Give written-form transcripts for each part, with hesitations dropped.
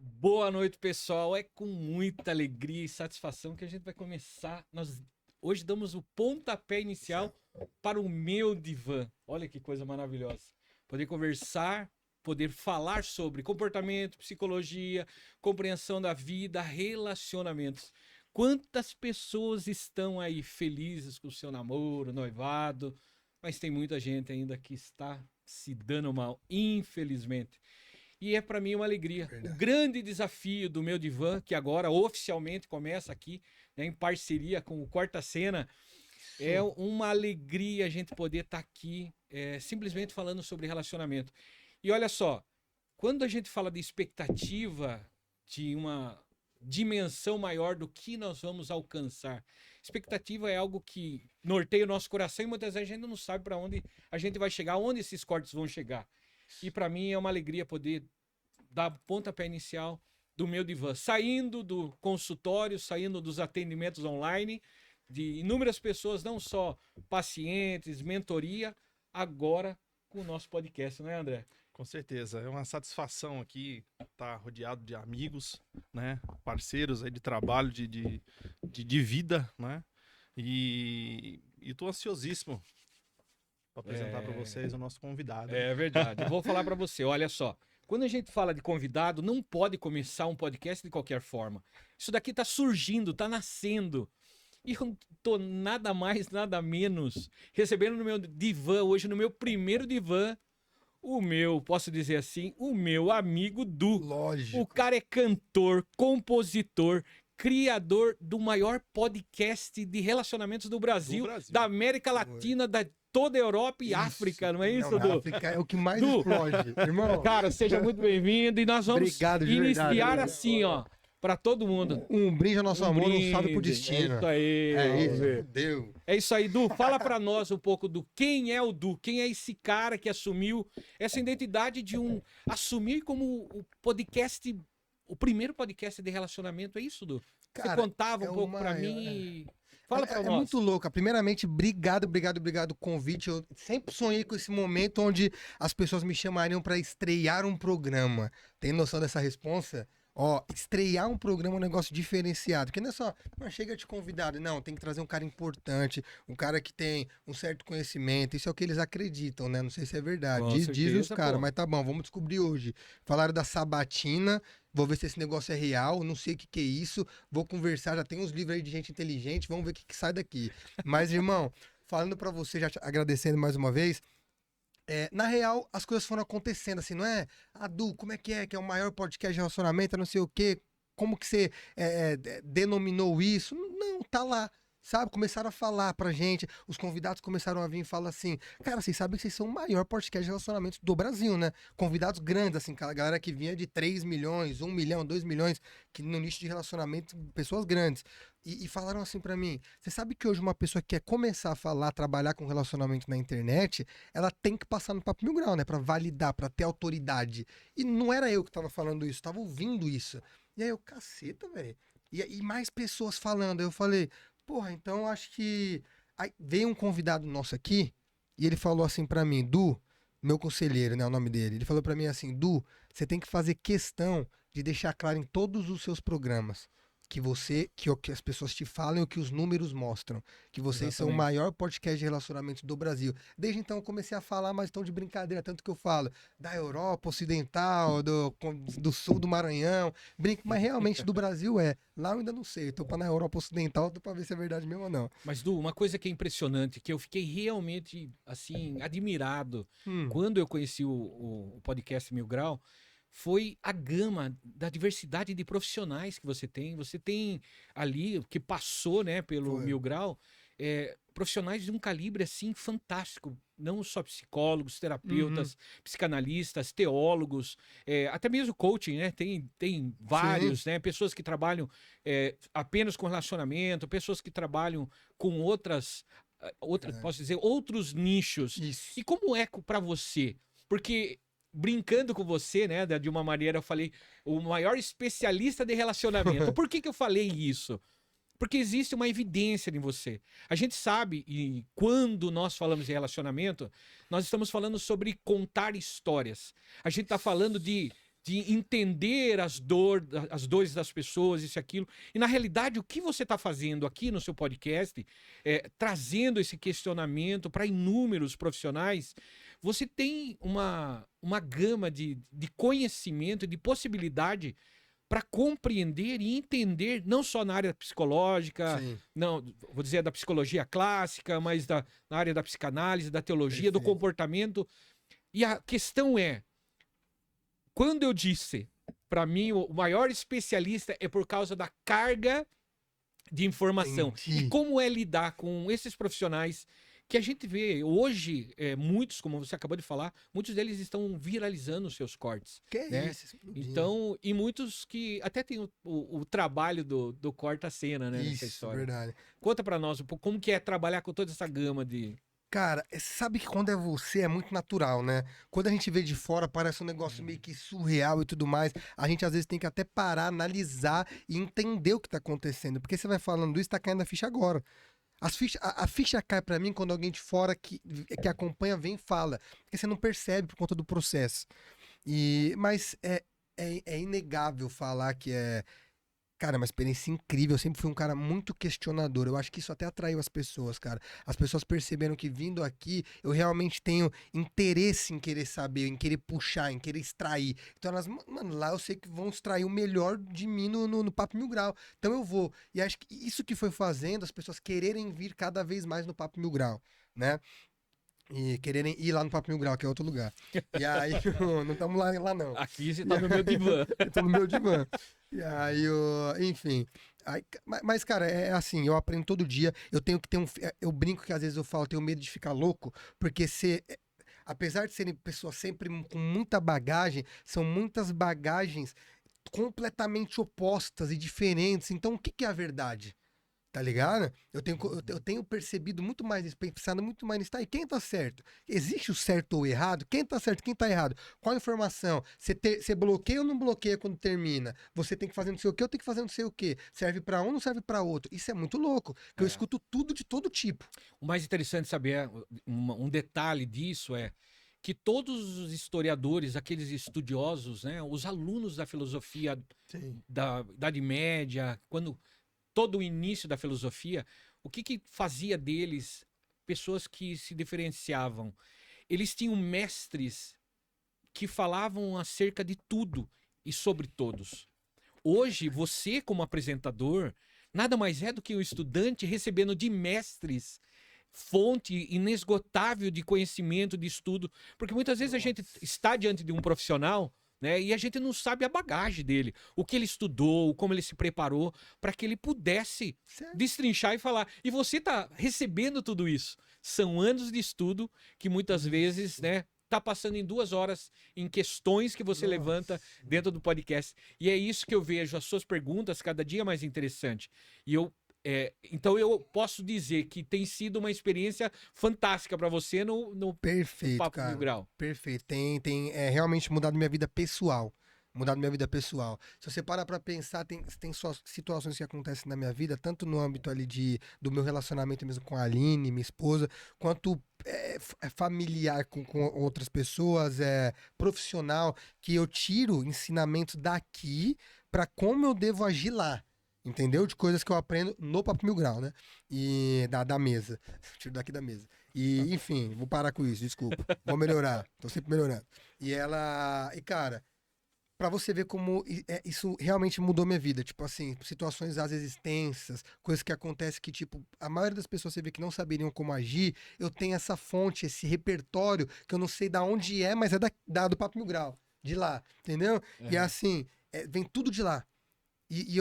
Boa noite, pessoal. É com muita alegria e satisfação que a gente vai começar. Nós hoje damos o pontapé inicial para o meu divã. Olha que coisa maravilhosa. Poder conversar, poder falar sobre comportamento, psicologia, compreensão da vida, relacionamentos. Quantas pessoas estão aí felizes com o seu namoro, noivado, mas tem muita gente ainda que está se dando mal, infelizmente. E é para mim uma alegria. O Verdade. grande desafio do meu divã, que agora oficialmente começa aqui, né, em parceria com o Quarta Cena, é uma alegria a gente poder estar aqui simplesmente falando sobre relacionamento. E olha só, quando a gente fala de expectativa de uma dimensão maior do que nós vamos alcançar, expectativa é algo que norteia o nosso coração e muitas vezes a gente não sabe para onde a gente vai chegar, onde esses cortes vão chegar. E para mim é uma alegria poder dar pontapé inicial do meu divã, saindo do consultório, saindo dos atendimentos online, de inúmeras pessoas, não só pacientes, mentoria, agora com o nosso podcast, não é, André? Com certeza, é uma satisfação aqui estar rodeado de amigos, né, parceiros aí de trabalho, de vida, né, e estou ansiosíssimo para apresentar para vocês o nosso convidado. É verdade. Vou falar para você, olha só. Quando a gente fala de convidado, não pode começar um podcast de qualquer forma. Isso daqui tá surgindo, tá nascendo. E eu tô nada mais, nada menos recebendo no meu divã hoje, no meu primeiro divã, posso dizer assim, o meu amigo Du. Lógico. O cara é cantor, compositor, criador do maior podcast de relacionamentos do Brasil, da América Latina, da toda a Europa e África, não é isso, não, Du? África é o que mais Du, explode, irmão. Cara, seja muito bem-vindo e nós vamos Obrigado, de iniciar verdade. assim, ó, para todo mundo. Um brinde ao nosso amor, um salve pro brinde. destino. É isso aí. É vamos ver. isso, deu. É isso aí, Du. Fala pra nós um pouco do quem é o Du, quem é esse cara que assumiu essa identidade de assumir como o podcast, o primeiro podcast de relacionamento, é isso, Du? Você Cara, contava é um pouco o pra maior, mim. Fala pra É nós. muito louco. Primeiramente, obrigado o convite. Eu sempre sonhei com esse momento onde as pessoas me chamariam para estrear um programa. Tem noção dessa responsa? Ó, estrear um programa é um negócio diferenciado. Porque não é só, chega de convidado. Não, tem que trazer um cara importante, um cara que tem um certo conhecimento. Isso é o que eles acreditam, né? Não sei se é verdade. Com Diz certeza, os caras, pô. mas tá bom, vamos descobrir hoje. Falaram da sabatina. Vou ver se esse negócio é real, não sei o que é isso. Vou conversar, já tem uns livros aí de gente inteligente, vamos ver o que sai daqui. Mas, irmão, falando pra você, já te agradecendo mais uma vez, na real, as coisas foram acontecendo assim, não é? Du, como é? Que é o maior podcast de relacionamento, não sei o quê. Como que você denominou isso? Não, tá lá. Sabe, começaram a falar pra gente, os convidados começaram a vir e falar assim, cara, vocês sabem que vocês são o maior podcast de relacionamentos do Brasil, né? Convidados grandes, assim, a galera que vinha de 3 milhões, 1 milhão, 2 milhões, que no nicho de relacionamento, pessoas grandes. E falaram assim pra mim, você sabe que hoje uma pessoa que quer começar a falar, trabalhar com relacionamento na internet, ela tem que passar no Papo Mil Grau, né? Pra validar, pra ter autoridade. E não era eu que tava falando isso, tava ouvindo isso. E aí eu, caceta, velho. E mais pessoas falando, aí eu falei... Porra, então acho que. Aí veio um convidado nosso aqui e ele falou assim pra mim, Du, meu conselheiro, né, o nome dele. Ele falou pra mim assim, Du, você tem que fazer questão de deixar claro em todos os seus programas que o que as pessoas te falam e o que os números mostram, que vocês são o Exatamente. maior podcast de relacionamentos do Brasil. Desde então eu comecei a falar, mas tão de brincadeira, tanto que eu falo da Europa Ocidental, do sul do Maranhão, brinco, mas realmente do Brasil lá eu ainda não sei, eu tô pra na Europa Ocidental, tô pra ver se é verdade mesmo ou não. Mas, Du, uma coisa que é impressionante, que eu fiquei realmente, assim, admirado Hum, quando eu conheci o podcast Mil Grau, foi a gama da diversidade de profissionais que você tem. Você tem ali, que passou, né, pelo foi. Mil Grau, profissionais de um calibre, assim, fantástico. Não só psicólogos, Uhum. terapeutas, psicanalistas, teólogos, até mesmo coaching, né? Tem Sim, vários, né? Pessoas que trabalham apenas com relacionamento, pessoas que trabalham com verdade. posso dizer, outros nichos. Isso. E como é para você? Porque brincando com você, né, de uma maneira eu falei o maior especialista de relacionamento. Por que eu falei isso? Porque existe uma evidência em você. A gente sabe, e quando nós falamos de relacionamento, nós estamos falando sobre contar histórias. A gente está falando de de entender as dores das pessoas, isso e aquilo. E, na realidade, o que você está fazendo aqui no seu podcast, trazendo esse questionamento para inúmeros profissionais, você tem uma gama de conhecimento, de possibilidade para compreender e entender, não só na área psicológica, Sim. não, vou dizer da psicologia clássica, mas na área da psicanálise, da teologia, do Perfeito. comportamento. E a questão é, quando eu disse, para mim, o maior especialista é por causa da carga de informação. Entendi. E como é lidar com esses profissionais que a gente vê hoje, muitos, como você acabou de falar, muitos deles estão viralizando os seus cortes. Que né? isso, explodindo. Então, e muitos que até tem o trabalho do corta-cena, né, nessa Isso, história. verdade. Conta pra nós um pouco como que é trabalhar com toda essa gama de... Cara, sabe que quando é você é muito natural, né? Quando a gente vê de fora parece um negócio meio que surreal e tudo mais. A gente às vezes tem que até parar, analisar e entender o que tá acontecendo. Porque você vai falando isso, tá caindo a ficha agora. A ficha cai pra mim quando alguém de fora que acompanha vem e fala. Porque você não percebe por conta do processo. Mas é inegável falar que cara, uma experiência incrível. Eu sempre fui um cara muito questionador. Eu acho que isso até atraiu as pessoas, cara. As pessoas perceberam que vindo aqui, eu realmente tenho interesse em querer saber, em querer puxar, em querer extrair. Então elas, mano, lá eu sei que vão extrair o melhor de mim no Papo Mil Grau. Então eu vou. E acho que isso que foi fazendo as pessoas quererem vir cada vez mais no Papo Mil Grau, né? E quererem ir lá no Papo Mil Grau, que é outro lugar. E aí, não estamos lá não. Aqui você tá no meu divã. Eu tô no meu divã. E aí, enfim. Mas, cara, é assim, eu aprendo todo dia. Eu tenho que ter eu brinco que às vezes eu falo, eu tenho medo de ficar louco, porque apesar de serem pessoas sempre com muita bagagem, são muitas bagagens completamente opostas e diferentes. Então, o que é a verdade? Tá ligado? Eu tenho percebido muito mais isso, pensado muito mais nisso. Tá, e quem tá certo? Existe o certo ou errado? Quem tá certo, quem tá errado? Qual a informação? Você bloqueia ou não bloqueia quando termina? Você tem que fazer não sei o que, eu tenho que fazer não sei o que. Serve pra um, não serve pra outro. Isso é muito louco, que eu escuto tudo de todo tipo. O mais interessante saber, um detalhe disso é que todos os historiadores, aqueles estudiosos, né, os alunos da filosofia Sim. da Idade Média, quando todo o início da filosofia, o que fazia deles pessoas que se diferenciavam? Eles tinham mestres que falavam acerca de tudo e sobre todos. Hoje, você como apresentador, nada mais é do que um estudante recebendo de mestres fonte inesgotável de conhecimento, de estudo, porque muitas vezes a gente está diante de um profissional, né, e a gente não sabe a bagagem dele, o que ele estudou, como ele se preparou, para que ele pudesse destrinchar e falar. E você está recebendo tudo isso. São anos de estudo que muitas vezes, né, tá passando em 2 horas em questões que você levanta dentro do podcast. E é isso que eu vejo, as suas perguntas cada dia mais interessante. E então eu posso dizer que tem sido uma experiência fantástica para você no Perfeito, Papo cara. Mil Grau. Perfeito. Tem realmente mudado minha vida pessoal. Mudado minha vida pessoal. Se você parar pra pensar, tem só situações que acontecem na minha vida, tanto no âmbito ali do meu relacionamento mesmo com a Aline, minha esposa, quanto familiar com outras pessoas, profissional, que eu tiro ensinamentos daqui pra como eu devo agir lá. Entendeu? De coisas que eu aprendo no Papo Mil Grau, né? E da mesa. Tiro daqui da mesa. E, enfim, vou parar com isso, desculpa. Vou melhorar. Tô sempre melhorando. E, cara, pra você ver como isso realmente mudou minha vida. Tipo assim, situações às vezes tensas, coisas que acontecem que, tipo, a maioria das pessoas você vê que não saberiam como agir. Eu tenho essa fonte, esse repertório, que eu não sei da onde mas é do Papo Mil Grau. De lá, entendeu? E assim, vem tudo de lá. E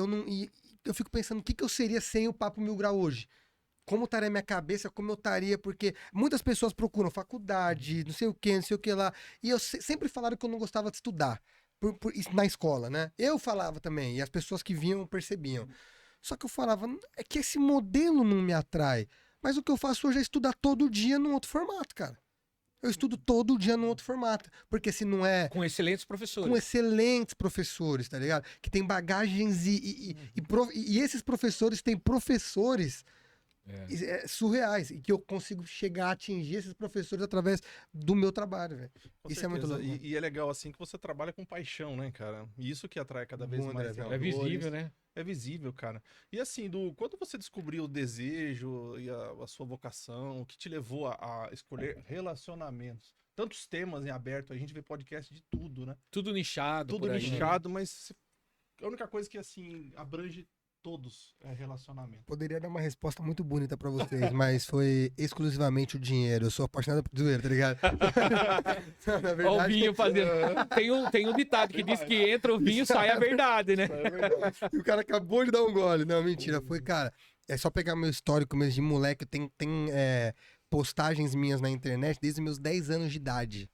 eu fico pensando o que eu seria sem o Papo Mil Grau hoje. Como estaria a minha cabeça, como eu estaria, porque muitas pessoas procuram faculdade, não sei o que lá. E eu sempre falaram que eu não gostava de estudar na escola, né? Eu falava também, e as pessoas que vinham percebiam. Só que eu falava, é que esse modelo não me atrai. Mas o que eu faço hoje é estudar todo dia num outro formato, cara. Eu estudo todo dia num outro formato. Porque se não é... Com excelentes professores. Com excelentes professores, tá ligado? Que tem bagagens e esses professores têm professores surreais. E que eu consigo chegar a atingir esses professores através do meu trabalho, velho. Com Isso é muito certeza. louco. E é legal assim que você trabalha com paixão, né, cara? E isso que atrai cada vez Bom, mais Andrezão. É visível, seguidores. né? É visível, cara. E assim, quando você descobriu o desejo e a sua vocação, o que te levou a escolher relacionamentos? Tantos temas em aberto, a gente vê podcast de tudo, né? Tudo nichado Tudo por aí. nichado, mas a única coisa que assim abrange todos é relacionamento. Poderia dar uma resposta muito bonita pra vocês, mas foi exclusivamente o dinheiro. Eu sou apaixonado por dinheiro, tá ligado? Na Olha o verdade, vinho fazendo. Tem um ditado que diz que entra o vinho, sai a verdade, né? É verdade. e o cara acabou de dar um gole. Não, mentira. Foi, cara, é só pegar meu histórico mesmo de moleque. Tem postagens minhas na internet desde meus 10 anos de idade.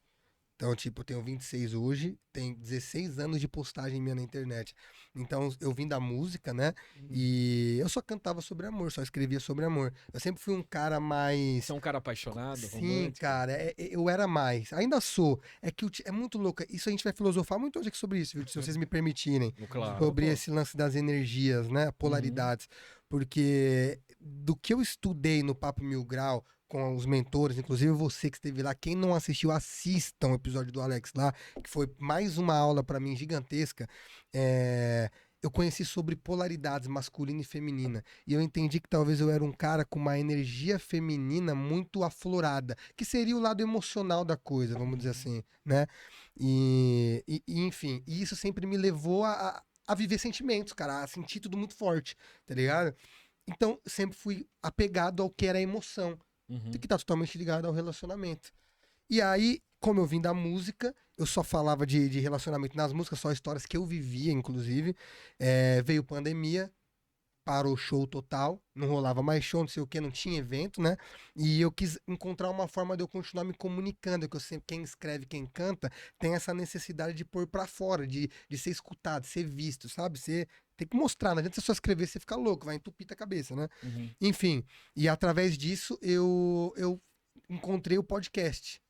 Então, tipo, eu tenho 26 hoje, tem 16 anos de postagem minha na internet. Então, eu vim da música, né? E eu só cantava sobre amor, só escrevia sobre amor. Eu sempre fui um cara mais. Você é um cara apaixonado, Sim, romântico. cara, eu era mais. Ainda sou. É que é muito louco. Isso a gente vai filosofar muito hoje aqui sobre isso, viu? Se vocês me permitirem. Claro. Sobre pô. esse lance das energias, né? Polaridades. Porque do que eu estudei no Papo Mil Grau com os mentores, inclusive você que esteve lá, quem não assistiu, assistam o episódio do Alex lá, que foi mais uma aula pra mim gigantesca. Eu conheci sobre polaridades masculina e feminina. E eu entendi que talvez eu era um cara com uma energia feminina muito aflorada, que seria o lado emocional da coisa, vamos dizer assim, né? Enfim, e isso sempre me levou a viver sentimentos, cara, a sentir tudo muito forte, tá ligado? Então, sempre fui apegado ao que era a emoção, Uhum. que tá totalmente ligado ao relacionamento. E aí, como eu vim da música, eu só falava de relacionamento nas músicas, só histórias que eu vivia, inclusive. Veio pandemia, parou o show total, não rolava mais show, não sei o que, não tinha evento, né? E eu quis encontrar uma forma de eu continuar me comunicando, que eu sempre, quem escreve, quem canta, tem essa necessidade de pôr pra fora, de ser escutado, de ser visto, sabe? Você tem que mostrar, não adianta você só escrever, você fica louco, vai entupir a cabeça, né? Uhum. Enfim, e através disso eu encontrei o podcast.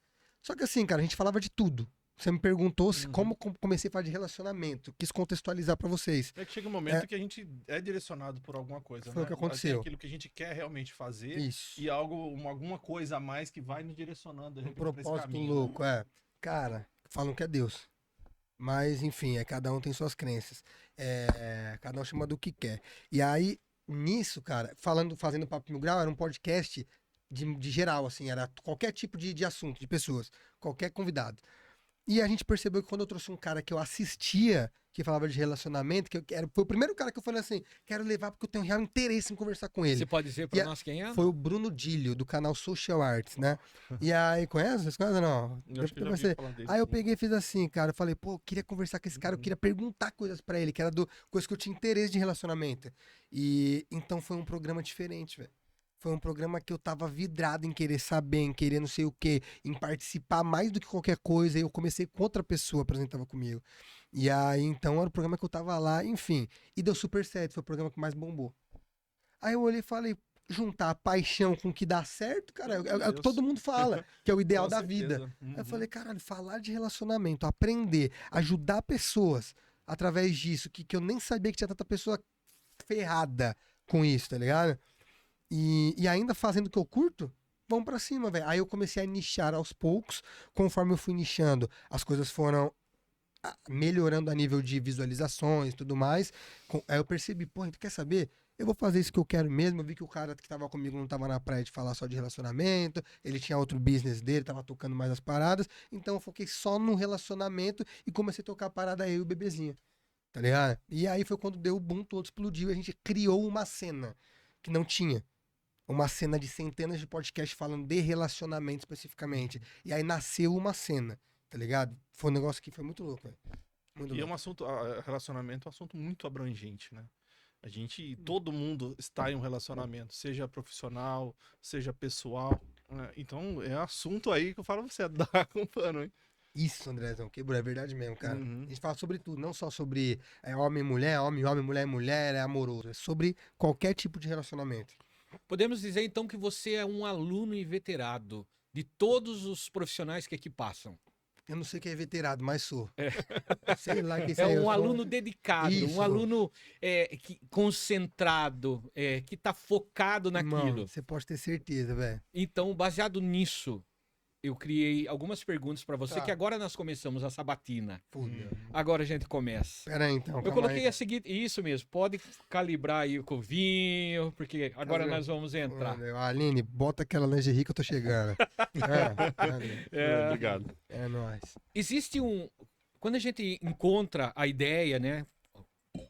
Só que assim, cara, a gente falava de tudo. Você me perguntou como comecei a falar de relacionamento. Quis contextualizar pra vocês. É que chega um momento que a gente é direcionado por alguma coisa, Foi né? o que aconteceu. Tem aquilo que a gente quer realmente fazer Isso. e alguma coisa a mais que vai nos direcionando. de Um repente, pra esse propósito caminho, né? louco, Cara, falam que é Deus. Mas, enfim, cada um tem suas crenças. Cada um chama do que quer. E aí, nisso, cara, fazendo Papo Mil Grau, era um podcast de geral, assim, era qualquer tipo de assunto, de pessoas, qualquer convidado. E a gente percebeu que quando eu trouxe um cara que eu assistia, que falava de relacionamento, foi o primeiro cara que eu falei assim, quero levar porque eu tenho real interesse em conversar com ele. Você pode dizer E pra nós quem é? Foi o Bruno Dílio, do canal Social Arts, né? E aí, conhece? Vocês conhecem ou não? Eu acho que eu já Você- vi falar dele, Aí eu sim. peguei e fiz assim, cara. Eu falei, pô, eu queria conversar com esse cara, eu queria perguntar coisas pra ele, que era coisa que eu tinha interesse de relacionamento. E então foi um programa diferente, velho. Foi um programa que eu tava vidrado em querer saber, em querer não sei o quê, em participar mais do que qualquer coisa. E eu comecei com outra pessoa apresentava comigo. E aí, então, era o programa que eu tava lá, enfim. E deu super certo, foi o programa que mais bombou. Aí eu olhei e falei, juntar a paixão com o que dá certo, cara, é o que todo mundo fala, que é o ideal Com da certeza. vida. Uhum. Aí eu falei, caralho, falar de relacionamento, aprender, ajudar pessoas através disso, que eu nem sabia que tinha tanta pessoa ferrada com isso, tá ligado? E ainda fazendo o que eu curto, vamos pra cima, velho. Aí eu comecei a nichar aos poucos, conforme eu fui nichando, as coisas foram melhorando a nível de visualizações e tudo mais. Aí eu percebi, pô, tu quer saber? Eu vou fazer isso que eu quero mesmo. Eu vi que o cara que tava comigo não tava na praia de falar só de relacionamento, ele tinha outro business dele, tava tocando mais as paradas. Então eu foquei só no relacionamento e comecei a tocar a parada eu e o bebezinho. Tá ligado? E aí foi quando deu o boom todo, explodiu e a gente criou uma cena que não tinha. Uma cena de centenas de podcasts falando de relacionamento especificamente. E aí nasceu uma cena, tá ligado? Foi um negócio que foi muito louco, velho. Muito E é louco. um assunto, relacionamento é um assunto muito abrangente, né? Todo mundo está em um relacionamento, seja profissional, seja pessoal, né? Então é assunto aí que eu falo pra você, dá com pano, hein? Isso, Andrezão, quebrou, é verdade mesmo, cara. Uhum. A gente fala sobre tudo, não só sobre homem e mulher, mulher, mulher, é amoroso. É sobre qualquer tipo de relacionamento. Podemos dizer então que você é um aluno inveterado de todos os profissionais que aqui passam. Eu não sei o que é veterado, mas sou. Sei lá que isso É aí, eu um sou- aluno dedicado, Isso. um aluno concentrado, que está focado Irmão, naquilo. você pode ter certeza, velho. Então, baseado nisso, eu criei algumas perguntas para você, Tá. que agora nós começamos a sabatina. Fudeu. Agora a gente começa. Pera aí, então. Eu calma coloquei aí. a seguir, isso mesmo, pode calibrar aí o vinho, porque agora Cadê? nós vamos entrar. Aline, bota aquela lingerie que eu tô chegando. Cadê? Obrigado. É nóis. Existe quando a gente encontra a ideia, né,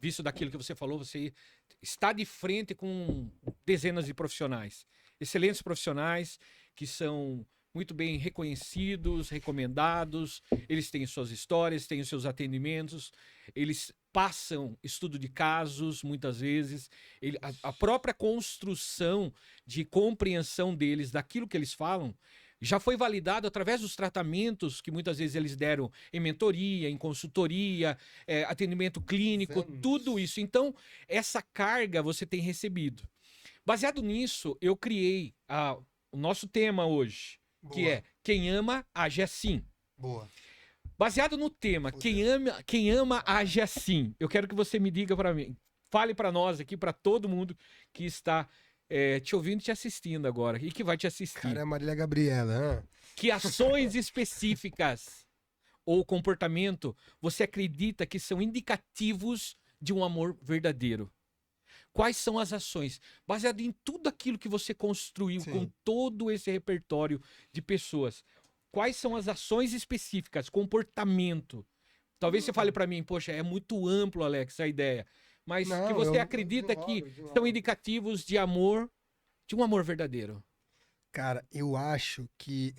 visto daquilo que você falou, você está de frente com dezenas de profissionais, excelentes profissionais que são muito bem reconhecidos, recomendados, eles têm suas histórias, têm os seus atendimentos, eles passam estudo de casos, muitas vezes, a própria construção de compreensão deles, daquilo que eles falam, já foi validado através dos tratamentos que muitas vezes eles deram em mentoria, em consultoria, atendimento clínico, Anos. tudo isso. Então, essa carga você tem recebido. Baseado nisso, eu criei o nosso tema hoje, que Boa. é Quem Ama, Age Assim. Boa. Baseado no tema Quem ama, age assim, eu quero que você me diga para mim, fale para nós aqui, para todo mundo que está te ouvindo e te assistindo agora e que vai te assistir. Cara, é a Marília Gabriela, hã? Que ações específicas ou comportamento você acredita que são indicativos de um amor verdadeiro? Quais são as ações? Baseado em tudo aquilo que você construiu Sim. com todo esse repertório de pessoas. Quais são as ações específicas, comportamento? Talvez você fale para mim, poxa, é muito amplo, Alex, a ideia. Mas Não, que você eu acredita que desenrolo. são indicativos de amor, de um amor verdadeiro. Cara, eu acho que.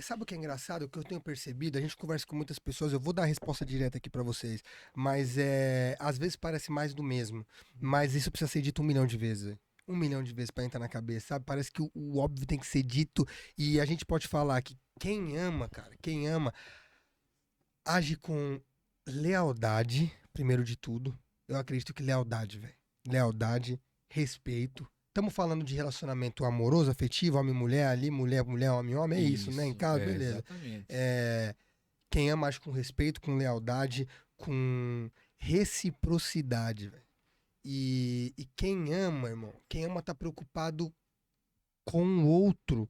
Sabe o que é engraçado? O que eu tenho percebido? A gente conversa com muitas pessoas, eu vou dar a resposta direta aqui pra vocês. Mas às vezes parece mais do mesmo. Mas isso precisa ser dito 1 milhão de vezes, velho. 1 milhão de vezes pra entrar na cabeça, sabe? Parece que o óbvio tem que ser dito. E a gente pode falar que quem ama, cara, quem ama, age com lealdade, primeiro de tudo. Eu acredito que lealdade, velho. Lealdade, respeito. Estamos falando de relacionamento amoroso, afetivo, homem-mulher ali, mulher-mulher, homem-homem, é isso, né? Em casa, beleza. Exatamente. Quem ama age com respeito, com lealdade, com reciprocidade, velho. E quem ama, irmão, quem ama tá preocupado com o outro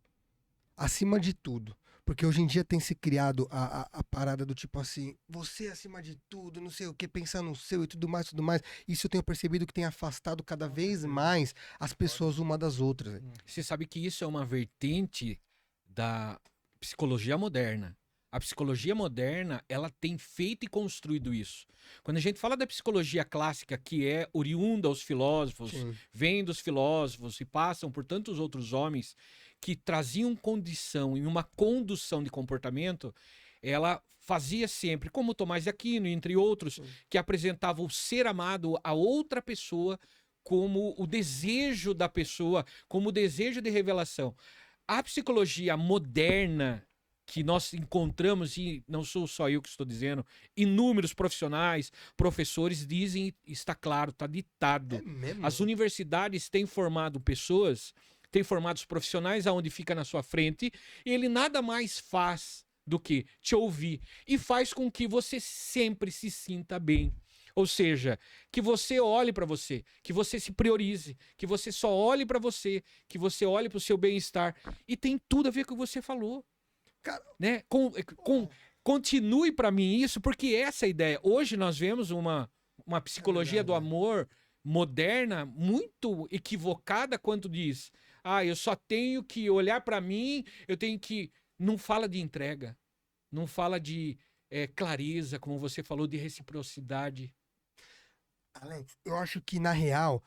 acima de tudo. Porque hoje em dia tem se criado a parada do tipo assim, você acima de tudo, não sei o que, pensar no seu e tudo mais, tudo mais. Isso eu tenho percebido que tem afastado cada vez mais as pessoas uma das outras. velho. Você sabe que isso é uma vertente da psicologia moderna. A psicologia moderna, ela tem feito e construído isso. Quando a gente fala da psicologia clássica, que é oriunda aos filósofos, Sim. vem dos filósofos e passam por tantos outros homens que traziam condição e uma condução de comportamento, ela fazia sempre, como Tomás de Aquino, entre outros, que apresentava o ser amado a outra pessoa como o desejo da pessoa, como o desejo de revelação. A psicologia moderna que nós encontramos, e não sou só eu que estou dizendo, inúmeros profissionais, professores dizem, está claro, está ditado. É mesmo? As universidades têm formado pessoas, têm formado os profissionais aonde fica na sua frente, e ele nada mais faz do que te ouvir e faz com que você sempre se sinta bem. Ou seja, que você olhe para você, que você se priorize, que você só olhe para você, que você olhe para o seu bem-estar. E tem tudo a ver com o que você falou. Cara, Né? Continue para mim isso, porque essa é a ideia. Hoje nós vemos uma psicologia do amor moderna muito equivocada quanto diz: eu só tenho que olhar para mim, eu tenho que... Não fala de entrega, não fala de clareza, como você falou, de reciprocidade. Alex, eu acho que na real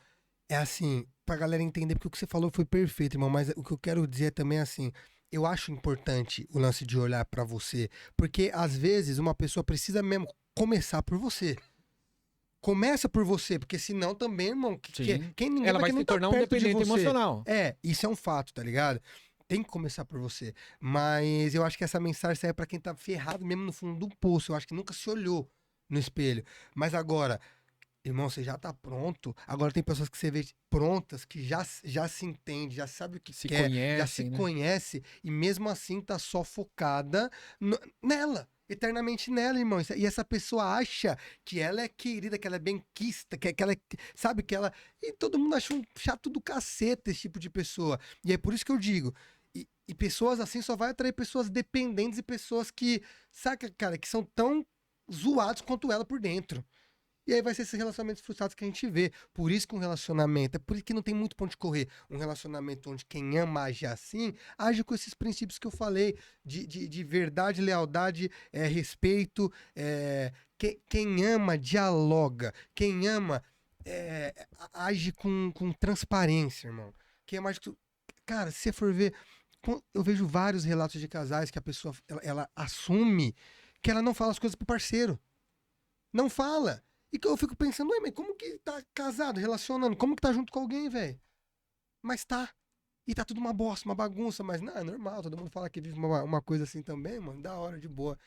é assim, pra galera entender, porque o que você falou foi perfeito, irmão, mas o que eu quero dizer também é assim, eu acho importante o lance de olhar pra você, porque às vezes uma pessoa precisa mesmo começar por você. Começa por você, porque senão também, irmão, Sim. quem ninguém Ela vai querer se tá tornar um perto de dependente você. emocional. Isso é um fato, tá ligado? Tem que começar por você. Mas eu acho que essa mensagem serve pra quem tá ferrado mesmo no fundo do poço. Eu acho que nunca se olhou no espelho. Mas agora, Irmão, você já tá pronto. Agora tem pessoas que você vê prontas, que já se entende, já sabe o que Se quer, já conhecem, se né? conhece e mesmo assim tá só focada nela. Eternamente nela, irmão. E essa pessoa acha que ela é querida, que ela é benquista, que ela é, sabe que ela. E todo mundo acha um chato do cacete esse tipo de pessoa. E é por isso que eu digo. E pessoas assim só vai atrair pessoas dependentes e pessoas que, saca, cara, que são tão zoados quanto ela por dentro. E aí vai ser esses relacionamentos frustrados que a gente vê. Por isso que um relacionamento, é por isso que não tem muito ponto de correr. Um relacionamento onde quem ama age assim, age com esses princípios que eu falei, de verdade, lealdade, respeito. Quem ama, dialoga. Quem ama, age com transparência, irmão. Quem ama, age com... Cara, se você for ver, eu vejo vários relatos de casais que a pessoa, ela assume que ela não fala as coisas pro parceiro. Não fala. E que eu fico pensando, ué, mas como que tá casado, relacionando? Como que tá junto com alguém, velho? Mas tá. E tá tudo uma bosta, uma bagunça, mas não, é normal, todo mundo fala que vive uma coisa assim também, mano, da hora, de boa.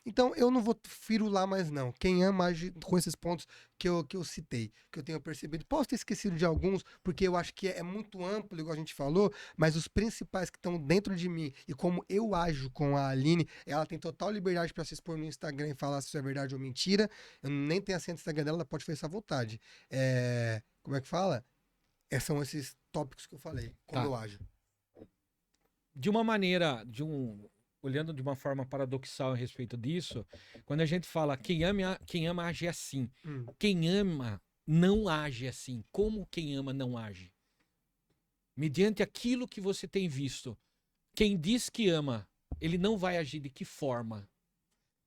Então eu não vou firular mais, não. Quem ama age com esses pontos que eu citei, que eu tenho percebido. Posso ter esquecido de alguns, porque eu acho que é muito amplo, igual a gente falou, mas os principais que estão dentro de mim e como eu ajo com a Aline, ela tem total liberdade para se expor no Instagram e falar se isso é verdade ou mentira. Eu nem tenho a senha do Instagram dela, ela pode fazer essa vontade. Como é que fala? São esses tópicos que eu falei, como Tá. eu ajo. De uma maneira, olhando de uma forma paradoxal a respeito disso, quando a gente fala quem ama age assim, quem ama não age assim, como quem ama não age? Mediante aquilo que você tem visto, quem diz que ama, ele não vai agir de que forma?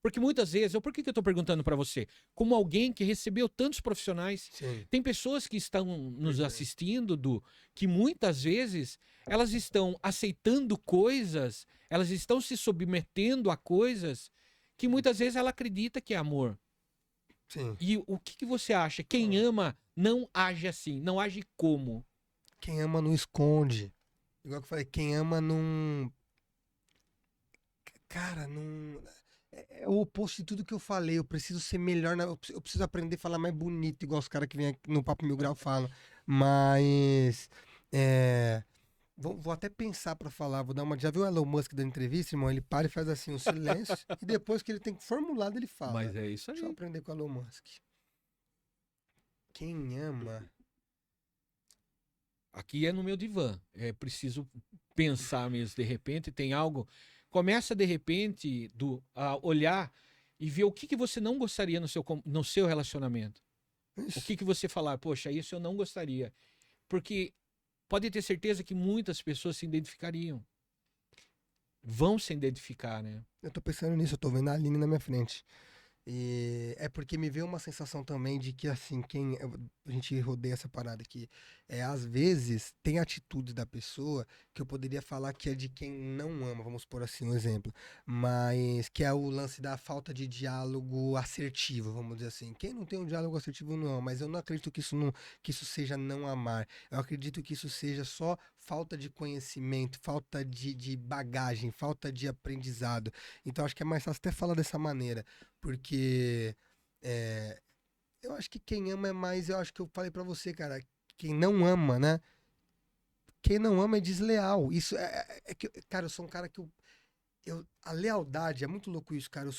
Porque muitas vezes, por que eu estou perguntando para você? Como alguém que recebeu tantos profissionais, Sim. tem pessoas que estão nos assistindo, que muitas vezes elas estão aceitando coisas, elas estão se submetendo a coisas que muitas vezes ela acredita que é amor. Sim. E o que você acha? Quem ama não age assim, não age como? Quem ama não esconde. Igual que eu falei, quem ama não. Cara, não. É o oposto de tudo que eu falei. Eu preciso ser melhor. Eu preciso aprender a falar mais bonito, igual os caras que vêm aqui no Papo Mil Grau falam. Mas. Vou até pensar pra falar. Vou dar uma. Já viu o Elon Musk da entrevista, irmão? Ele para e faz assim um silêncio. E depois que ele tem formulado, ele fala. Mas é isso Deixa eu aí. aprender com o Elon Musk. Quem ama. Aqui é no meu divã. É preciso pensar mesmo. De repente tem algo. Começa de repente a olhar e ver o que você não gostaria no seu relacionamento. O que você falar, poxa, isso eu não gostaria. Porque pode ter certeza que muitas pessoas se identificariam. Vão se identificar, né? Eu tô pensando nisso, eu tô vendo a Aline na minha frente. E é porque me veio uma sensação também de que, assim, a gente rodeia essa parada aqui. Às vezes, tem atitudes da pessoa que eu poderia falar que é de quem não ama, vamos por assim um exemplo. Mas que é o lance da falta de diálogo assertivo, vamos dizer assim. Quem não tem um diálogo assertivo não ama, mas eu não acredito que isso seja não amar. Eu acredito que isso seja só falta de conhecimento, falta de bagagem, falta de aprendizado. Então, acho que é mais fácil até falar dessa maneira. Porque eu acho que quem ama é mais, eu acho que eu falei pra você, cara, quem não ama, né? Quem não ama é desleal. Isso é que, cara, eu sou um cara que a lealdade, é muito louco isso, cara.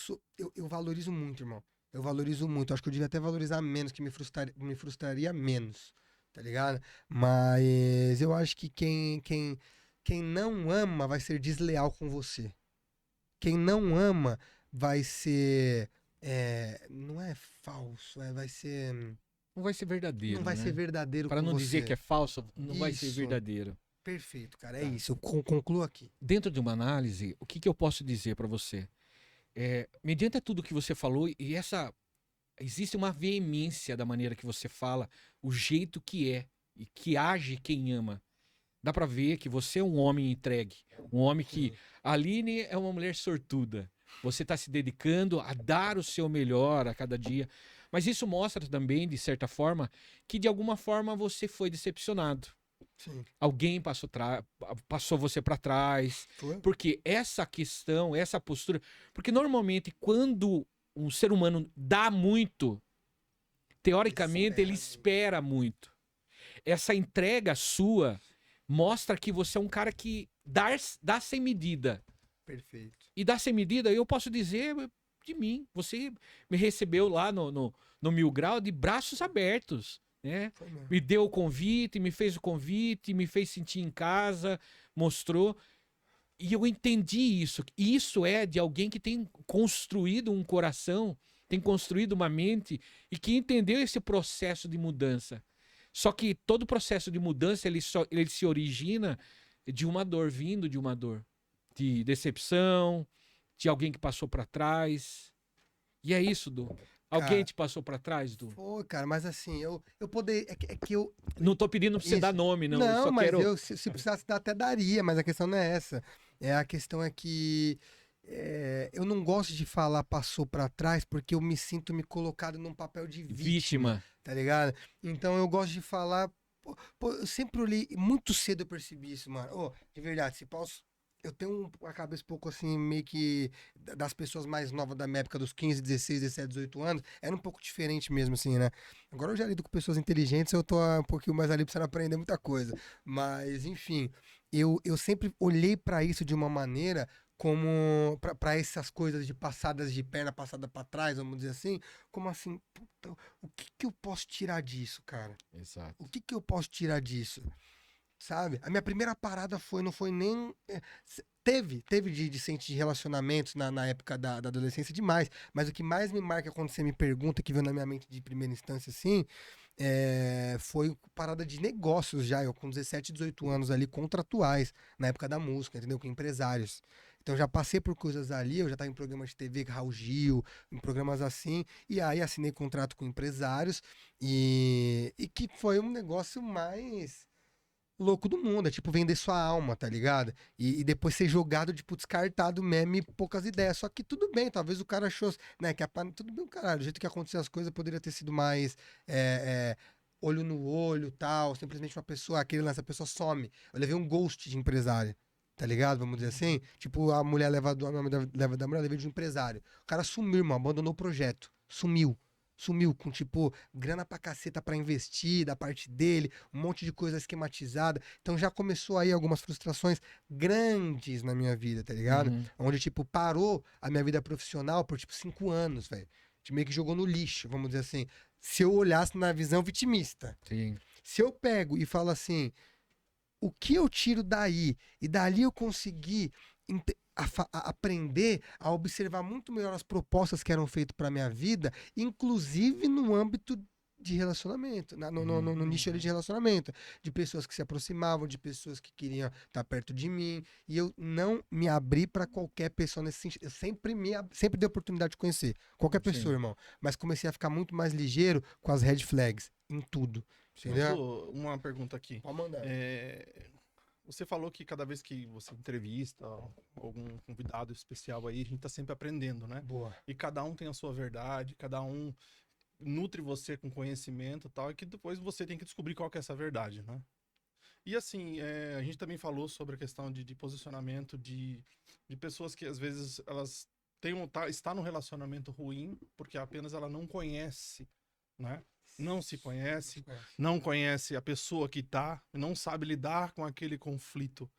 Eu valorizo muito, irmão. Eu valorizo muito. Acho que eu devia até valorizar menos, que me frustraria menos, tá ligado? Mas eu acho que quem não ama vai ser desleal com você. Quem não ama vai ser. Não é falso, vai ser. Não vai ser verdadeiro, Não vai ser né? verdadeiro Para com não você. dizer que é falso, não vai ser Isso. verdadeiro. Perfeito, cara. É Tá. isso. Eu concluo aqui. Dentro de uma análise, o que eu posso dizer para você? Mediante tudo que você falou, existe uma veemência da maneira que você fala, o jeito que é e que age quem ama. Dá para ver que você é um homem entregue, um homem que a Aline é uma mulher sortuda. Você está se dedicando a dar o seu melhor a cada dia. Mas isso mostra também, de certa forma, que de alguma forma você foi decepcionado. Sim. Alguém passou você para trás. Foi? Porque essa questão, essa postura. Porque normalmente, quando um ser humano dá muito, Teoricamente, ele espera muito. Essa entrega sua mostra que você é um cara que dá sem medida. Perfeito. E dá sem medida, eu posso dizer de mim. Você me recebeu lá no Mil Grau de braços abertos, né? Foi mesmo. Me deu o convite, me fez o convite, me fez sentir em casa, mostrou. E eu entendi isso. E isso é de alguém que tem construído um coração, tem construído uma mente e que entendeu esse processo de mudança. Só que todo processo de mudança, ele se origina de uma dor, vindo de uma dor. De decepção, de alguém que passou pra trás. E é isso, Du. Alguém Cara, te passou pra trás, Du? Foi, cara, mas assim, eu poder. É que eu. Não tô pedindo pra você Isso. dar nome, não. Eu Não, só mas quero... eu, se precisasse dar, até daria, mas a questão não é essa. A questão é que eu não gosto de falar passou pra trás porque eu me sinto me colocado num papel de vítima, tá ligado? Então eu gosto de falar. Pô, eu sempre olhei, muito cedo eu percebi isso, mano. Ô, de verdade, se posso. Eu tenho a cabeça um pouco assim, meio que das pessoas mais novas da minha época, dos 15, 16, 17, 18 anos, era um pouco diferente mesmo, assim, né? Agora eu já lido com pessoas inteligentes, eu tô um pouquinho mais ali precisando aprender muita coisa. Mas, enfim, eu sempre olhei pra isso de uma maneira como pra essas coisas de passadas de perna passada pra trás, vamos dizer assim, como assim, puta, o que que eu posso tirar disso, cara? Exato. O que que eu posso tirar disso? Sabe? A minha primeira parada não foi nem. Teve de relacionamentos na época da adolescência demais. Mas o que mais me marca quando você me pergunta, que veio na minha mente de primeira instância, assim, foi parada de negócios já. Eu com 17, 18 anos ali, contratuais, na época da música, entendeu? Com empresários. Então já passei por coisas ali, eu já estava em programas de TV, Raul Gil, em programas assim, e aí assinei contrato com empresários, e que foi um negócio mais louco do mundo, é tipo vender sua alma, tá ligado? E depois ser jogado, tipo, descartado mesmo e poucas ideias. Só que tudo bem, talvez o cara achou, né, tudo bem, caralho, do jeito que aconteceu as coisas poderia ter sido mais olho no olho, tal, simplesmente uma pessoa, aquele lance, a pessoa some. Eu levei um ghost de empresário. Tá ligado? Vamos dizer assim. Tipo, a mulher leva do nome leva da mulher, leva de um empresário. O cara sumiu, irmão, abandonou o projeto. Sumiu. Sumiu com, tipo, grana pra caceta pra investir da parte dele, um monte de coisa esquematizada. Então já começou aí algumas frustrações grandes na minha vida, tá ligado? Uhum. Onde, tipo, parou a minha vida profissional por, tipo, 5 anos, velho. Meio que jogou no lixo, vamos dizer assim. Se eu olhasse na visão vitimista. Sim. Se eu pego e falo assim, o que eu tiro daí? E dali eu consegui aprender a observar muito melhor as propostas que eram feitas para minha vida, inclusive no âmbito de relacionamento, no nicho ali de relacionamento, de pessoas que se aproximavam, de pessoas que queriam estar perto de mim, e eu não me abri para qualquer pessoa nesse sentido. Eu sempre dei oportunidade de conhecer qualquer pessoa, Sim. irmão, mas comecei a ficar muito mais ligeiro com as red flags em tudo. Entendeu? Mas, uma pergunta aqui. Pode mandar. Você falou que cada vez que você entrevista algum convidado especial aí, a gente tá sempre aprendendo, né? Boa. E cada um tem a sua verdade, cada um nutre você com conhecimento e tal, e que depois você tem que descobrir qual que é essa verdade, né? E assim, a gente também falou sobre a questão de posicionamento de pessoas que às vezes elas está num relacionamento ruim porque apenas ela não conhece, né? Não se conhece, não conhece a pessoa que tá, não sabe lidar com aquele conflito.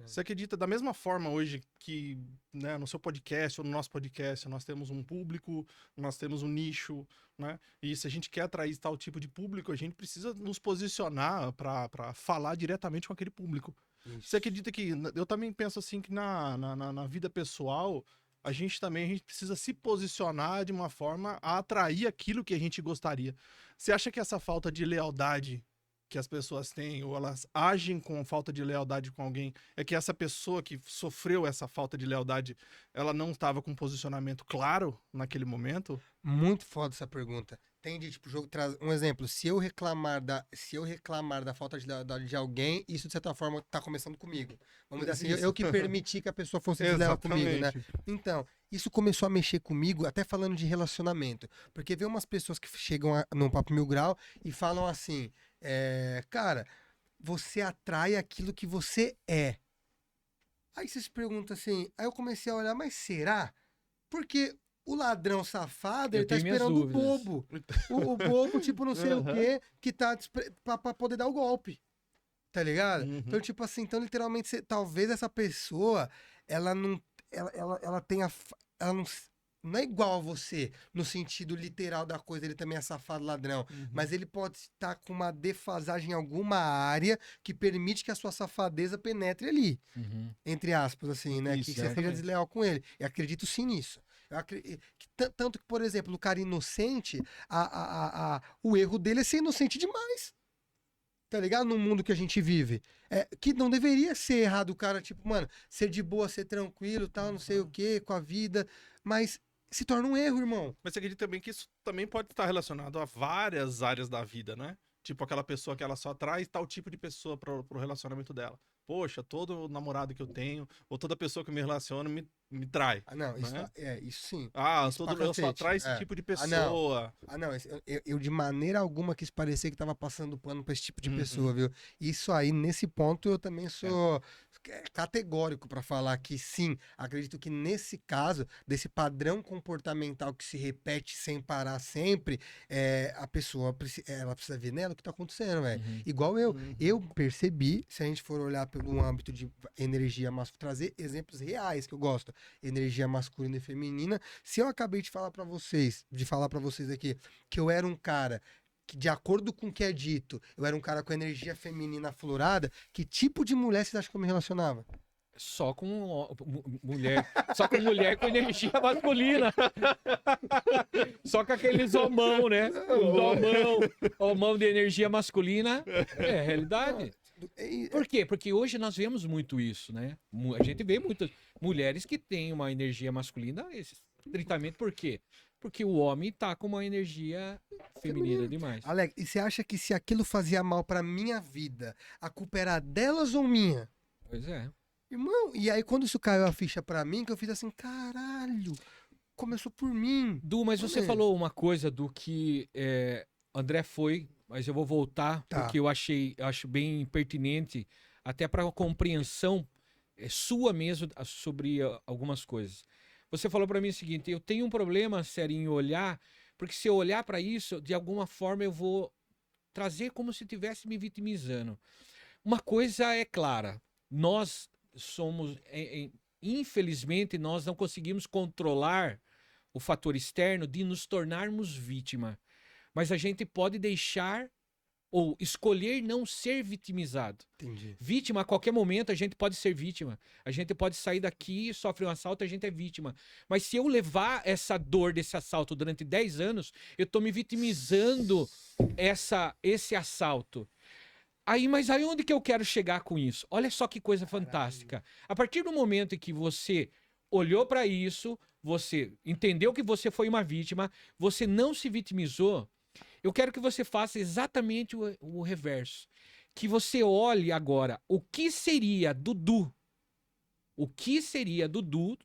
Você acredita da mesma forma hoje que, né, no seu podcast ou no nosso podcast, nós temos um público, nós temos um nicho, né? E se a gente quer atrair tal tipo de público, a gente precisa nos posicionar para falar diretamente com aquele público. Isso. Você acredita que, eu também penso assim que na vida pessoal, a gente precisa se posicionar de uma forma a atrair aquilo que a gente gostaria. Você acha que essa falta de lealdade que as pessoas têm, ou elas agem com falta de lealdade com alguém, é que essa pessoa que sofreu essa falta de lealdade, ela não estava com um posicionamento claro naquele momento? Muito foda essa pergunta. Tem de, tipo, jogo traz um exemplo. Se eu reclamar da falta de lealdade de alguém, isso de certa forma tá começando comigo. Vamos dizer assim, eu que permiti que a pessoa fosse desleal comigo, né? Então, isso começou a mexer comigo, até falando de relacionamento. Porque vem umas pessoas que chegam no Papo Mil Grau e falam assim, cara, você atrai aquilo que você é. Aí você se pergunta assim, aí eu comecei a olhar, mas será? Porque O ladrão safado, ele Eu tá tenho minhas esperando o dúvidas. bobo. O bobo, tipo, não sei o quê, que tá pra poder dar o golpe. Tá ligado? Uhum. Então, tipo assim, então, literalmente, talvez essa pessoa, ela não. Ela tenha. Ela não é igual a você, no sentido literal da coisa, ele também é safado ladrão. Mas ele pode estar com uma defasagem em alguma área que permite que a sua safadeza penetre ali. Uhum. Entre aspas, assim, né? Isso, Que você seja exatamente. desleal com ele. Eu acredito sim nisso. Tanto que, por exemplo, o cara inocente, o erro dele é ser inocente demais. Tá ligado? No mundo que a gente vive. Que não deveria ser errado o cara, tipo, mano, ser de boa, ser tranquilo, tal, não sei o quê, com a vida. Mas se torna um erro, irmão. Mas você acredita também que isso também pode estar relacionado a várias áreas da vida, né? Tipo aquela pessoa que ela só traz tal tipo de pessoa pro relacionamento dela. Poxa, todo namorado que eu tenho, ou toda pessoa que eu me relaciono me trai. Ah, não, isso, Né? Isso sim. Ah, Isso pra eu só cacete, traz esse é. tipo de Ah, não. pessoa. Eu de maneira alguma quis parecer que tava passando pano pra esse tipo de Uhum. pessoa, viu? Isso aí, nesse ponto, eu também sou categórico pra falar que sim, acredito que nesse caso, desse padrão comportamental que se repete sem parar sempre, a pessoa ela precisa ver nela o que tá acontecendo, velho. Uhum. Igual eu. Uhum. Eu percebi, se a gente for olhar pelo âmbito de energia masculina, trazer exemplos reais que eu gosto, energia masculina e feminina. Se eu acabei de falar pra vocês, aqui, que eu era um cara que, de acordo com o que é dito, eu era um cara com energia feminina aflorada, que tipo de mulher vocês acham que eu me relacionava? Só com mulher. Só com mulher com energia masculina. Só com aqueles homão, né? Homão de energia masculina. É a realidade. Por quê? Porque hoje nós vemos muito isso, né? A gente vê muitas mulheres que têm uma energia masculina estritamente por quê? Porque o homem tá com uma energia feminina demais. Alex, e você acha que se aquilo fazia mal pra minha vida, a culpa era delas ou minha? Pois é. Irmão, e aí quando isso caiu a ficha pra mim, que eu fiz assim, caralho, começou por mim. Du, mas você Olha. falou uma coisa do que André foi, mas eu vou voltar Tá. porque eu acho bem pertinente até para a compreensão sua mesmo sobre algumas coisas. Você falou para mim o seguinte: eu tenho um problema sério em olhar, porque se eu olhar para isso, de alguma forma eu vou trazer como se estivesse me vitimizando. Uma coisa é clara, nós somos, infelizmente, nós não conseguimos controlar o fator externo de nos tornarmos vítima. Mas a gente pode deixar ou escolher não ser vitimizado. Entendi. Vítima, a qualquer momento, a gente pode ser vítima. A gente pode sair daqui, sofre um assalto, a gente é vítima. Mas se eu levar essa dor desse assalto durante 10 anos, eu tô me vitimizando esse assalto. Mas aí onde que eu quero chegar com isso? Olha só que coisa fantástica. A partir do momento em que você olhou para isso, você entendeu que você foi uma vítima, você não se vitimizou, eu quero que você faça exatamente o reverso. Que você olhe agora o que seria Dudu,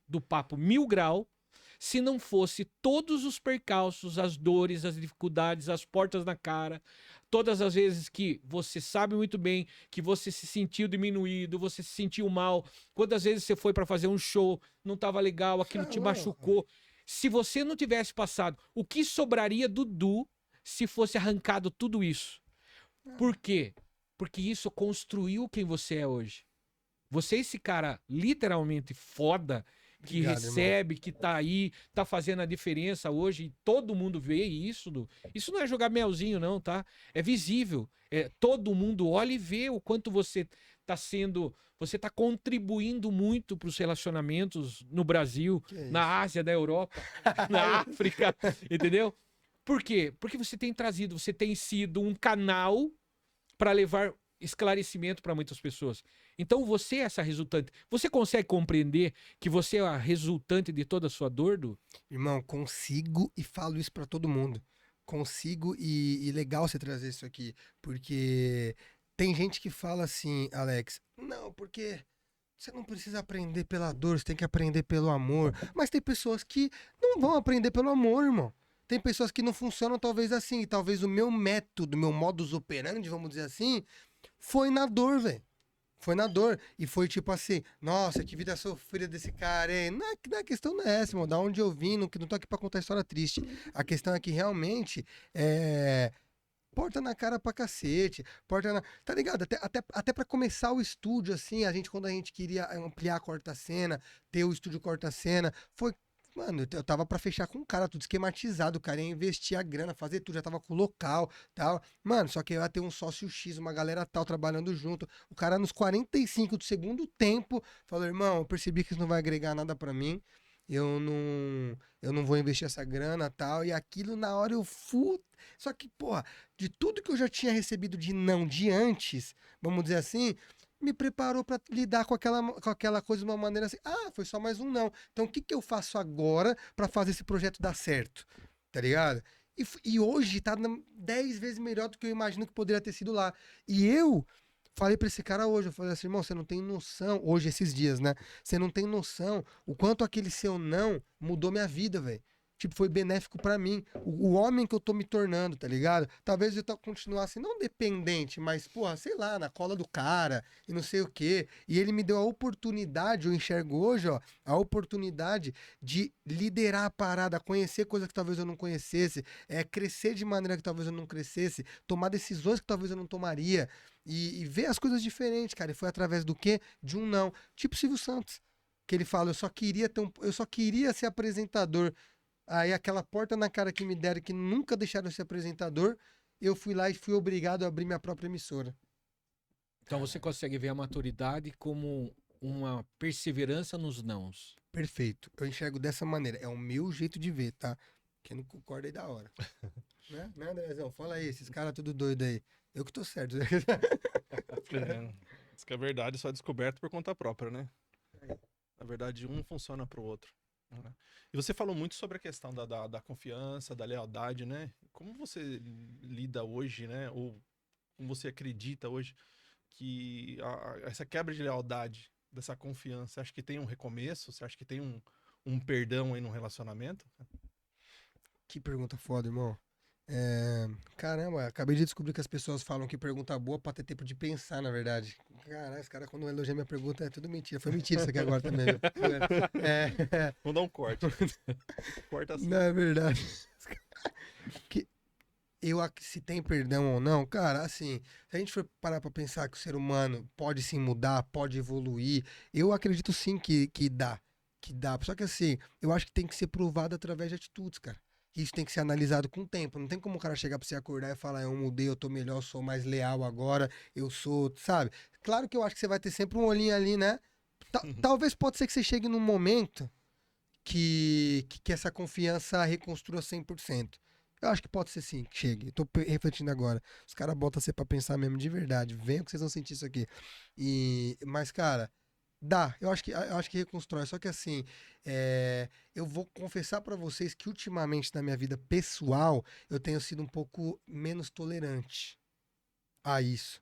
do Papo Mil Grau, se não fosse todos os percalços, as dores, as dificuldades, as portas na cara, todas as vezes que você sabe muito bem que você se sentiu diminuído, você se sentiu mal, quantas vezes você foi para fazer um show, não estava legal, aquilo te machucou. Se você não tivesse passado, o que sobraria do Dudu se fosse arrancado tudo isso? Por quê? Porque isso construiu quem você é hoje. Você é esse cara literalmente foda, que Obrigado, recebe, que tá aí, tá fazendo a diferença hoje, e todo mundo vê isso. Isso não é jogar melzinho, não, tá? É visível. Todo mundo olha e vê o quanto você tá sendo. Você tá contribuindo muito para os relacionamentos no Brasil, na Ásia, na Europa, na África, entendeu? Por quê? Porque você tem sido um canal para levar esclarecimento para muitas pessoas. Então você é essa resultante. Você consegue compreender que você é a resultante de toda a sua dor, Du? Irmão, consigo e falo isso pra todo mundo. Consigo e legal você trazer isso aqui, porque tem gente que fala assim, Alex, não, porque você não precisa aprender pela dor, você tem que aprender pelo amor. Mas tem pessoas que não vão aprender pelo amor, irmão. Tem pessoas que não funcionam talvez assim, e talvez o meu método, meu modus operandi, vamos dizer assim, foi na dor, velho. Foi na dor. E foi tipo assim, nossa, que vida sofrida desse cara, hein? A questão não é essa, irmão. Da onde eu vim, não tô aqui pra contar história triste. A questão é que realmente é. Porta na cara pra cacete. Porta na. Tá ligado? Até pra começar o estúdio, assim, quando a gente queria ampliar a corta-cena, ter o estúdio corta-cena, foi. Mano, eu tava pra fechar com um cara, tudo esquematizado, o cara ia investir a grana, fazer tudo, já tava com o local, tal. Mano, só que eu ia ter um sócio X, uma galera tal, trabalhando junto. O cara, nos 45 do segundo tempo, falou, irmão, eu percebi que isso não vai agregar nada pra mim, eu não vou investir essa grana, tal. E aquilo, na hora, eu fui... Só que, porra, de tudo que eu já tinha recebido de não de antes, vamos dizer assim, me preparou pra lidar com aquela coisa de uma maneira assim, foi só mais um não. Então o que que eu faço agora pra fazer esse projeto dar certo? Tá ligado? E hoje tá 10 vezes melhor do que eu imagino que poderia ter sido lá. E eu falei pra esse cara hoje, eu falei assim, irmão, você não tem noção, hoje esses dias, né? Você não tem noção o quanto aquele seu não mudou minha vida, velho. Tipo, foi benéfico pra mim. O homem que eu tô me tornando, tá ligado? Talvez eu continuasse não dependente, mas, porra, sei lá, na cola do cara e não sei o quê. E ele me deu a oportunidade, eu enxergo hoje, ó, a oportunidade de liderar a parada, conhecer coisas que talvez eu não conhecesse, crescer de maneira que talvez eu não crescesse, tomar decisões que talvez eu não tomaria e ver as coisas diferentes, cara. E foi através do quê? De um não. Tipo Silvio Santos, que ele fala, eu só queria ser apresentador. Aí aquela porta na cara que me deram, que nunca deixaram eu ser apresentador, eu fui lá e fui obrigado a abrir minha própria emissora. Então você consegue ver a maturidade como uma perseverança nos nãos. Perfeito. Eu enxergo dessa maneira. É o meu jeito de ver, tá? Quem não concorda aí da hora. Né, Andrezão? Fala aí, esses caras tudo doido aí. Eu que tô certo. Isso que é verdade, só é descoberto por conta própria, né? Na verdade, um funciona pro outro. Né? E você falou muito sobre a questão da confiança, da lealdade, né? Como você lida hoje, né? Ou como você acredita hoje que essa quebra de lealdade, dessa confiança, você acha que tem um recomeço? Você acha que tem um perdão aí no relacionamento? Que pergunta foda, irmão. Caramba, acabei de descobrir que as pessoas falam que pergunta boa pra ter tempo de pensar, na verdade. Caralho, esse cara quando elogia minha pergunta é tudo mentira. Foi mentira isso aqui agora também, viu? Vamos dar um corte. Corta assim. Não é verdade. Que se tem perdão ou não, cara, assim, se a gente for parar pra pensar que o ser humano pode sim mudar, pode evoluir, eu acredito sim que dá. Que dá. Só que assim, eu acho que tem que ser provado através de atitudes, cara. Isso tem que ser analisado com o tempo. Não tem como o cara chegar pra você acordar e falar, eu mudei, eu tô melhor, eu sou mais leal agora, eu sou, sabe? Claro que eu acho que você vai ter sempre um olhinho ali, né? Talvez pode ser que você chegue num momento que essa confiança reconstrua 100%. Eu acho que pode ser sim, que chegue. Eu tô refletindo agora. Os caras botam você pra pensar mesmo de verdade. Venham que vocês vão sentir isso aqui. Mas, cara, dá. Eu acho que reconstrói. Só que assim, eu vou confessar pra vocês que ultimamente na minha vida pessoal, eu tenho sido um pouco menos tolerante a isso.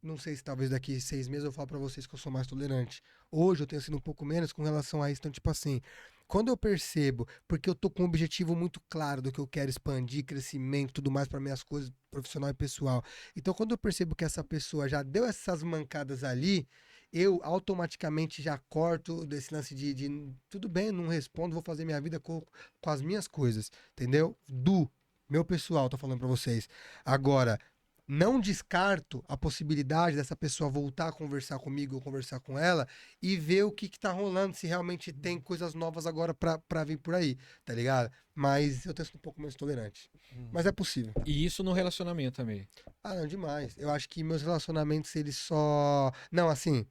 Não sei se talvez daqui 6 meses eu falo pra vocês que eu sou mais tolerante. Hoje eu tenho sido um pouco menos com relação a isso. Então, tipo assim, quando eu percebo, porque eu tô com um objetivo muito claro do que eu quero expandir, crescimento, tudo mais para minhas coisas profissional e pessoal. Então, quando eu percebo que essa pessoa já deu essas mancadas ali, eu automaticamente já corto desse lance de tudo bem, não respondo, vou fazer minha vida com as minhas coisas, entendeu? Do meu pessoal, tô falando para vocês. Agora, não descarto a possibilidade dessa pessoa voltar a conversar comigo ou conversar com ela e ver o que tá rolando, se realmente tem coisas novas agora pra vir por aí, tá ligado? Mas eu tenho sido um pouco menos tolerante. Mas é possível. E isso no relacionamento também. Ah, não, demais. Eu acho que meus relacionamentos, eles só. Não, assim,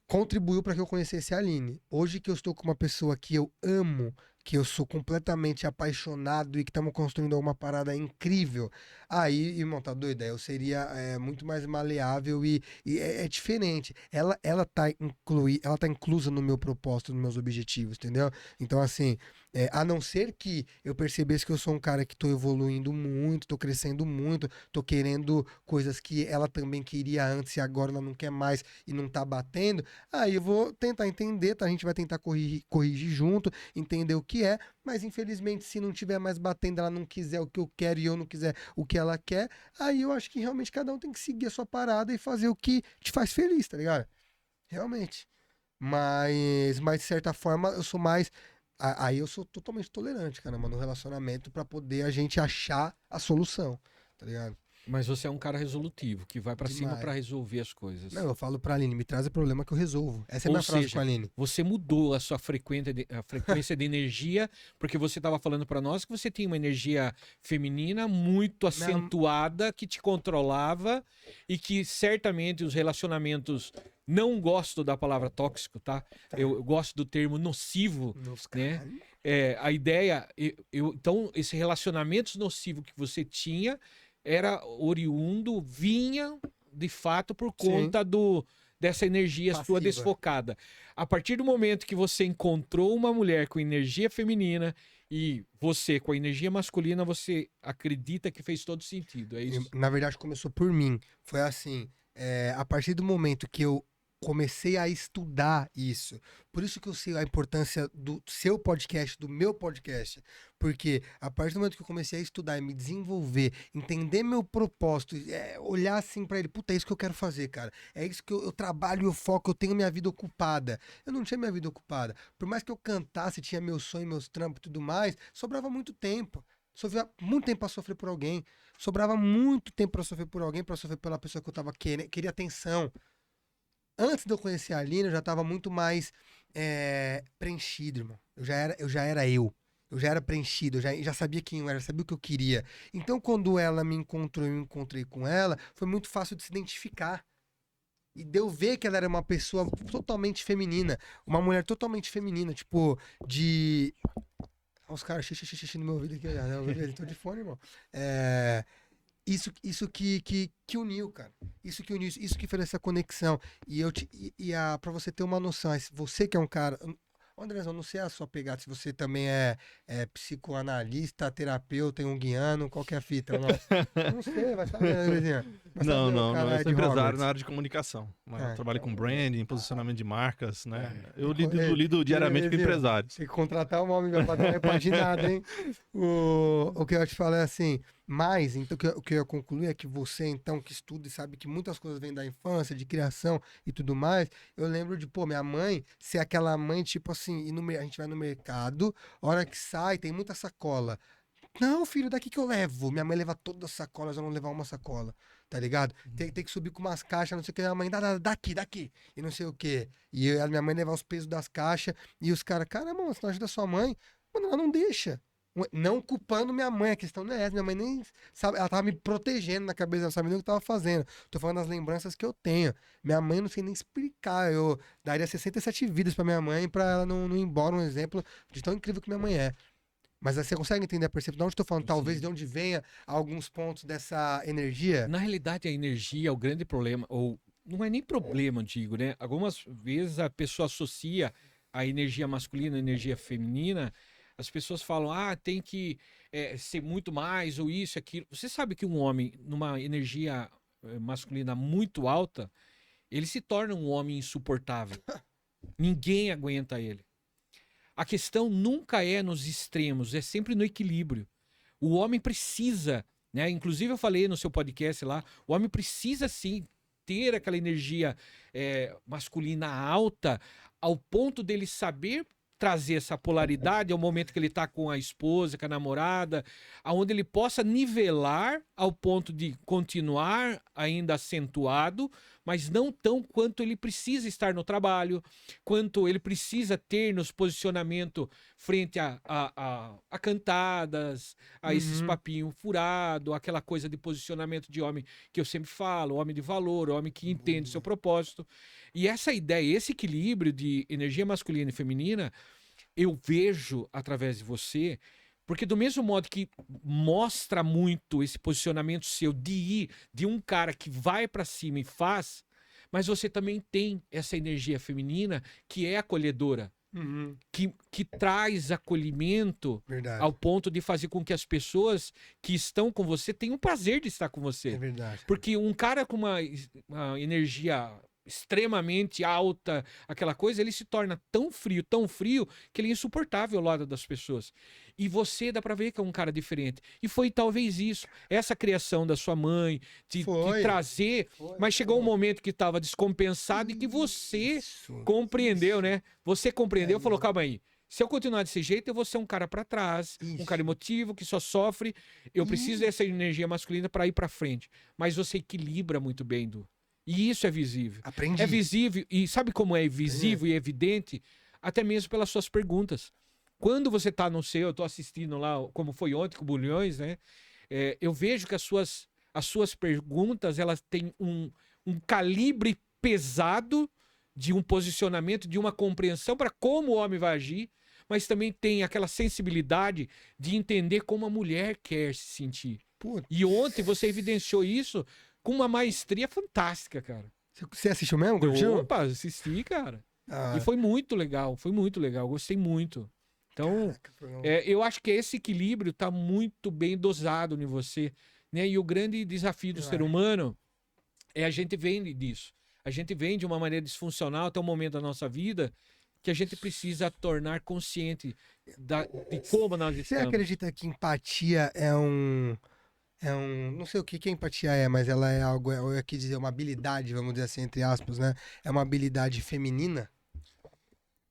contribuiu para que eu conhecesse a Aline. Hoje que eu estou com uma pessoa que eu amo, que eu sou completamente apaixonado e que estamos construindo uma parada incrível, aí, irmão, tá doido? Eu seria muito mais maleável e é diferente. Ela tá inclusa no meu propósito, nos meus objetivos, entendeu? Então, assim, A não ser que eu percebesse que eu sou um cara que tô evoluindo muito, tô crescendo muito, tô querendo coisas que ela também queria antes e agora ela não quer mais e não tá batendo, aí eu vou tentar entender, tá? A gente vai tentar corrigir junto, entender o que é, mas infelizmente se não tiver mais batendo, ela não quiser o que eu quero e eu não quiser o que ela quer, aí eu acho que realmente cada um tem que seguir a sua parada e fazer o que te faz feliz, tá ligado? Realmente. Mas de certa forma, eu sou mais. Aí eu sou totalmente tolerante, caramba, no relacionamento pra poder a gente achar a solução, tá ligado? Mas você é um cara resolutivo, que vai pra cima pra Demais. resolver as coisas. Não, eu falo pra Aline, me traz o problema que eu resolvo. Essa é a Ou minha frase com seja, a Aline. você mudou a sua a frequência de energia, porque você estava falando para nós que você tinha uma energia feminina muito Não, acentuada, que te controlava e que certamente os relacionamentos, não gosto da palavra tóxico, tá? tá. Eu gosto do termo nocivo, Nos né? caralho. A ideia, então, esse relacionamento nocivo que você tinha era oriundo, vinha de fato por Sim. conta dessa energia sua Passiva. desfocada. A partir do momento que você encontrou uma mulher com energia feminina e você com a energia masculina, você acredita que fez todo sentido, é isso? Na verdade, começou por mim. Foi assim, a partir do momento que eu comecei a estudar isso, por isso que eu sei a importância do seu podcast, do meu podcast, porque a partir do momento que eu comecei a estudar e me desenvolver, entender meu propósito, olhar assim pra ele, puta, é isso que eu quero fazer, cara, é isso que eu trabalho, eu foco, eu tenho minha vida ocupada. Eu não tinha minha vida ocupada, por mais que eu cantasse, tinha meu sonho, meus trampos e tudo mais, sobrava muito tempo. Sobrava muito tempo pra sofrer por alguém. Sobrava muito tempo pra sofrer por alguém, pra sofrer pela pessoa que eu tava querendo, queria atenção. Antes de eu conhecer a Aline, eu já tava muito mais preenchido, irmão. Eu já era eu. Eu já era preenchido, já sabia quem eu era, sabia o que eu queria. Então, quando ela me encontrou e eu me encontrei com ela, foi muito fácil de se identificar. E de eu ver que ela era uma pessoa totalmente feminina. Uma mulher totalmente feminina, tipo, de. Olha os caras xixi no meu ouvido aqui, eu tô de fone, irmão. É, isso que uniu, cara. Isso que uniu, isso que fez essa conexão. Pra você ter uma noção, você que é um cara. Andrezão, não sei a sua pegada, se você também é psicoanalista, terapeuta, junguiano, qual que é a fita? Não sei, vai saber, né, Andrezinho? Vai Não, saber, o não, cara eu é sou de empresário Hogwarts. na área de comunicação. Né? Eu trabalho com branding, posicionamento de marcas, né? Eu lido diariamente com empresários. Tem que contratar um homem pra dar uma repaginada, hein? O que eu ia te falar é assim, mas, então, o que eu ia concluir é que você, então, que estuda e sabe que muitas coisas vêm da infância, de criação e tudo mais, eu lembro de, pô, minha mãe ser aquela mãe, tipo assim, a gente vai no mercado, hora que sai, tem muita sacola. Não, filho, daqui que eu levo. Minha mãe leva todas as sacolas, eu não levar uma sacola, tá ligado? Tem que subir com umas caixas, não sei o que, minha mãe, daqui, e não sei o que. A minha mãe levar os pesos das caixas, e os caras, caramba, você não ajuda sua mãe? Mano, ela não deixa. Não culpando minha mãe, a questão não é essa, minha mãe nem sabe, ela tava me protegendo na cabeça, ela sabia nem o que eu tava fazendo. Tô falando das lembranças que eu tenho. Minha mãe não sei nem explicar, eu daria 67 vidas pra minha mãe pra ela não ir embora, um exemplo de tão incrível que minha mãe é. Mas você consegue entender a percepção? De onde estou falando? Talvez Sim. de onde venha alguns pontos dessa energia? Na realidade, a energia é o grande problema, ou não é nem problema, digo, né? Algumas vezes a pessoa associa a energia masculina, a energia feminina, as pessoas falam, tem que ser muito mais, ou isso, aquilo. Você sabe que um homem, numa energia masculina muito alta, ele se torna um homem insuportável. Ninguém aguenta ele. A questão nunca é nos extremos, é sempre no equilíbrio. O homem precisa, né? Inclusive eu falei no seu podcast lá, o homem precisa sim ter aquela energia masculina alta ao ponto dele saber trazer essa polaridade ao momento que ele está com a esposa, com a namorada, aonde ele possa nivelar ao ponto de continuar ainda acentuado, mas não tão quanto ele precisa estar no trabalho, quanto ele precisa ter nos posicionamento frente a cantadas, a esses Uhum. papinhos furados, aquela coisa de posicionamento de homem que eu sempre falo, homem de valor, homem que entende seu propósito. E essa ideia, esse equilíbrio de energia masculina e feminina, eu vejo através de você, porque do mesmo modo que mostra muito esse posicionamento seu de um cara que vai pra cima e faz, mas você também tem essa energia feminina que é acolhedora, que traz acolhimento Verdade. ao ponto de fazer com que as pessoas que estão com você tenham o prazer de estar com É você. verdade. Porque um cara com uma energia extremamente alta, aquela coisa, ele se torna tão frio, que ele é insuportável ao lado das pessoas. E você dá pra ver que é um cara diferente. E foi talvez isso, essa criação da sua mãe, de Foi. trazer. Foi, Mas chegou um foi. momento que estava descompensado e que você Isso, compreendeu, isso. né? Você compreendeu, É, falou: mano. calma aí. Se eu continuar desse jeito, eu vou ser um cara pra trás, um Isso. cara emotivo, que só sofre. Eu preciso dessa energia masculina pra ir pra frente. Mas você equilibra muito bem, Du. E isso é visível. Aprendi. É visível. E sabe como é visível e evidente? Até mesmo pelas suas perguntas. Quando você tá no seu, eu tô assistindo lá, como foi ontem com o Bulhões, né? Eu vejo que as suas perguntas, elas têm um calibre pesado de um posicionamento, de uma compreensão para como o homem vai agir, mas também tem aquela sensibilidade de entender como a mulher quer se sentir. Putz. E ontem você evidenciou isso com uma maestria fantástica, cara. Você assistiu mesmo? Curtiu? Opa, assisti, cara. Ah, E foi muito legal, gostei muito. Então, caraca, foi um- eu acho que esse equilíbrio tá muito bem dosado em você, né? E o grande desafio do Eu ser acho. humano a gente vem disso. A gente vem de uma maneira disfuncional até um momento da nossa vida que a gente precisa tornar consciente de como nós Você estamos. acredita que empatia é um. Não sei o que empatia é, mas ela é algo. Eu ia dizer uma habilidade, vamos dizer assim, entre aspas, né? É uma habilidade feminina?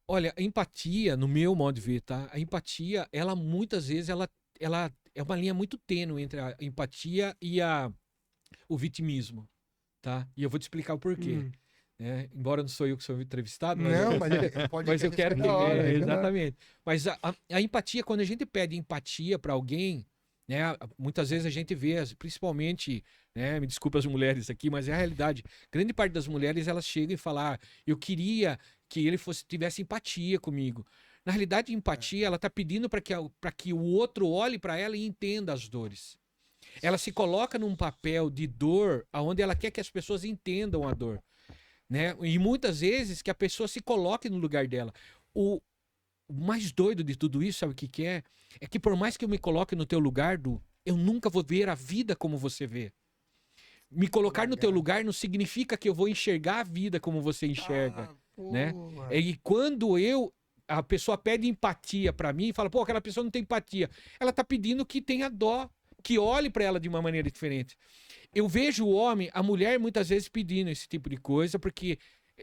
Olha, a empatia, no meu modo de ver, tá? A empatia, ela muitas vezes, ela é uma linha muito tênue entre a empatia e o vitimismo, tá? E eu vou te explicar o porquê. Hum. Né? Embora não sou eu que sou entrevistado, mas Não, mas pode mas eu quero que. da hora, é verdade. Exatamente. Mas a empatia, quando a gente pede empatia para alguém, né? Muitas vezes a gente vê, principalmente, né? Me desculpe as mulheres aqui, mas é a realidade. Grande parte das mulheres elas chegam e falam: ah, eu queria que ele tivesse empatia comigo. Na realidade, a empatia, ela tá pedindo para que o outro olhe para ela e entenda as dores. Ela se coloca num papel de dor, onde ela quer que as pessoas entendam a dor. Né? E muitas vezes que a pessoa se coloque no lugar dela. O mais doido de tudo isso, sabe o que é? É que por mais que eu me coloque no teu lugar, eu nunca vou ver a vida como você vê. Me colocar no teu lugar não significa que eu vou enxergar a vida como você enxerga, né? Porra. E quando a pessoa pede empatia pra mim e fala, pô, aquela pessoa não tem empatia. Ela tá pedindo que tenha dó, que olhe pra ela de uma maneira diferente. Eu vejo o homem, a mulher muitas vezes pedindo esse tipo de coisa, porque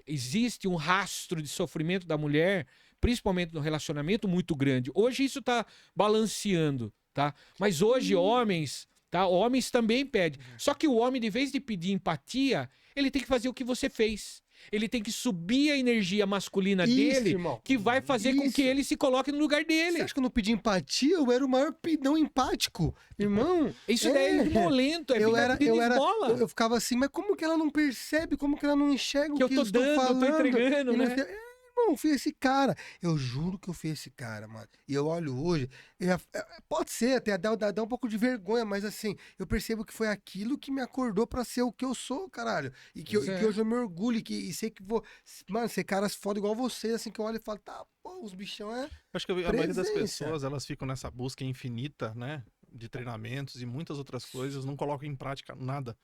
existe um rastro de sofrimento da mulher, principalmente no relacionamento, muito grande. Hoje isso tá balanceando, tá? Mas hoje homens, tá? Homens também pedem. Só que o homem, de vez de pedir empatia, ele tem que fazer o que você fez. Ele tem que subir a energia masculina Isso, dele, irmão. que vai fazer com que Isso. ele se coloque no lugar Você dele. acha que eu não pedi empatia? Eu era o maior não empático. Irmão, Isso daí é violento, é eu ficar era, pedindo eu era, esmola. eu ficava assim, mas como que ela não percebe? Como que ela não enxerga Que o eu que tô estou dando, eu tô falando? entregando, E não né? sei- irmão, eu fui esse cara. Eu juro que eu fui esse cara, mano. E eu olho hoje, pode ser, até dá um pouco de vergonha, mas assim, eu percebo que foi aquilo que me acordou pra ser o que eu sou, caralho. E que, Pois e é. que hoje eu me orgulho e sei que vou, mano, ser caras foda igual vocês, assim, que eu olho e falo, tá, pô, os bichão é... Acho que a maioria das Presença. pessoas, elas ficam nessa busca infinita, né? De treinamentos e muitas outras coisas, não colocam em prática nada.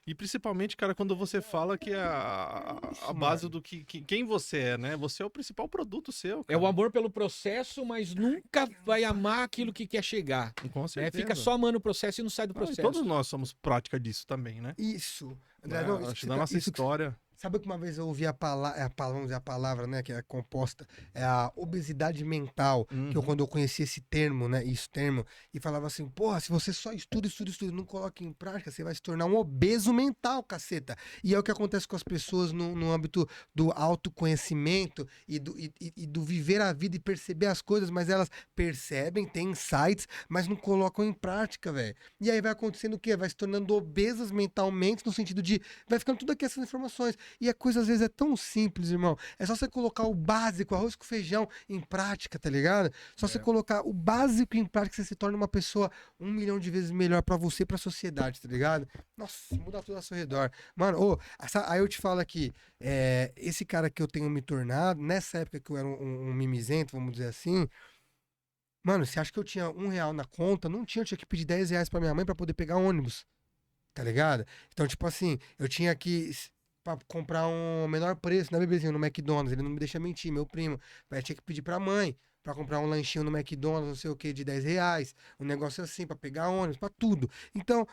E principalmente, cara, quando você fala que a base mano. do quem você é, né? Você é o principal produto seu, É cara. o amor pelo processo, mas nunca vai amar aquilo que quer chegar. Com Né? certeza. Fica só amando o processo e não sai do Ah, e processo. todos nós somos prática disso também, né? Isso. André, Né? não, isso Acho que que você da tá- nossa isso que- história. Sabe que uma vez eu ouvi vamos dizer, a palavra, né, que é composta, é a obesidade mental, que eu, Uhum. quando eu conheci esse termo, né, e falava assim, porra, se você só estuda, não coloca em prática, você vai se tornar um obeso mental, caceta. E é o que acontece com as pessoas no âmbito do autoconhecimento e do viver a vida e perceber as coisas, mas elas percebem, têm insights, mas não colocam em prática, velho. E aí vai acontecendo o quê? Vai se tornando obesas mentalmente, no sentido de, vai ficando tudo aqui essas informações. E a coisa às vezes é tão simples, irmão. É só você colocar o básico, arroz com feijão, em prática, tá ligado? Só você colocar o básico em prática, você se torna uma pessoa 1 milhão de vezes melhor pra você e pra sociedade, tá ligado? Nossa, muda tudo ao seu redor. Mano, aí eu te falo aqui, esse cara que eu tenho me tornado, nessa época que eu era um mimizento, vamos dizer assim, mano, você acha que eu tinha R$ 1 na conta? Não tinha, eu tinha que pedir R$ 10 pra minha mãe pra poder pegar ônibus, tá ligado? Então, tipo assim, eu tinha que pra comprar um menor preço, né, bebezinho, no McDonald's, ele não me deixa mentir, meu primo. Aí eu tinha que pedir pra mãe pra comprar um lanchinho no McDonald's, não sei o que, de R$ 10, um negócio assim, pra pegar ônibus, pra tudo. Então,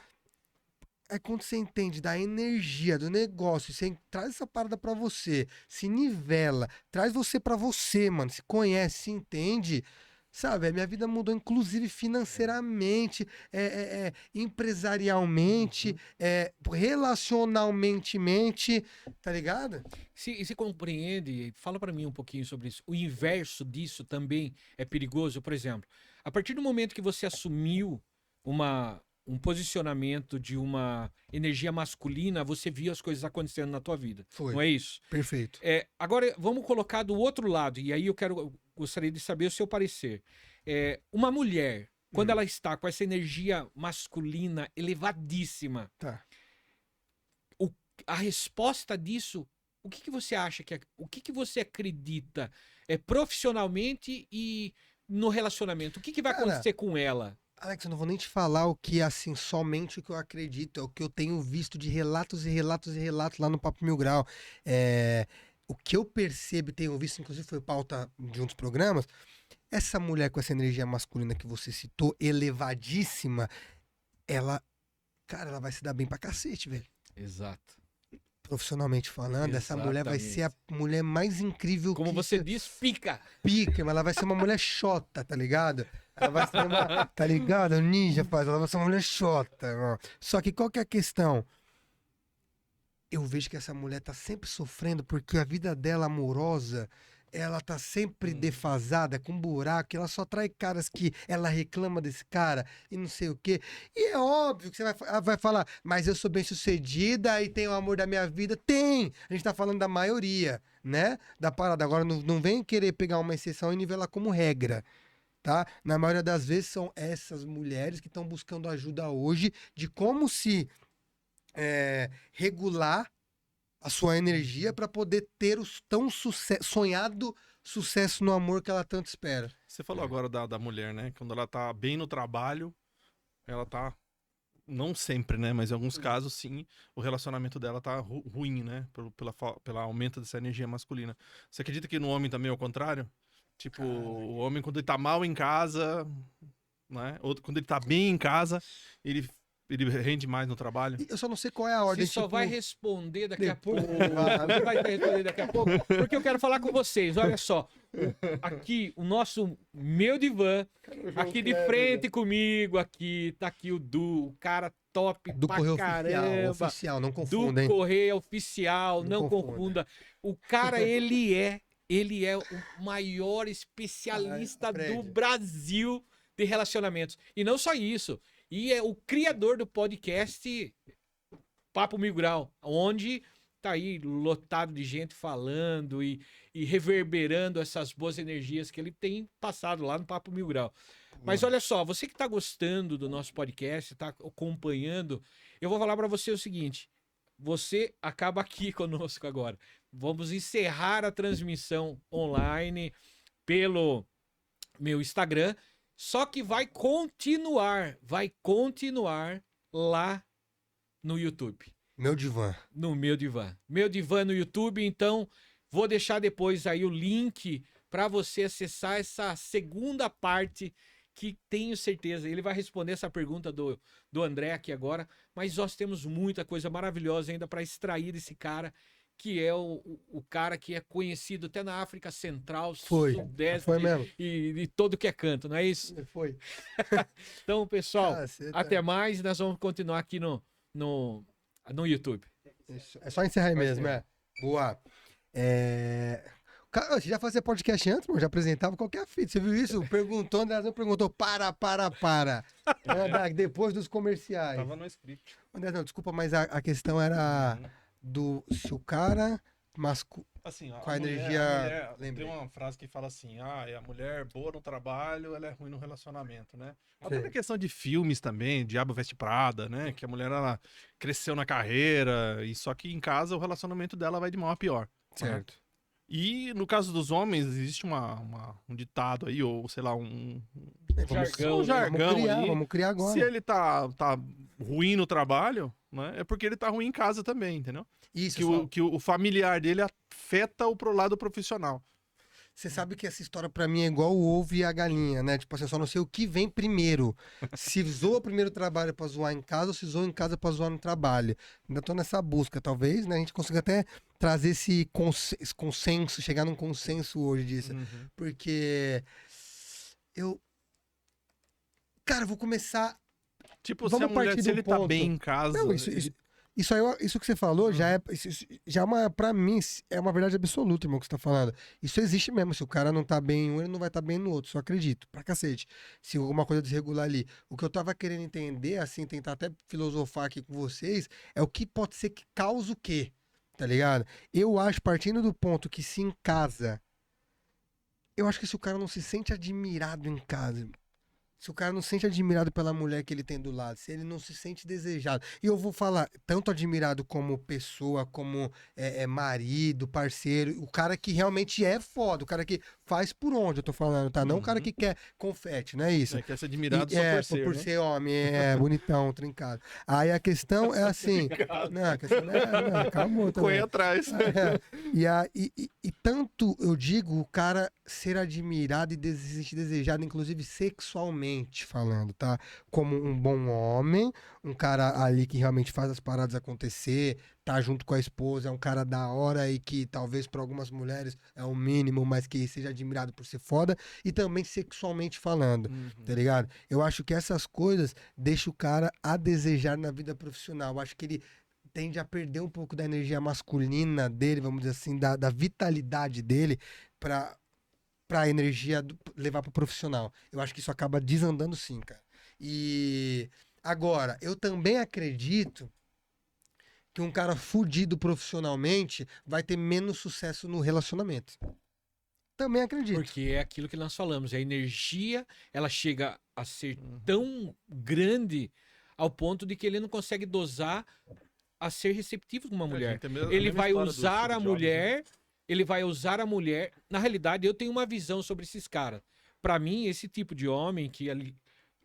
é quando você entende da energia do negócio, você traz essa parada pra você, se nivela, traz você pra você, mano, se conhece, se entende, sabe? A minha vida mudou, inclusive financeiramente, empresarialmente, relacionalmente, tá ligado? Se compreende, fala para mim um pouquinho sobre isso. O inverso disso também é perigoso. Por exemplo, a partir do momento que você assumiu um posicionamento de uma energia masculina, você viu as coisas acontecendo na tua vida. Foi. Não é isso? Perfeito. Agora, vamos colocar do outro lado, e aí eu gostaria de saber o seu parecer. Uma mulher, quando ela está com essa energia masculina elevadíssima, Tá. a resposta disso, o que você acha o que você acredita profissionalmente e no relacionamento? O que vai Cara, acontecer com ela? Alex, eu não vou nem te falar o que, assim, somente o que eu acredito, é o que eu tenho visto de relatos e relatos e relatos lá no Papo Mil Grau. O que eu percebo e tenho visto, inclusive foi pauta de um dos programas, essa mulher com essa energia masculina que você citou, elevadíssima, cara, ela vai se dar bem pra cacete, velho. Exato. Profissionalmente falando, essa mulher vai ser a mulher mais incrível Como você diz, pica. Pica, mas ela vai ser uma mulher xota, tá ligado? Ela vai ser uma, tá ligado? O ninja faz, ela vai ser uma mulher xota, irmão. Só que qual que é a questão? Eu vejo que essa mulher tá sempre sofrendo porque a vida dela amorosa, ela tá sempre defasada, com buraco, ela só trai caras que ela reclama desse cara e não sei o quê. E é óbvio que você vai falar, mas eu sou bem sucedida e tenho o amor da minha vida. Tem! A gente tá falando da maioria, né? Da parada. Agora não vem querer pegar uma exceção e nivelar como regra. Tá? Na maioria das vezes são essas mulheres que estão buscando ajuda hoje de como se regular a sua energia para poder ter o tão sonhado sucesso no amor que ela tanto espera. Você falou agora da mulher, né? Quando ela tá bem no trabalho, ela tá. Não sempre, né? Mas em alguns casos, sim, o relacionamento dela tá ruim, né? Pela aumento dessa energia masculina. Você acredita que no homem também é o contrário? Tipo, o homem, quando ele tá mal em casa, né? Ou quando ele tá bem em casa, ele rende mais no trabalho. Eu só não sei qual é a ordem. Você só vai responder daqui a depois- pouco. Você vai responder daqui a pouco. Porque eu quero falar com vocês. Olha só. Aqui, o nosso meu divã, aqui de frente comigo, aqui, tá aqui o Du, o cara top Do pra Correio caramba. Oficial, não Do confunda, hein? Correio Oficial, Não não confunda. O cara, ele é o maior especialista Fred. do Brasil de relacionamentos. E não só isso. E é o criador do podcast Papo Mil Grau, onde tá aí lotado de gente falando e reverberando essas boas energias que ele tem passado lá no Papo Mil Grau. Mas olha só, você que tá gostando do nosso podcast, tá acompanhando, eu vou falar para você o seguinte: você acaba aqui conosco agora. Vamos encerrar a transmissão online pelo meu Instagram. Só que vai continuar lá no YouTube. Meu divã. No meu divã. Meu divã no YouTube, então vou deixar depois aí o link para você acessar essa segunda parte que tenho certeza, ele vai responder essa pergunta do André aqui agora, mas nós temos muita coisa maravilhosa ainda para extrair desse cara, que é o cara que é conhecido até na África Central, Sudeste Foi mesmo. e todo que é canto, não é isso? Foi. Então, pessoal, Caceta. até mais, nós vamos continuar aqui no YouTube. É só encerrar aí mesmo, Boa. Cara, você já fazia podcast antes, mano? Já apresentava qualquer fita. Você viu isso? Perguntou, André não perguntou, para. Depois dos comerciais. Tava no script. André, não, desculpa, mas a questão era se o cara Assim, com a energia, lembrei. tem uma frase que fala assim, a mulher boa no trabalho, ela é ruim no relacionamento, né? Sim. Até na questão de filmes também, Diabo Veste Prada, né? Que a mulher, ela cresceu na carreira, e só que em casa o relacionamento dela vai de mal a pior. Né? Certo. E no caso dos homens, existe um ditado aí, ou sei lá, Jargão, né? jargão aí. Vamos criar agora. Se ele tá ruim no trabalho, né? É porque ele tá ruim em casa também, entendeu? Isso, Que o familiar dele afeta o pro lado profissional. você sabe que essa história pra mim é igual o ovo e a galinha, né? Tipo assim, eu só não sei o que vem primeiro. Se zoa primeiro o trabalho pra zoar em casa ou se zoa em casa pra zoar no trabalho. Ainda tô nessa busca, talvez, né? A gente consiga até trazer esse consenso, chegar num consenso hoje disso. Uhum. Porque eu. Cara, eu vou começar. Tipo, Vamos se a mulher, partir se do ele tá ponto. bem em casa. Não, isso aí, isso que você falou já Uhum. é, já é uma, pra mim, é uma verdade absoluta, irmão, que você tá falando. Isso existe mesmo. Se o cara não tá bem em um, ele não vai estar bem no outro. Só acredito, pra cacete. Se alguma coisa desregular ali. O que eu tava querendo entender, assim, tentar até filosofar aqui com vocês, é o que pode ser que causa o quê, tá ligado? Eu acho, partindo do ponto que se em casa, eu acho que se o cara não se sente admirado em casa, se o cara não se sente admirado pela mulher que ele tem do lado, se ele não se sente desejado. E eu vou falar, tanto admirado como pessoa, como marido, parceiro, o cara que realmente é foda, o cara que faz por onde eu tô falando, tá? Não o cara Uhum. que quer confete, não é isso? Quer ser admirado E, só por ser, por né? ser homem, bonitão, trincado. Aí a questão é assim. Não, a questão não, calma Corre também. atrás. E tanto eu digo o cara ser admirado e se sentir desejado, inclusive sexualmente falando, tá? Como um bom homem, um cara ali que realmente faz as paradas acontecer, tá junto com a esposa, é um cara da hora e que talvez para algumas mulheres é o mínimo, mas que seja admirado por ser foda, e também sexualmente falando, tá Uhum. ligado? Eu acho que essas coisas deixam o cara a desejar na vida profissional. Eu acho que ele tende a perder um pouco da energia masculina dele, vamos dizer assim, da vitalidade dele pra pra energia levar pro profissional. Eu acho que isso acaba desandando sim, cara. E agora, eu também acredito que um cara fudido profissionalmente vai ter menos sucesso no relacionamento. Também acredito. Porque é aquilo que nós falamos, a energia, ela chega a ser Uhum. tão grande ao ponto de que ele não consegue dosar a ser receptivo com uma mulher. Gente, é a mesma Ele vai história do usar Steve a Jobs, né? mulher, ele vai usar a mulher. Na realidade, eu tenho uma visão sobre esses caras. Pra mim, esse tipo de homem que ali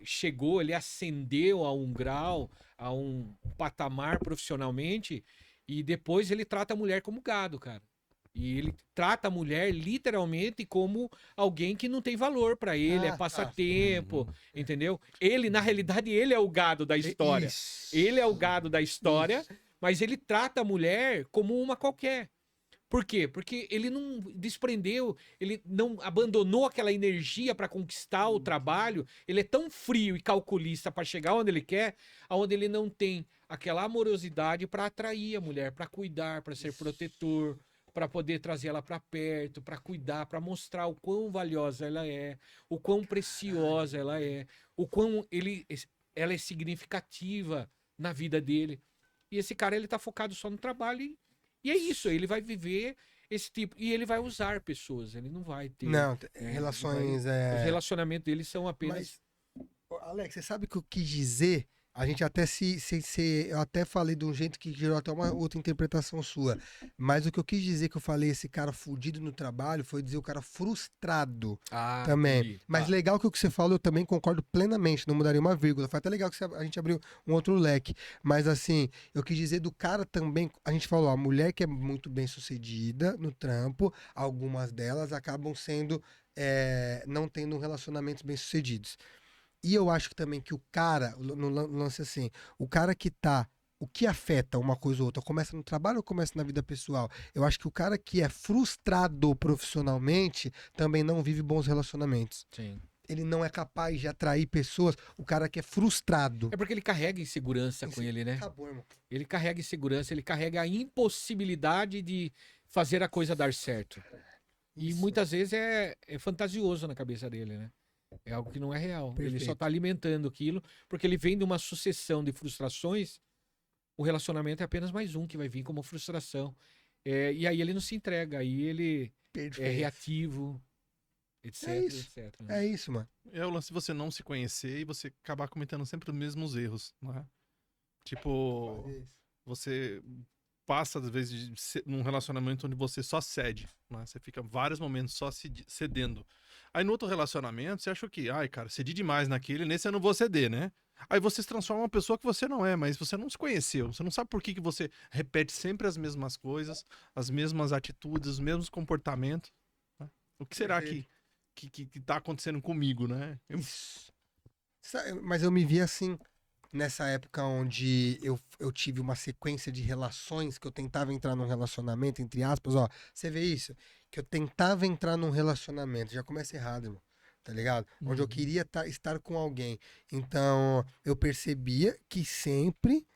chegou, ele ascendeu a um grau, a um patamar profissionalmente, e depois ele trata a mulher como gado, cara. E ele trata a mulher literalmente como alguém que não tem valor pra ele, é passatempo, Uhum. entendeu? Ele, na realidade, ele é o gado da história. Isso. Ele é o gado da história, Isso. mas ele trata a mulher como uma qualquer. Por quê? Porque ele não desprendeu, ele não abandonou aquela energia para conquistar o trabalho. Ele é tão frio e calculista para chegar onde ele quer, aonde ele não tem aquela amorosidade para atrair a mulher, para cuidar, para ser protetor, para poder trazer ela para perto, para cuidar, para mostrar o quão valiosa ela é, o quão preciosa ela é, o quão ela é significativa na vida dele. E esse cara ele tá focado só no trabalho e é isso, ele vai viver esse tipo. E ele vai usar pessoas, ele não vai ter. Não, Ele relações Os relacionamentos dele são apenas. Mas, Alex, você sabe o que eu quis dizer? A gente até eu até falei de um jeito que gerou até uma outra interpretação sua. Mas o que eu quis dizer que eu falei esse cara fudido no trabalho foi dizer o cara frustrado Ah, também. entendi. Mas Tá. legal que o que você falou eu também concordo plenamente, não mudaria uma vírgula. Foi até legal que a gente abriu um outro leque. Mas assim, eu quis dizer do cara também, a gente falou, a mulher que é muito bem sucedida no trampo, algumas delas acabam sendo, não tendo relacionamentos bem sucedidos. E eu acho que também que o cara, no lance assim, o cara que tá. O que afeta uma coisa ou outra? Começa no trabalho ou começa na vida pessoal? Eu acho que o cara que é frustrado profissionalmente também não vive bons relacionamentos. Sim. Ele não é capaz de atrair pessoas. O cara que é frustrado. É porque ele carrega insegurança com ele, né? Acabou, irmão. Ele carrega insegurança, ele carrega a impossibilidade de fazer a coisa dar certo. E Isso. muitas vezes é fantasioso na cabeça dele, né? É algo que não é real. Ele só Perfeito. tá alimentando aquilo, porque ele vem de uma sucessão de frustrações o relacionamento é apenas mais um que vai vir como frustração. E aí ele não se entrega, aí ele é Perfeito. reativo, etc, É isso. etc. né? É isso, mano. É o lance de você não se conhecer e você acabar cometendo sempre os mesmos erros, né? Tipo, Fazer isso. você passa, às vezes, num relacionamento onde você só cede, né? Você fica vários momentos só cedendo. Aí no outro relacionamento, você acha que, ai, cara, cedi demais naquele, nesse eu não vou ceder, né? Aí você se transforma em uma pessoa que você não é, mas você não se conheceu. Você não sabe por que você repete sempre as mesmas coisas, as mesmas atitudes, os mesmos comportamentos, né? O que será Perfeito. que tá acontecendo comigo, né? Isso. Mas eu me vi assim, nessa época onde eu tive uma sequência de relações que eu tentava entrar num relacionamento, entre aspas, ó. Você vê isso? Que eu tentava entrar num relacionamento. Já começa errado, irmão. Tá ligado? Onde eu Uhum. queria estar com alguém. Então, eu percebia que sempre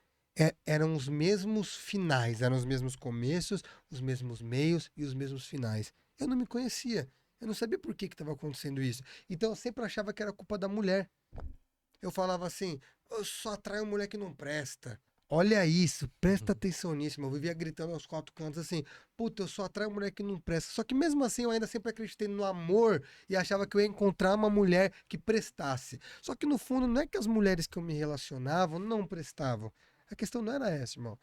eram os mesmos finais, eram os mesmos começos, os mesmos meios e os mesmos finais. Eu não me conhecia. Eu não sabia por que estava acontecendo isso. Então, eu sempre achava que era culpa da mulher. Eu falava assim, eu só atraio mulher que não presta. Olha isso, presta atenção nisso, eu vivia gritando aos quatro cantos assim, puta, eu só atraio mulher que não presta. Só que mesmo assim eu ainda sempre acreditei no amor e achava que eu ia encontrar uma mulher que prestasse. Só que no fundo não é que as mulheres que eu me relacionava não prestavam. A questão não era essa, irmão.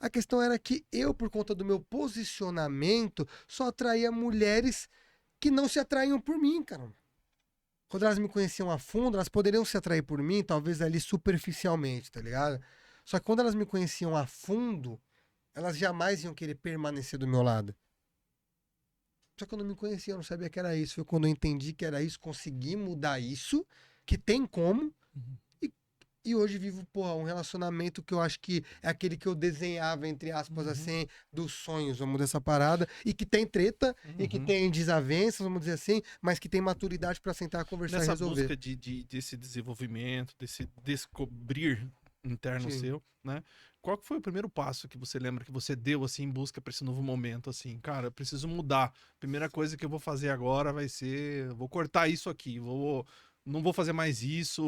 A questão era que eu, por conta do meu posicionamento, só atraía mulheres que não se atraíam por mim, cara. Quando elas me conheciam a fundo, elas poderiam se atrair por mim, talvez ali superficialmente, tá ligado? Só que quando elas me conheciam a fundo, elas jamais iam querer permanecer do meu lado. Só que eu não me conhecia, eu não sabia que era isso. Foi quando eu entendi que era isso, consegui mudar isso, que tem como. Uhum. E hoje vivo, porra, um relacionamento que eu acho que é aquele que eu desenhava, entre aspas, Uhum. assim, dos sonhos, vamos dessa parada, e que tem treta, e que Uhum. tem desavenças, vamos dizer assim, mas que tem maturidade pra sentar, conversar e Nessa resolver. busca desse desenvolvimento, desse descobrir interno Sim. seu, né? Qual que foi o primeiro passo que você lembra que você deu, assim, em busca para esse novo momento, assim? Cara, eu preciso mudar. Primeira coisa que eu vou fazer agora vai ser, vou cortar isso aqui, não vou fazer mais isso,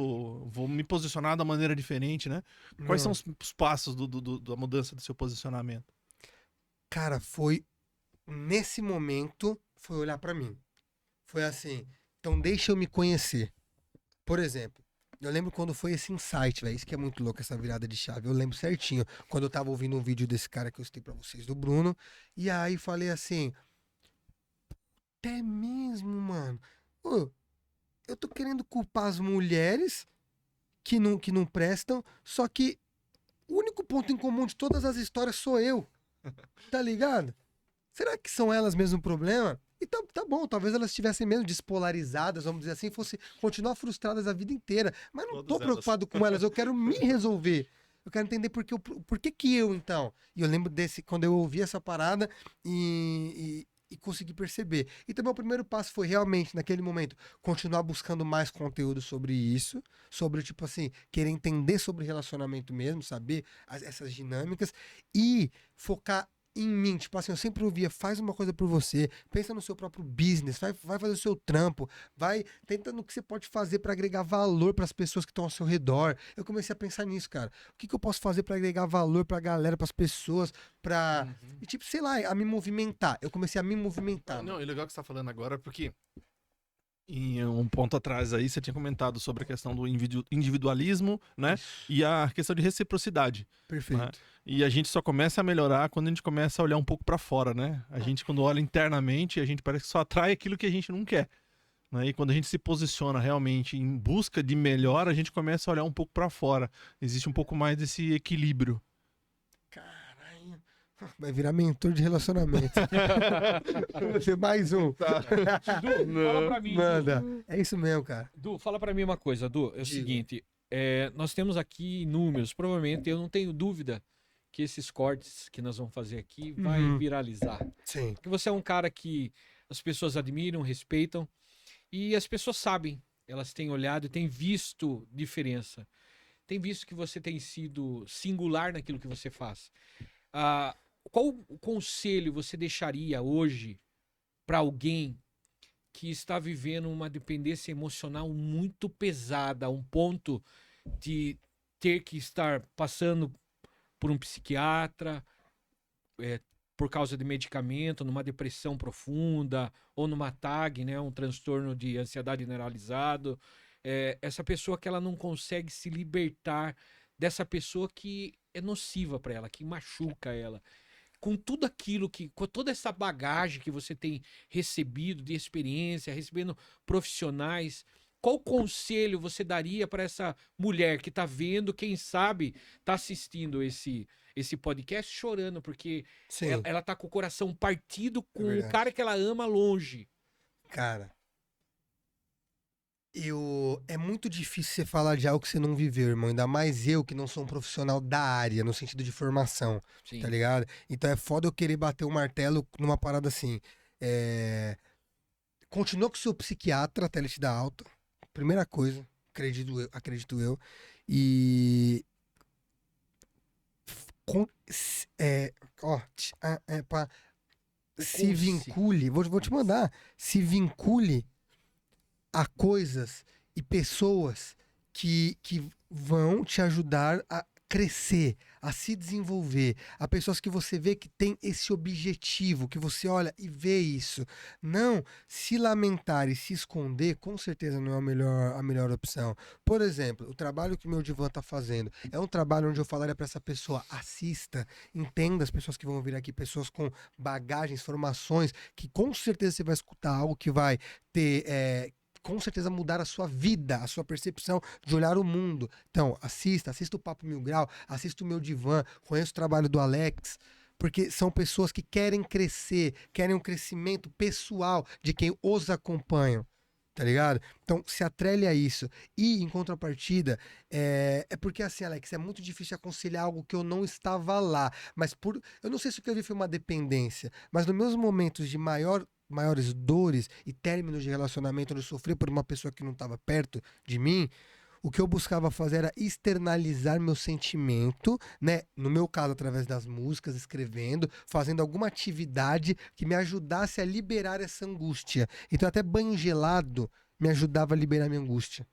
vou me posicionar da maneira diferente, né? Quais são Não. os passos da mudança do seu posicionamento? Cara, foi nesse momento, foi olhar pra mim. Foi assim, então deixa eu me conhecer. Por exemplo, eu lembro quando foi esse insight, velho. Isso que é muito louco, essa virada de chave. Eu lembro certinho, quando eu tava ouvindo um vídeo desse cara que eu citei pra vocês, do Bruno. E aí falei assim, até mesmo, mano. Ô, eu tô querendo culpar as mulheres que não prestam, só que o único ponto em comum de todas as histórias sou eu. Tá ligado? Será que são elas mesmo o problema? E tá bom, talvez elas estivessem mesmo despolarizadas, vamos dizer assim, fosse continuar frustradas a vida inteira. Mas não tô Todas elas. preocupado com elas, eu quero me resolver. Eu quero entender por que que eu, então. E eu lembro desse, quando eu ouvi essa parada e consegui perceber. E também o primeiro passo foi realmente, naquele momento, continuar buscando mais conteúdo sobre isso, sobre, tipo assim, querer entender sobre relacionamento mesmo, saber essas dinâmicas e focar em mim, tipo assim, eu sempre ouvia, faz uma coisa por você, pensa no seu próprio business, vai fazer o seu trampo, vai, tenta no que você pode fazer pra agregar valor pras pessoas que estão ao seu redor. Eu comecei a pensar nisso, cara. O que que eu posso fazer pra agregar valor pra galera, pras pessoas, pra Uhum. e tipo, sei lá, a me movimentar. Eu comecei a me movimentar, Não, mano. é legal que você tá falando agora, porque em um ponto atrás aí você tinha comentado sobre a questão do individualismo, né? Isso, E a questão de reciprocidade, né? perfeito. E a gente só começa a melhorar quando a gente começa a olhar um pouco pra fora, né? A gente quando olha internamente, a gente parece que só atrai aquilo que a gente não quer, né? E quando a gente se posiciona realmente em busca de melhor, a gente começa a olhar um pouco pra fora. Existe um pouco mais desse equilíbrio. Caralho. Vai virar mentor de relacionamento. Vai ser mais um. Du, fala pra mim, Manda. É isso mesmo, cara. Du, fala pra mim uma coisa, Du. É o Diga. seguinte, nós temos aqui números, provavelmente, eu não tenho dúvida que esses cortes que nós vamos fazer aqui vai Uhum. viralizar. Sim. Porque você é um cara que as pessoas admiram, respeitam, e as pessoas sabem, elas têm olhado e têm visto diferença. Tem visto que você tem sido singular naquilo que você faz. Ah, qual o conselho você deixaria hoje para alguém que está vivendo uma dependência emocional muito pesada, a um ponto de ter que estar passando por um psiquiatra, por causa de medicamento, numa depressão profunda, ou numa TAG, né, um transtorno de ansiedade generalizado. Essa pessoa que ela não consegue se libertar dessa pessoa que é nociva para ela, que machuca ela. Com tudo aquilo com toda essa bagagem que você tem recebido de experiência, recebendo profissionais, qual conselho você daria para essa mulher que está vendo, quem sabe está assistindo esse podcast chorando, porque Sim, ela tá com o coração partido com o verdade. cara que ela ama longe. Cara, é muito difícil você falar de algo que você não viveu, irmão. Ainda mais eu que não sou um profissional da área, no sentido de formação, Sim. tá ligado? Então é foda eu querer bater o martelo numa parada assim. Continua com o seu psiquiatra até ele te dar alta. Primeira coisa, acredito eu. E. Ó, se vincule, vou te mandar. Se vincule a coisas e pessoas que vão te ajudar a crescer, a se desenvolver, a pessoas que você vê que tem esse objetivo, que você olha e vê isso. Não se lamentar e se esconder, com certeza não é a melhor opção. Por exemplo, o trabalho que o meu divã está fazendo é um trabalho onde eu falaria para essa pessoa, assista, entenda as pessoas que vão vir aqui, pessoas com bagagens, formações, que com certeza você vai escutar algo que vai ter com certeza mudar a sua vida, a sua percepção de olhar o mundo. Então, assista o Papo Mil Grau, assista o meu divã, conheça o trabalho do Alex, porque são pessoas que querem crescer, querem um crescimento pessoal de quem os acompanha. Tá ligado? Então, se atrele a isso. E, em contrapartida, é porque, assim, Alex, é muito difícil aconselhar algo que eu não estava lá. Mas eu não sei se o que eu vi foi uma dependência, mas nos meus momentos de maiores dores e términos de relacionamento, onde eu sofri por uma pessoa que não estava perto de mim, o que eu buscava fazer era externalizar meu sentimento, né? No meu caso, através das músicas, escrevendo, fazendo alguma atividade que me ajudasse a liberar essa angústia. Então, até banho gelado me ajudava a liberar minha angústia.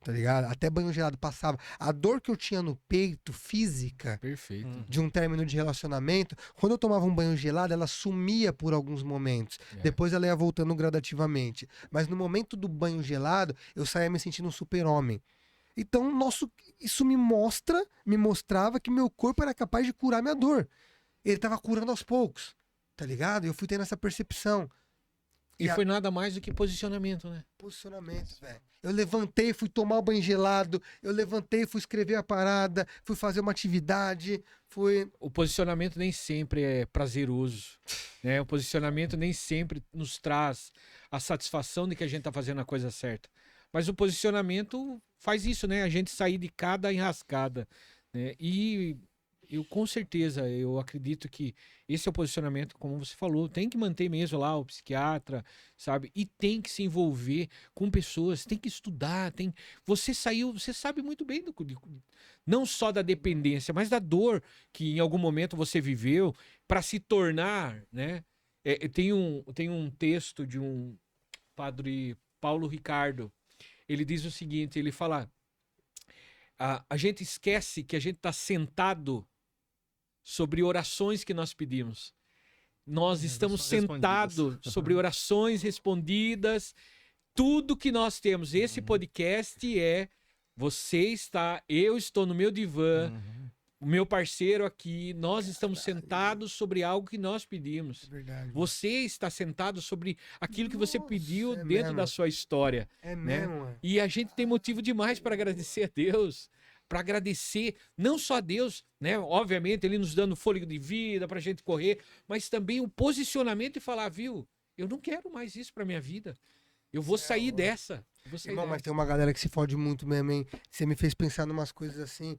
Tá ligado? Até banho gelado passava. A dor que eu tinha no peito, física, Perfeito. de um término de relacionamento, quando eu tomava um banho gelado, ela sumia por alguns momentos. Depois ela ia voltando gradativamente. Mas no momento do banho gelado, eu saía me sentindo um super-homem. Então, isso me mostrava que meu corpo era capaz de curar minha dor. Ele estava curando aos poucos, tá ligado? E eu fui tendo essa percepção. E foi nada mais do que posicionamento, né? Posicionamento, velho. Eu levantei, fui tomar o banho gelado, eu levantei, fui escrever a parada, fui fazer uma atividade, O posicionamento nem sempre é prazeroso, né? O posicionamento nem sempre nos traz a satisfação de que a gente tá fazendo a coisa certa. Mas o posicionamento faz isso, né? A gente sair de cada enrascada, né? E eu com certeza, eu acredito que esse é o posicionamento, como você falou, tem que manter mesmo lá o psiquiatra, sabe? E tem que se envolver com pessoas, tem que estudar, você sabe muito bem não só da dependência, mas da dor que em algum momento você viveu para se tornar, né? Tem um texto de um padre Paulo Ricardo. Ele diz o seguinte, ele fala: a gente esquece que a gente está sentado sobre orações que nós pedimos. Nós estamos sentados sobre orações respondidas, tudo que nós temos. Esse podcast eu estou no meu divã, o meu parceiro aqui, nós estamos sentados sobre algo que nós pedimos. É verdade. Você está sentado sobre aquilo que você pediu dentro mesmo. da sua história. É né? mesmo, E a gente tem motivo demais para agradecer a Deus. Para agradecer não só a Deus, né? Obviamente, Ele nos dando fôlego de vida para a gente correr, mas também o posicionamento e falar, viu, eu não quero mais isso para minha vida. Eu vou sair dessa. Irmão, mas tem uma galera que se fode muito mesmo, hein? Você me fez pensar em umas coisas assim.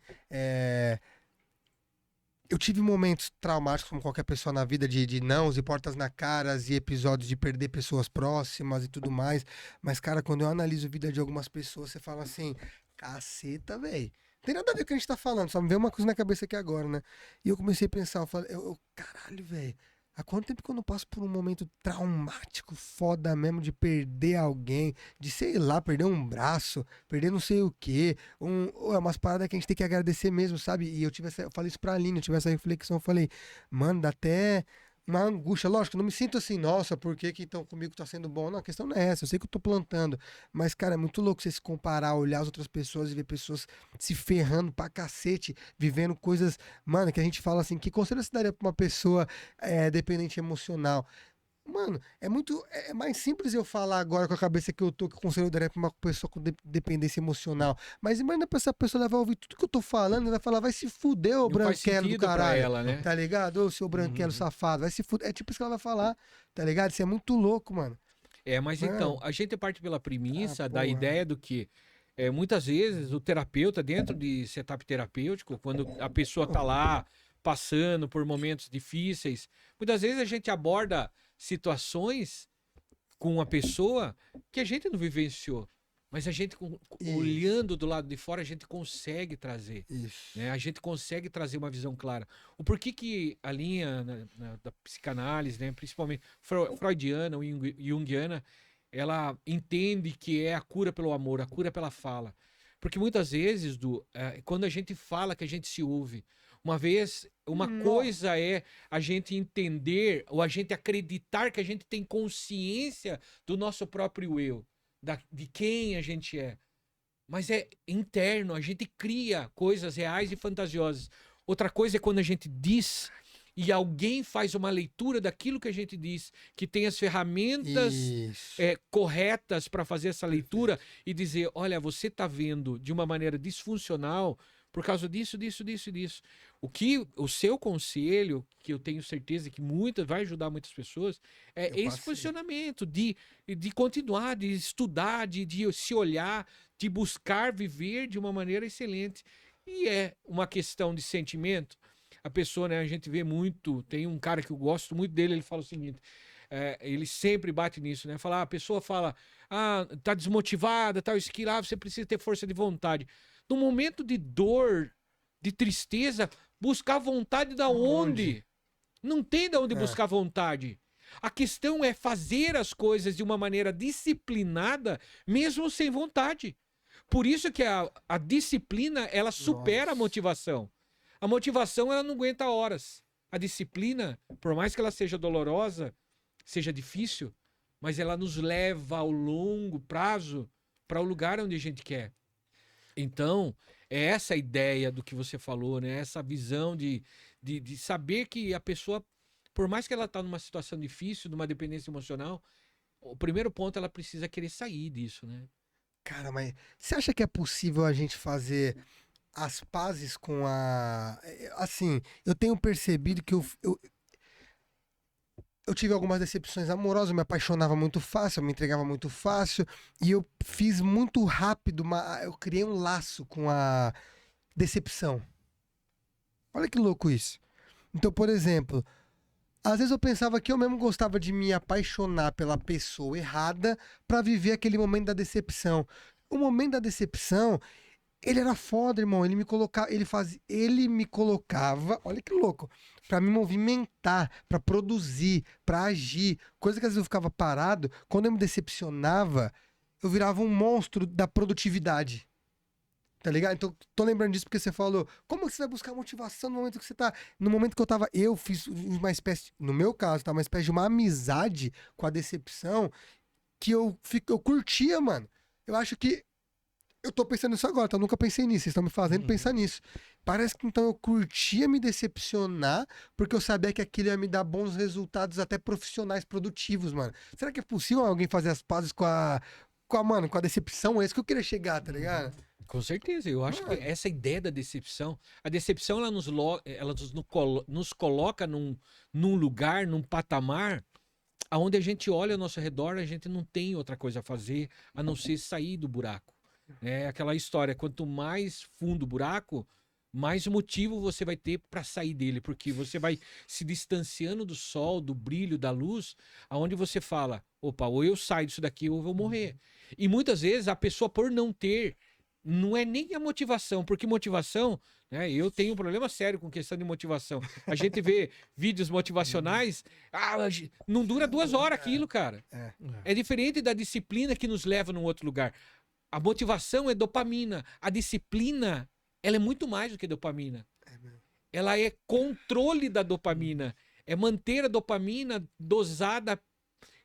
Eu tive momentos traumáticos, como qualquer pessoa na vida, de nãos e portas na cara e episódios de perder pessoas próximas e tudo mais. Mas, cara, quando eu analiso a vida de algumas pessoas, você fala assim, caceta, velho. Tem nada a ver com o que a gente tá falando, só me veio uma coisa na cabeça aqui agora, né? E eu comecei a pensar, eu falei, caralho, velho. Há quanto tempo que eu não passo por um momento traumático, foda mesmo, de perder alguém, de, sei lá, perder um braço, perder não sei o quê. É umas paradas que a gente tem que agradecer mesmo, sabe? E eu falei isso pra Aline, eu tive essa reflexão, eu falei, mano, dá até uma angústia. Lógico, eu não me sinto assim, nossa, por que que então comigo tá sendo bom? Não, a questão não é essa, eu sei que eu tô plantando. Mas, cara, é muito louco você se comparar, olhar as outras pessoas e ver pessoas se ferrando pra cacete, vivendo coisas, mano, que a gente fala assim, que conselho você daria pra uma pessoa dependente emocional? Mano, é mais simples eu falar agora com a cabeça que eu tô, que o conselho eu daria pra uma pessoa com dependência emocional. Mas imagina pra essa pessoa, ela vai ouvir tudo que eu tô falando e vai falar, vai se fuder, ô Não faz branquelo do sentido pra caralho. ela, né? Tá ligado? Ô, seu branquelo safado, vai se fuder. É tipo isso que ela vai falar, tá ligado? Isso é muito louco, mano. Mas então, Mano, a gente parte pela premissa da porra. ideia do que muitas vezes o terapeuta, dentro de setup terapêutico, quando a pessoa tá lá passando por momentos difíceis, muitas vezes a gente aborda situações com uma pessoa que a gente não vivenciou. Mas a gente, Isso. olhando do lado de fora, a gente consegue trazer. Isso. Né? A gente consegue trazer uma visão clara. O porquê que a linha da psicanálise, né, principalmente freudiana ou junguiana, ela entende que é a cura pelo amor, a cura pela fala. Porque muitas vezes, quando a gente fala que a gente se ouve, uma coisa é a gente entender ou a gente acreditar que a gente tem consciência do nosso próprio eu, de quem a gente é. Mas é interno, a gente cria coisas reais e fantasiosas. Outra coisa é quando a gente diz e alguém faz uma leitura daquilo que a gente diz, que tem as ferramentas Isso. corretas para fazer essa leitura e dizer, olha, você está vendo de uma maneira disfuncional por causa disso, disso, disso e disso. O seu conselho, que eu tenho certeza que vai ajudar muitas pessoas, é Eu esse passei. posicionamento de continuar, de estudar, de se olhar, de buscar viver de uma maneira excelente. E é uma questão de sentimento. A pessoa, né, a gente vê muito, tem um cara que eu gosto muito dele, ele fala o seguinte, ele sempre bate nisso, né? A pessoa fala, tá desmotivada, tal, isso que lá, você precisa ter força de vontade. No momento de dor, de tristeza, buscar vontade da onde? Não tem de onde buscar vontade. A questão é fazer as coisas de uma maneira disciplinada, mesmo sem vontade. Por isso que a disciplina, ela supera a motivação. A motivação, ela não aguenta horas. A disciplina, por mais que ela seja dolorosa, seja difícil, mas ela nos leva ao longo prazo para o lugar onde a gente quer. Então, é essa ideia do que você falou, né? Essa visão de saber que a pessoa, por mais que ela está numa situação difícil, numa dependência emocional, o primeiro ponto ela precisa querer sair disso, né? Cara, mas você acha que é possível a gente fazer as pazes com a. Assim, eu tenho percebido que eu tive algumas decepções amorosas, eu me apaixonava muito fácil, eu me entregava muito fácil, e eu fiz muito rápido, eu criei um laço com a decepção. Olha que louco isso. Então, por exemplo, às vezes eu pensava que eu mesmo gostava de me apaixonar pela pessoa errada pra viver aquele momento da decepção. O momento da decepção, ele era foda, irmão. Ele me colocava, olha que louco, pra me movimentar, pra produzir, pra agir. Coisa que às vezes eu ficava parado, quando eu me decepcionava, eu virava um monstro da produtividade. Tá ligado? Então, tô lembrando disso porque você falou, como que você vai buscar motivação no momento que você tá. No momento que eu fiz uma espécie, no meu caso, tá? Uma espécie de uma amizade com a decepção que eu curtia, mano. Eu acho que. Eu tô pensando nisso agora, tá? Eu nunca pensei nisso, vocês estão me fazendo pensar nisso. Parece que então eu curtia me decepcionar, porque eu sabia que aquilo ia me dar bons resultados, até profissionais produtivos, mano. Será que é possível alguém fazer as pazes com a decepção? É isso que eu queria chegar, tá ligado? Com certeza, eu acho que essa ideia da decepção, a decepção ela nos coloca num lugar, num patamar, onde a gente olha ao nosso redor, a gente não tem outra coisa a fazer a não ser sair do buraco. É aquela história, quanto mais fundo o buraco, mais motivo você vai ter para sair dele, porque você vai se distanciando do sol, do brilho, da luz, aonde você fala, opa, ou eu saio disso daqui ou eu vou morrer. E muitas vezes a pessoa, por não ter não é nem a motivação, porque motivação, né? Eu tenho um problema sério com questão de motivação. A gente vê vídeos motivacionais, não dura 2 horas aquilo, cara. É diferente da disciplina que nos leva num outro lugar. A motivação é dopamina. A disciplina, ela é muito mais do que dopamina. Ela é controle da dopamina. É manter a dopamina dosada,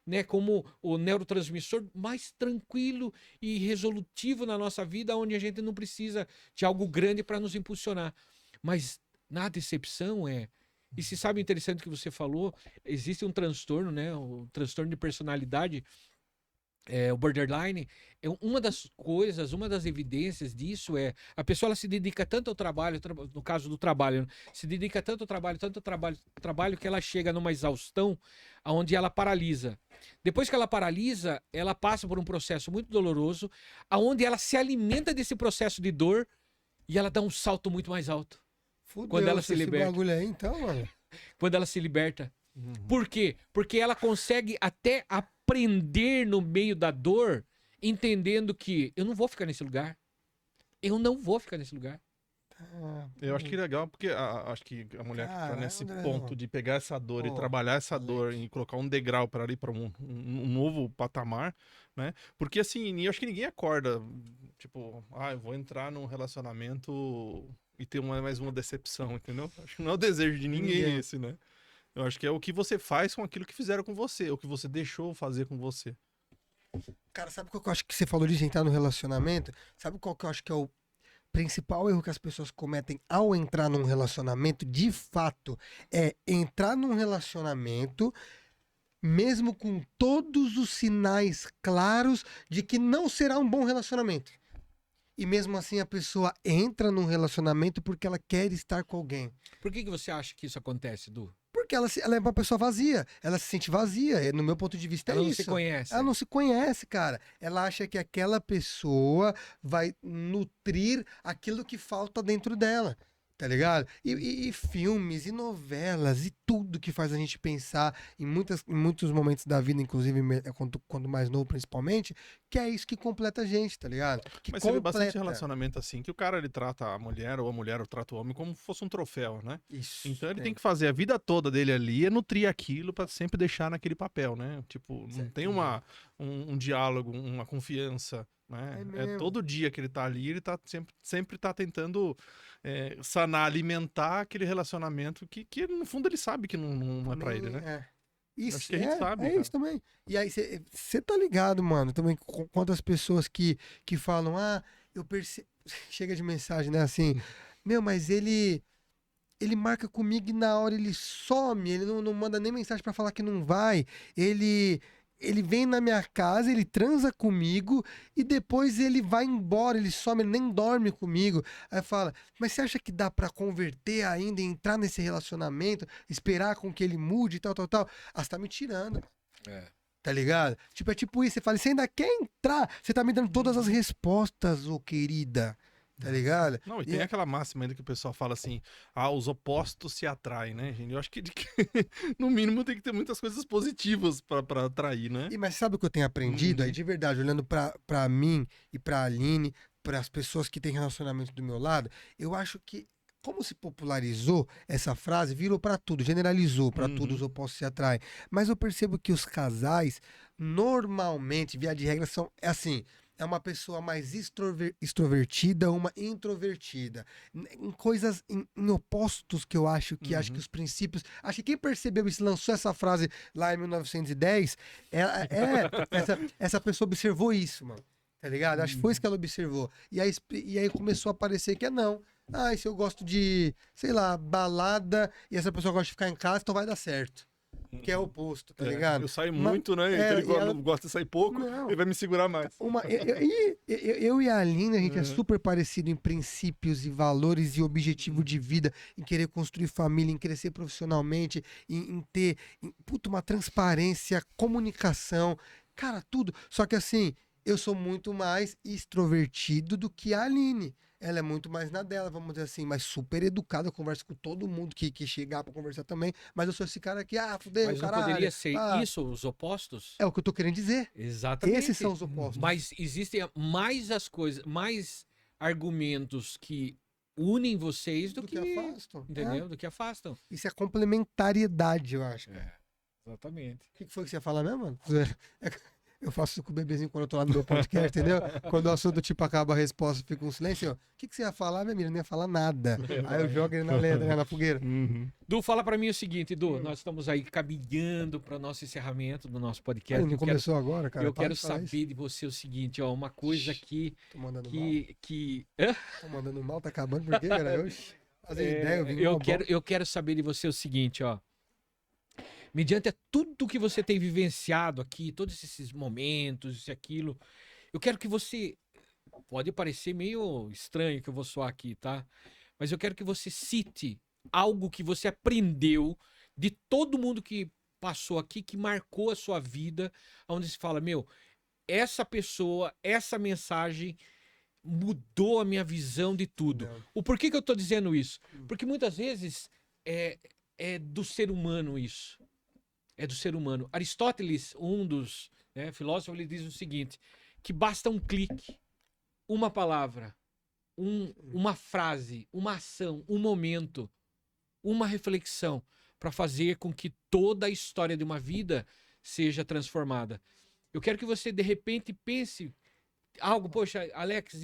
né, como o neurotransmissor mais tranquilo e resolutivo na nossa vida, onde a gente não precisa de algo grande para nos impulsionar. Mas na decepção E se sabe interessante que você falou, existe um transtorno, né, o transtorno de personalidade, o borderline. Uma das coisas, uma das evidências disso a pessoa ela se dedica tanto ao trabalho, no caso do trabalho, né, se dedica tanto ao trabalho que ela chega numa exaustão onde ela paralisa. Depois que ela paralisa, ela passa por um processo muito doloroso, onde ela se alimenta desse processo de dor e ela dá um salto muito mais alto. Fudeu, Quando ela se liberta. Esse bagulho aí, então, mano. Quando ela se liberta. Por quê? Porque ela consegue até aprender no meio da dor, entendendo que eu não vou ficar nesse lugar. Eu não vou ficar nesse lugar. Eu acho que é legal, porque acho que a mulher que tá nesse ponto de pegar essa dor e trabalhar essa dor e colocar um degrau para ali para um novo patamar, né? Porque assim, eu acho que ninguém acorda, tipo, eu vou entrar num relacionamento e ter mais uma decepção, entendeu? Acho que não é o desejo de ninguém esse, né? Eu acho que é o que você faz com aquilo que fizeram com você, o que você deixou fazer com você. Cara, sabe qual que eu acho que você falou de entrar no relacionamento? Sabe qual que eu acho que é o principal erro que as pessoas cometem ao entrar num relacionamento? De fato, é entrar num relacionamento mesmo com todos os sinais claros de que não será um bom relacionamento. E mesmo assim a pessoa entra num relacionamento porque ela quer estar com alguém. Por que você acha que isso acontece, Du? Porque ela é uma pessoa vazia. Ela se sente vazia. No meu ponto de vista é isso. Ela não se conhece. Ela não se conhece, cara. Ela acha que aquela pessoa vai nutrir aquilo que falta dentro dela. Tá ligado? E filmes, e novelas, e tudo que faz a gente pensar em muitos momentos da vida, inclusive quando mais novo principalmente, que é isso que completa a gente, tá ligado? Mas você vê bastante relacionamento assim, que o cara ele trata a mulher trata o homem como se fosse um troféu, né? Isso. Então ele tem que fazer a vida toda dele ali, nutrir aquilo pra sempre deixar naquele papel, né? Tipo, não tem um diálogo, uma confiança, né? É todo dia que ele tá ali, ele tá sempre tá tentando sanar, alimentar aquele relacionamento que no fundo ele sabe que não é pra ele, né? Isso, acho que a gente sabe, isso também. E aí, você tá ligado, mano, também com quantas pessoas que falam, eu percebo. Chega de mensagem, né? Assim, mas ele marca comigo e na hora ele some, ele não manda nem mensagem pra falar que não vai. Ele vem na minha casa, ele transa comigo e depois ele vai embora, ele some, ele nem dorme comigo. Aí fala, mas você acha que dá pra converter ainda, entrar nesse relacionamento, esperar com que ele mude e tal? Você tá me tirando. Tá ligado? É tipo isso, você fala, você ainda quer entrar? Você tá me dando todas as respostas, ô querida. Tá ligado? Não, e tem aquela máxima ainda que o pessoal fala assim, os opostos se atraem, né, gente? Eu acho que no mínimo tem que ter muitas coisas positivas pra atrair, né? Mas sabe o que eu tenho aprendido aí, de verdade, olhando pra mim e pra Aline, pras pessoas que têm relacionamento do meu lado, eu acho que como se popularizou essa frase, virou pra tudo, generalizou pra tudo, os opostos se atraem. Mas eu percebo que os casais, normalmente, via de regra, são assim... É uma pessoa mais extrovertida, uma introvertida. Em coisas, em opostos que eu acho que os princípios... Acho que quem percebeu isso, lançou essa frase lá em 1910, essa pessoa observou isso, mano. Tá ligado? Acho que foi isso que ela observou. E aí começou a aparecer que não. Se eu gosto de, sei lá, balada, e essa pessoa gosta de ficar em casa, então vai dar certo. Que é o oposto, tá ligado? Eu saio muito, né? Ele gosta de sair pouco, ele vai me segurar mais. Eu e a Aline, a gente é super parecido em princípios e valores e objetivo de vida, em querer construir família, em crescer profissionalmente, em ter uma transparência, comunicação, cara, tudo. Só que assim, eu sou muito mais extrovertido do que a Aline. Ela é muito mais na dela, vamos dizer assim, mas super educada, conversa com todo mundo que chegar pra conversar também, mas eu sou esse cara aqui, fudeu, mas caralho. Mas não poderia ser isso, os opostos? É o que eu tô querendo dizer. Exatamente. Esses são os opostos. Mas existem mais as coisas, mais argumentos que unem vocês do que afastam. entendeu? Do que afastam. Isso é complementariedade, eu acho. Exatamente. O que foi que você ia falar mesmo, mano? Eu faço isso com o bebezinho quando eu tô lá no meu podcast, entendeu? Quando o assunto tipo acaba a resposta, fica um silêncio. O que você ia falar, minha menina? Não ia falar nada. Aí eu jogo ele na lenda, né, na fogueira. Du, fala pra mim o seguinte, Du, nós estamos aí caminhando para nosso encerramento do nosso podcast. Não começou agora, cara? Eu Para quero de falar isso. saber de você o seguinte, ó, uma coisa aqui Tô mandando mal. que Hã? Tô mandando mal, tá acabando. Por quê, cara? Fazer ideia, eu vim eu quero saber de você o seguinte, ó. Mediante tudo que você tem vivenciado aqui, todos esses momentos, isso e aquilo, eu quero que você. Pode parecer meio estranho que eu vou soar aqui, tá? Mas eu quero que você cite algo que você aprendeu de todo mundo que passou aqui, que marcou a sua vida, onde se fala, meu, essa pessoa, essa mensagem mudou a minha visão de tudo. Não. O porquê que eu tô dizendo isso? Porque muitas vezes é do ser humano isso. É do ser humano. Aristóteles, um dos filósofos, ele diz o seguinte, que basta um clique, uma palavra, uma frase, uma ação, um momento, uma reflexão para fazer com que toda a história de uma vida seja transformada. Eu quero que você, de repente, pense algo, poxa, Alex,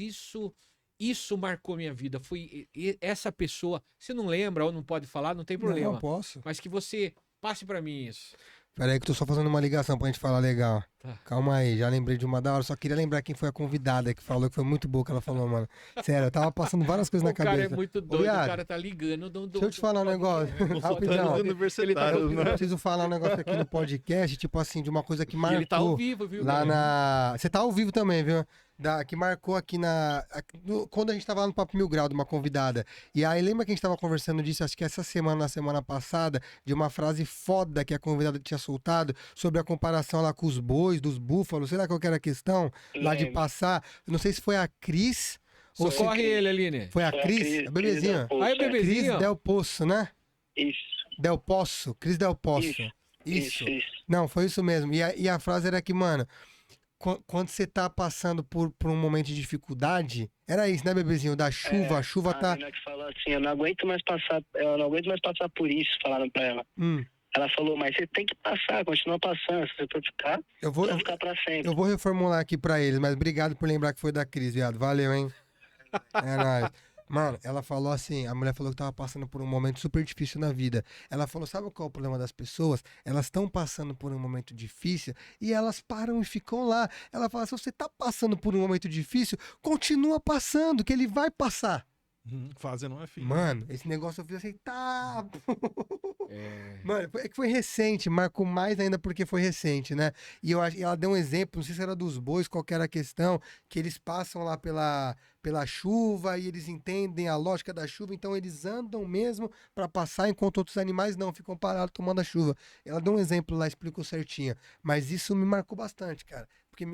isso marcou minha vida. Foi essa pessoa, você não lembra ou não pode falar, não tem problema. Não, posso. Mas que você passe pra mim isso. Pera aí que eu tô só fazendo uma ligação pra gente falar legal. Tá. Calma aí, já lembrei de uma da hora. Só queria lembrar quem foi a convidada que falou, que foi muito boa que ela falou, mano. Sério, eu tava passando várias coisas na O cara cabeça. é muito doido, Viado, o cara tá ligando. deixa eu te falar um negócio. Rapidão. Os universitários, Eu né? preciso falar um negócio aqui no podcast, tipo assim, de uma coisa que marcou. Ele tá ao vivo, viu? Lá galera? na. Você tá ao vivo também, viu? Que marcou aqui quando a gente tava lá no Papo Mil Grau, de uma convidada. E aí, lembra que a gente tava conversando disso, acho que essa semana, na semana passada, de uma frase foda que a convidada tinha soltado sobre a comparação lá com os bois, dos búfalos, sei lá qual que era a questão, lá de passar. Não sei se foi a Cris. Ou se Socorre ele, Aline. foi a Cris, a bebezinha. Aí, Cris bebezinho. Del Poço, né? Isso, Del Poço, Cris Del Poço. Isso. Não, foi isso mesmo. E a frase era que, mano, quando você tá passando por um momento de dificuldade, era isso, né, bebezinho? Da chuva, a chuva tá. A menina que falou assim, eu não aguento mais passar por isso, falaram pra ela. Ela falou, mas você tem que passar, continua passando, se você for ficar, Eu vai ficar pra sempre. Eu vou reformular aqui pra eles, mas obrigado por lembrar que foi da Cris, viado. Valeu, hein? É nóis. Mano, ela falou assim, a mulher falou que tava passando por um momento super difícil na vida. Ela falou, sabe qual é o problema das pessoas? Elas estão passando por um momento difícil e elas param e ficam lá. Ela fala, se você tá passando por um momento difícil, continua passando, que ele vai passar. Fazer não é filho. Mano, esse negócio eu fiz assim, tá. Mano, é que foi recente, marcou mais ainda porque foi recente, né? E ela deu um exemplo, não sei se era dos bois, qual que era a questão, que eles passam lá pela chuva e eles entendem a lógica da chuva, então eles andam mesmo pra passar, enquanto outros animais não, ficam parados tomando a chuva. Ela deu um exemplo lá, explicou certinho. Mas isso me marcou bastante, cara. Porque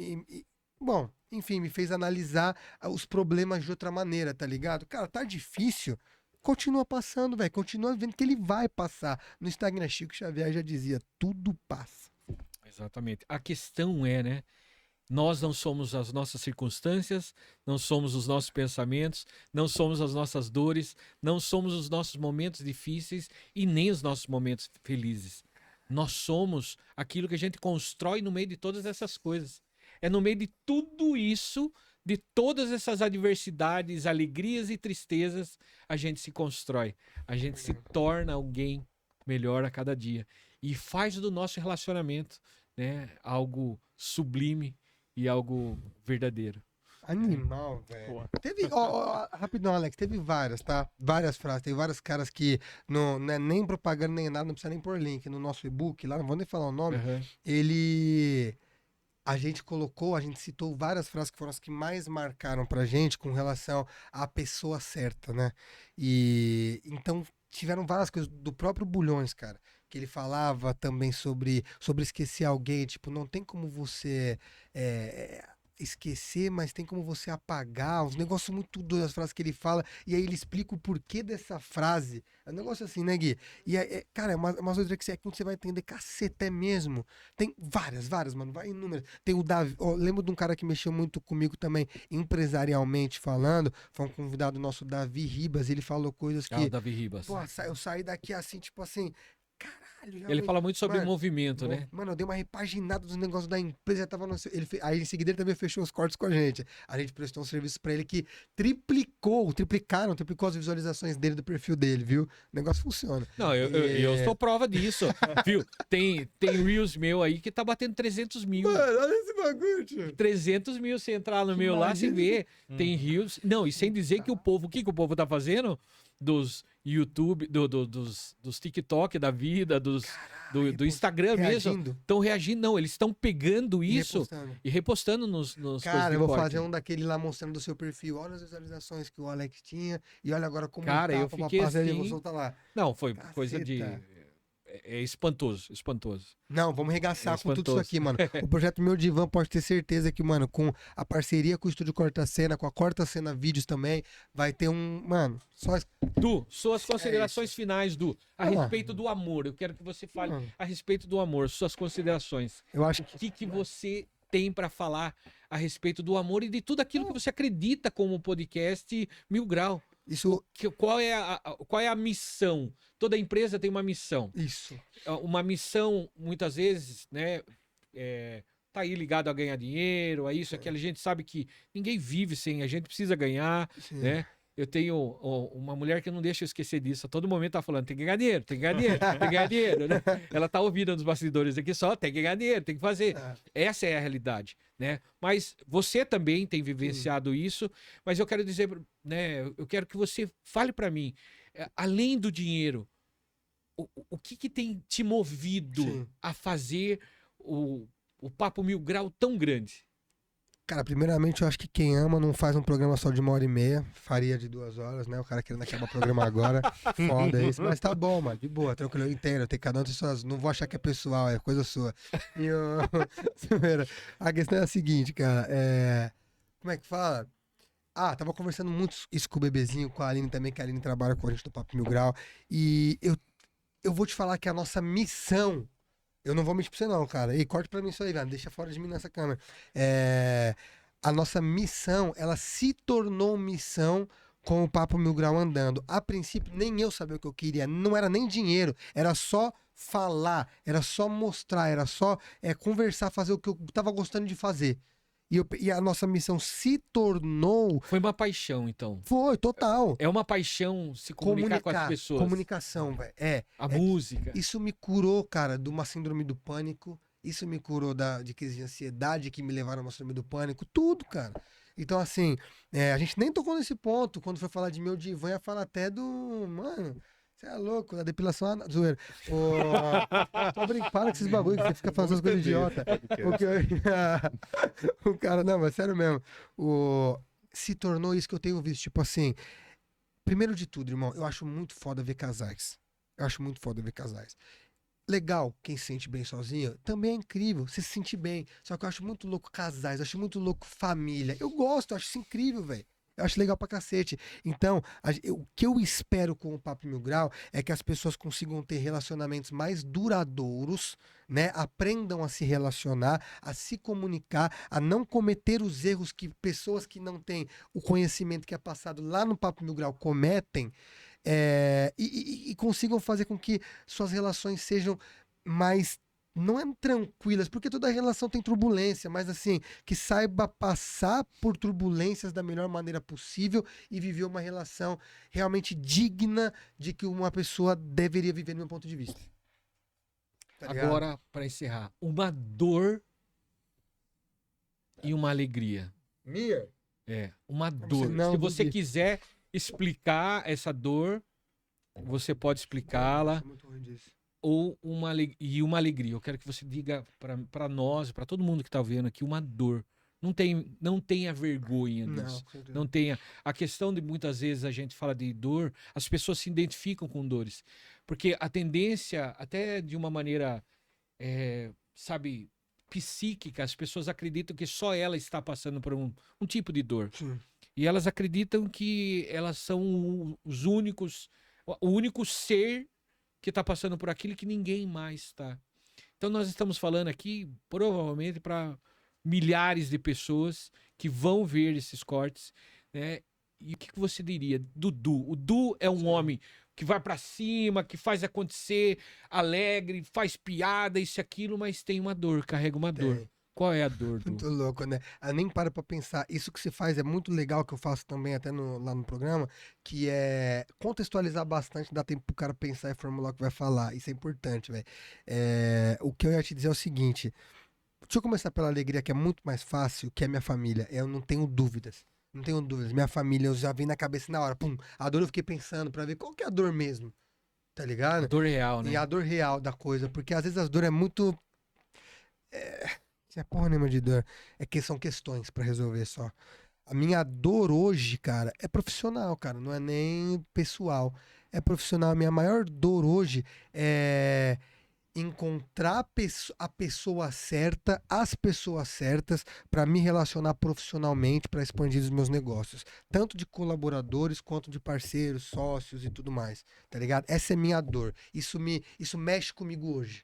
bom, enfim, me fez analisar os problemas de outra maneira, tá ligado? Cara, tá difícil. Continua passando, velho. Continua vendo que ele vai passar. No Instagram, Chico Xavier já dizia, tudo passa. Exatamente. A questão é, né? Nós não somos as nossas circunstâncias, não somos os nossos pensamentos, não somos as nossas dores, não somos os nossos momentos difíceis e nem os nossos momentos felizes. Nós somos aquilo que a gente constrói no meio de todas essas coisas. É no meio de tudo isso, de todas essas adversidades, alegrias e tristezas, a gente se constrói. A gente se torna alguém melhor a cada dia. E faz do nosso relacionamento, né, algo sublime e algo verdadeiro. Animal, velho. Teve, rapidão, Alex, teve várias, tá? Várias frases. Tem vários caras que não é nem propaganda nem nada, não precisa nem pôr link no nosso e-book, lá não vou nem falar o nome. A gente citou várias frases que foram as que mais marcaram pra gente com relação à pessoa certa, né? E então tiveram várias coisas do próprio Bulhões, cara, que ele falava também sobre esquecer alguém, tipo, não tem como você esquecer, mas tem como você apagar. Uns negócios muito doidos, as frases que ele fala. E aí ele explica o porquê dessa frase. É um negócio assim, né, Gui? E, cara, é uma coisa que você, quando você vai entender, caceta, é mesmo. Tem várias, mano, vai inúmeras. Tem o Davi, ó, lembro de um cara que mexeu muito comigo também, empresarialmente falando, foi um convidado nosso, Davi Ribas, ele falou coisas que... o Davi Ribas. Pô, eu saí daqui assim, tipo assim, caralho, Ele realmente, fala muito sobre mano, movimento, né? Mano, eu dei uma repaginada dos negócios da empresa, tava no, aí em seguida ele também fechou os cortes com a gente. A gente prestou um serviço pra ele que triplicou as visualizações dele do perfil dele, viu? O negócio funciona. Não, eu sou prova disso, viu? Tem Reels meu aí que tá batendo 300 mil. Mano, olha esse bagulho, tio. 300 mil, você entrar no meu lá, você vê. Tem Reels. Não, e sem dizer que o povo, o que o povo tá fazendo? Dos YouTube, dos TikTok da vida, do Instagram mesmo. Estão reagindo, não, eles estão pegando isso e repostando nos Cara, eu vou fazer um daquele lá mostrando do seu perfil. Olha as visualizações que o Alex tinha e olha agora como cara, eu fiquei assim... eu vou soltar lá. Não, foi coisa de... É espantoso. Não, vamos regaçar com tudo isso aqui, mano. O projeto Meu Divã pode ter certeza que, mano, com a parceria com o Estúdio Corta Cena, com a Corta Cena Vídeos também, vai ter um... Mano, só... Du, suas considerações finais, Du, a respeito do amor. Eu quero que você fale a respeito do amor, suas considerações. Eu acho que você tem para falar a respeito do amor e de tudo aquilo que você acredita como podcast Mil Grau. Isso... Qual é a missão? Toda empresa tem uma missão. Isso. Uma missão, muitas vezes, né? Tá aí ligado a ganhar dinheiro, a isso, aquilo. A gente sabe que ninguém vive sem, a gente precisa ganhar, né? Eu tenho uma mulher que não deixa eu esquecer disso. A todo momento tá falando, tem que ganhar dinheiro, tem que ganhar dinheiro, tem que ganhar dinheiro, né? Ela tá ouvindo nos bastidores aqui só, tem que ganhar dinheiro, tem que fazer. Essa é a realidade, né? Mas você também tem vivenciado isso, mas eu quero dizer, né? Eu quero que você fale para mim, além do dinheiro, o que tem te movido a fazer o Papo Mil Grau tão grande? Cara, primeiramente eu acho que quem ama não faz um programa só de 1h30, faria de 2 horas, né? O cara querendo acabar o programa agora, foda isso. Mas tá bom, mano, de boa, tranquilo, eu entendo. Eu tenho cada um de suas. Não vou achar que é pessoal, é coisa sua. E a questão é a seguinte, cara, como é que fala? Tava conversando muito isso com o bebezinho, com a Aline também, que a Aline trabalha com a gente no Papo Mil Grau. E eu vou te falar que a nossa missão. Eu não vou mentir pra você não, cara. E corte pra mim isso aí, velho. Deixa fora de mim nessa câmera. A nossa missão, ela se tornou missão com o Papo Mil Grau andando. A princípio, nem eu sabia o que eu queria. Não era nem dinheiro. Era só falar. Era só mostrar. Era só conversar, fazer o que eu tava gostando de fazer. E a nossa missão se tornou... Foi uma paixão, então. Foi, total. É uma paixão se comunicar com as pessoas. Comunicação, velho. A música. Isso me curou, cara, de uma síndrome do pânico. Isso me curou de crise de ansiedade que me levaram a uma síndrome do pânico. Tudo, cara. Então, assim, a gente nem tocou nesse ponto. Quando foi falar de Meu Divã, ia falar até do... Mano... Você é louco, da depilação zoeira. Tô brincando, para com esses bagulho que você fica fazendo essas coisas idiota. O cara, não, mas sério mesmo. Se tornou isso que eu tenho visto. Tipo assim, primeiro de tudo, irmão, eu acho muito foda ver casais. Legal, quem se sente bem sozinho, também é incrível, você se sente bem. Só que eu acho muito louco casais, eu acho muito louco família. Eu gosto, eu acho isso incrível, velho. Eu acho legal pra cacete. Então, o que eu espero com o Papo Mil Grau é que as pessoas consigam ter relacionamentos mais duradouros, né? Aprendam a se relacionar, a se comunicar, a não cometer os erros que pessoas que não têm o conhecimento que é passado lá no Papo Mil Grau cometem, e consigam fazer com que suas relações sejam mais... Não é tranquilas, porque toda relação tem turbulência, mas assim, que saiba passar por turbulências da melhor maneira possível e viver uma relação realmente digna de que uma pessoa deveria viver no meu ponto de vista. Tá agora, para encerrar, uma dor e uma alegria. Minha? Uma dor. Se você quiser explicar essa dor, você pode explicá-la. Muito ruim disso. Ou uma alegria. Eu quero que você diga para nós, para todo mundo que está vendo aqui, uma dor. Não tenha vergonha disso. Não tenha. A questão de muitas vezes a gente fala de dor, as pessoas se identificam com dores. Porque a tendência, até de uma maneira, sabe, psíquica, as pessoas acreditam que só ela está passando por um tipo de dor. Sim. E elas acreditam que elas são o único ser que está passando por aquilo que ninguém mais está. Então nós estamos falando aqui, provavelmente, para milhares de pessoas que vão ver esses cortes, né? E o que você diria do Du? O Du é um homem que vai para cima, que faz acontecer, alegre, faz piada, isso e aquilo, mas tem uma dor, carrega uma dor. Qual é a dor, Du? Muito louco, né? Eu nem paro pra pensar. Isso que você faz é muito legal, que eu faço também até lá no programa, que é contextualizar bastante, dá tempo pro cara pensar e formular o que vai falar. Isso é importante, velho. O que eu ia te dizer é o seguinte. Deixa eu começar pela alegria, que é muito mais fácil, que é minha família. Eu não tenho dúvidas. Não tenho dúvidas. Minha família, eu já vi na cabeça na hora. Pum, a dor eu fiquei pensando pra ver qual que é a dor mesmo. Tá ligado? A dor real, né? E a dor real da coisa. Porque às vezes as dores é muito... Não é porra nenhuma de dor. É que são questões pra resolver só. A minha dor hoje, cara, é profissional, cara. Não é nem pessoal. É profissional. A minha maior dor hoje é encontrar a pessoa certa, as pessoas certas, pra me relacionar profissionalmente, pra expandir os meus negócios. Tanto de colaboradores, quanto de parceiros, sócios e tudo mais. Tá ligado? Essa é minha dor. Isso mexe comigo hoje.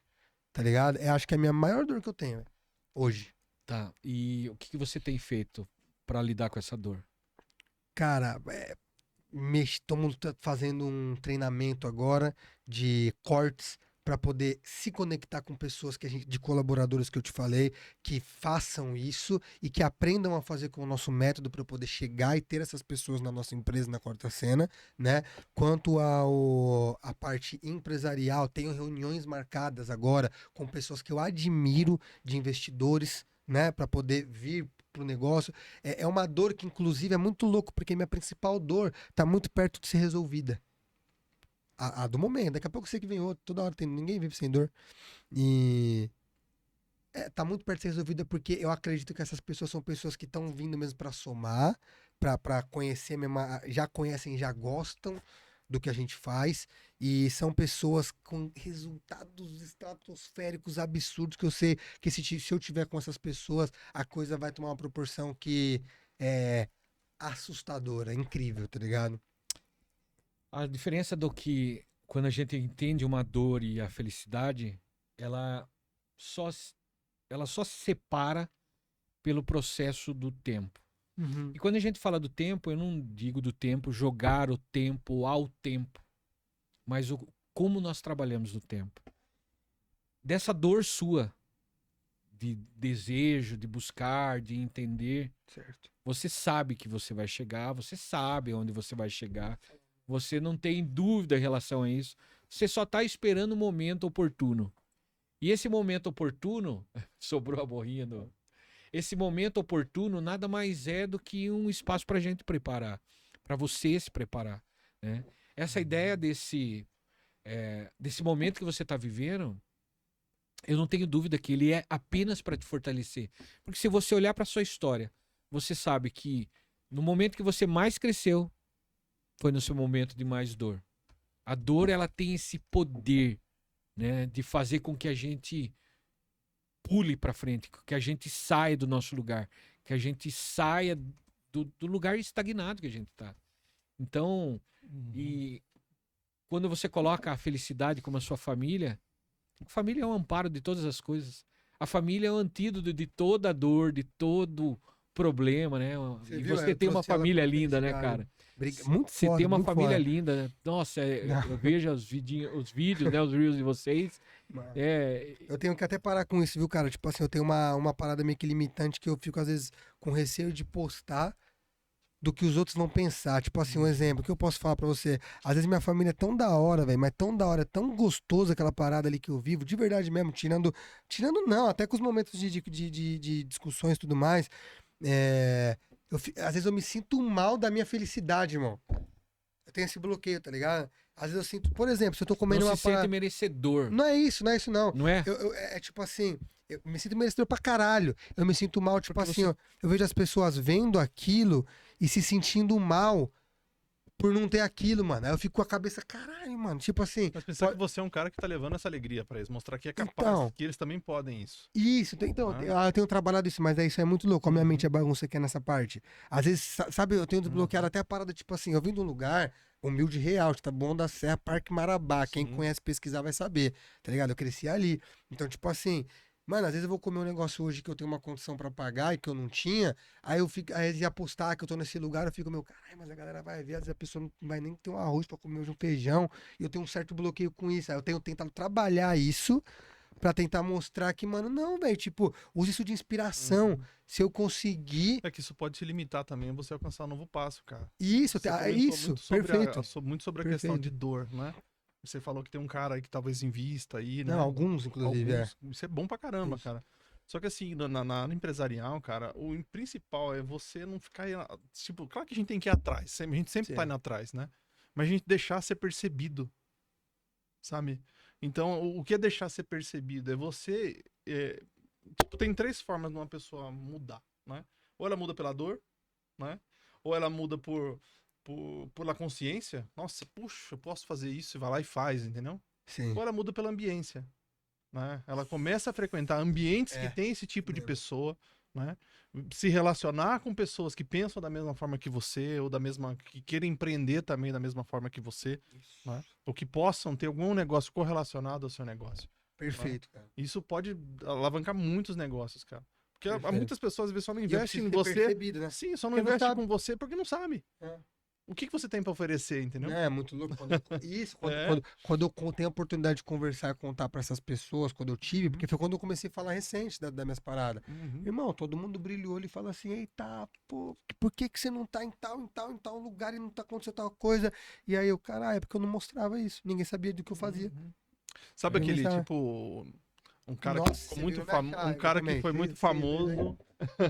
Tá ligado? Eu acho que é a minha maior dor que eu tenho, hoje. Tá. E o que você tem feito pra lidar com essa dor? Cara, estamos fazendo um treinamento agora de cortes para poder se conectar com pessoas de colaboradores que eu te falei, que façam isso e que aprendam a fazer com o nosso método para eu poder chegar e ter essas pessoas na nossa empresa, na Quarta Cena, né? Quanto a parte empresarial, tenho reuniões marcadas agora com pessoas que eu admiro, de investidores, né? Para poder vir pro negócio. É uma dor que, inclusive, é muito louco, porque minha principal dor tá muito perto de ser resolvida. A do momento, daqui a pouco eu sei que vem outro, toda hora ninguém vive sem dor. E tá muito perto de ser resolvida porque eu acredito que essas pessoas são pessoas que estão vindo mesmo pra somar, pra conhecer mesmo, já conhecem, já gostam do que a gente faz, e são pessoas com resultados estratosféricos absurdos, que eu sei que se eu tiver com essas pessoas, a coisa vai tomar uma proporção que é assustadora, incrível, tá ligado? A diferença do que quando a gente entende uma dor e a felicidade, ela só se separa pelo processo do tempo. E quando a gente fala do tempo, eu não digo do tempo, jogar o tempo ao tempo, mas como nós trabalhamos no tempo. Dessa dor sua, de desejo, de buscar, de entender, Certo. você sabe que você vai chegar, você sabe onde você vai chegar. Você não tem dúvida em relação a isso. Você só está esperando o momento oportuno. E esse momento oportuno, sobrou a borrinha do... Esse momento oportuno nada mais é do que um espaço para a gente preparar. Para você se preparar. Né? Essa ideia desse momento que você está vivendo, eu não tenho dúvida que ele é apenas para te fortalecer. Porque se você olhar para sua história, você sabe que no momento que você mais cresceu, foi no seu momento de mais dor. A dor, ela tem esse poder, né, de fazer com que a gente pule para frente, que a gente saia do nosso lugar, que a gente saia do lugar estagnado que a gente está. Então, e quando você coloca a felicidade como a sua família, a família é um amparo de todas as coisas. A família é o antídoto de toda a dor, de todo problema, né? E você tem uma família linda, né, cara? Muito Você foda, tem uma muito família foda. linda, né? Nossa, eu vejo os vídeos, né, os reels de vocês. Eu tenho que até parar com isso, viu, cara? Tipo assim, eu tenho uma parada meio que limitante, que eu fico, às vezes, com receio de postar do que os outros vão pensar. Tipo assim, um exemplo que eu posso falar pra você. Às vezes minha família é tão da hora, velho, mas tão da hora, é tão gostoso aquela parada ali que eu vivo, de verdade mesmo, tirando não, até com os momentos de discussões e tudo mais. Às vezes eu me sinto mal da minha felicidade, irmão. Eu tenho esse bloqueio, tá ligado? Às vezes eu sinto, por exemplo, se eu tô comendo não se sente merecedor. Não é isso, não. Não é? É tipo assim, eu me sinto merecedor pra caralho. Eu me sinto mal, tipo Porque assim, ó, eu vejo as pessoas vendo aquilo e se sentindo mal por não ter aquilo, mano. Aí eu fico com a cabeça, caralho, mano. Tipo assim. Mas pensar que você é um cara que tá levando essa alegria pra eles, mostrar que é capaz, Então, que eles também podem isso. isso, então, eu tenho trabalhado isso, mas isso é muito louco. A minha mente é bagunça que é nessa parte. Às vezes, sabe, eu tenho desbloqueado até a parada, tipo assim, eu vim de um lugar humilde e real, tá bom da Serra, Parque Marabá. Quem Sim. conhece pesquisar vai saber, tá ligado? Eu cresci ali. Então, tipo assim, mano, às vezes eu vou comer um negócio hoje que eu tenho uma condição pra pagar e que eu não tinha, aí eu fico, aí de apostar que eu tô nesse lugar, eu fico, meu, caralho, mas a galera vai ver, às vezes a pessoa não vai nem ter um arroz pra comer hoje, um feijão, e eu tenho um certo bloqueio com isso. Aí eu tenho tentado trabalhar isso pra tentar mostrar que, mano, não, velho, tipo, use isso de inspiração. Se eu conseguir É que isso pode te limitar também a você alcançar um novo passo, cara. isso, Você comentou isso, muito sobre perfeito. muito sobre a questão de Perfeito. dor, né? Você falou que tem um cara aí que talvez invista aí, né? Não, alguns, inclusive, Alguns. Isso é bom pra caramba, Isso. cara. Só que assim, na área empresarial, cara, o principal é você não ficar aí, tipo, claro que a gente tem que ir atrás, a gente sempre tá Sim. indo atrás, né? Mas a gente deixar ser percebido, sabe? Então, o que é deixar ser percebido? É você, tipo, tem 3 formas de uma pessoa mudar, né? Ou ela muda pela dor, né? Ou ela muda pela consciência. Nossa, puxa, eu posso fazer isso, e vai lá e faz, entendeu? Sim. Ou ela muda pela ambiência, né? Ela começa a frequentar ambientes que É, tem esse tipo de mesmo. pessoa, né? Se relacionar com pessoas que pensam da mesma forma que você, ou da mesma, que querem empreender também da mesma forma que você, né? Ou que possam ter algum negócio correlacionado ao seu negócio. Perfeito, cara. Isso pode alavancar muitos negócios, cara. Porque Perfeito. muitas pessoas às vezes só não E eu investem preciso em ter você. percebido, né? Sim, só não Porque não investe sabe. com você porque não sabe. É. O que você tem pra oferecer, entendeu? É muito louco. Isso, É. quando eu tenho a oportunidade de conversar e contar pra essas pessoas, quando eu tive, porque foi quando eu comecei a falar recente das minhas paradas. Uhum. Irmão, todo mundo brilhou e fala assim: eita, pô, por que que você não tá em tal lugar e não tá acontecendo tal coisa? E aí eu, caralho, é porque eu não mostrava isso. Ninguém sabia do que eu fazia. Uhum. Sabe Ninguém aquele, sabe. tipo, um cara que Nossa, ficou você muito virou minha famoso, chave um cara que também. foi muito Vocês dois aí, famoso,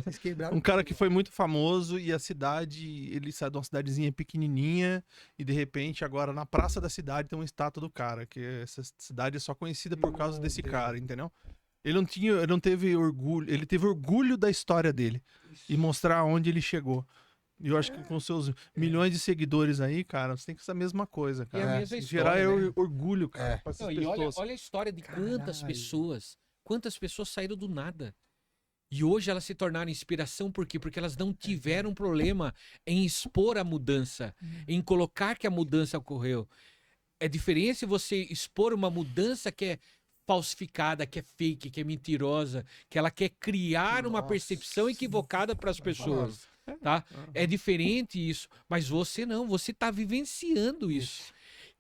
vocês quebraram um cara tudo. que foi muito famoso e a cidade, ele saiu de uma cidadezinha pequenininha e de repente agora na praça da cidade tem uma estátua do cara, que essa cidade é só conhecida por causa Meu desse Deus. cara, entendeu? Ele não teve orgulho, ele teve orgulho da história dele e mostrar onde ele chegou. E eu acho que com seus milhões de seguidores aí, cara, você tem que fazer a mesma coisa, E a cara. mesma Gerar história, né? orgulho, cara, É. pra essas Não, e olha, pessoas. olha a história de quantas Caralho. pessoas. Quantas pessoas saíram do nada. E hoje elas se tornaram inspiração, por quê? Porque elas não tiveram problema em expor a mudança, em colocar que a mudança ocorreu. É diferente você expor uma mudança que é falsificada, que é fake, que é mentirosa, que ela quer criar uma Nossa. percepção equivocada para as pessoas, tá? É diferente isso, mas você não, você está vivenciando isso.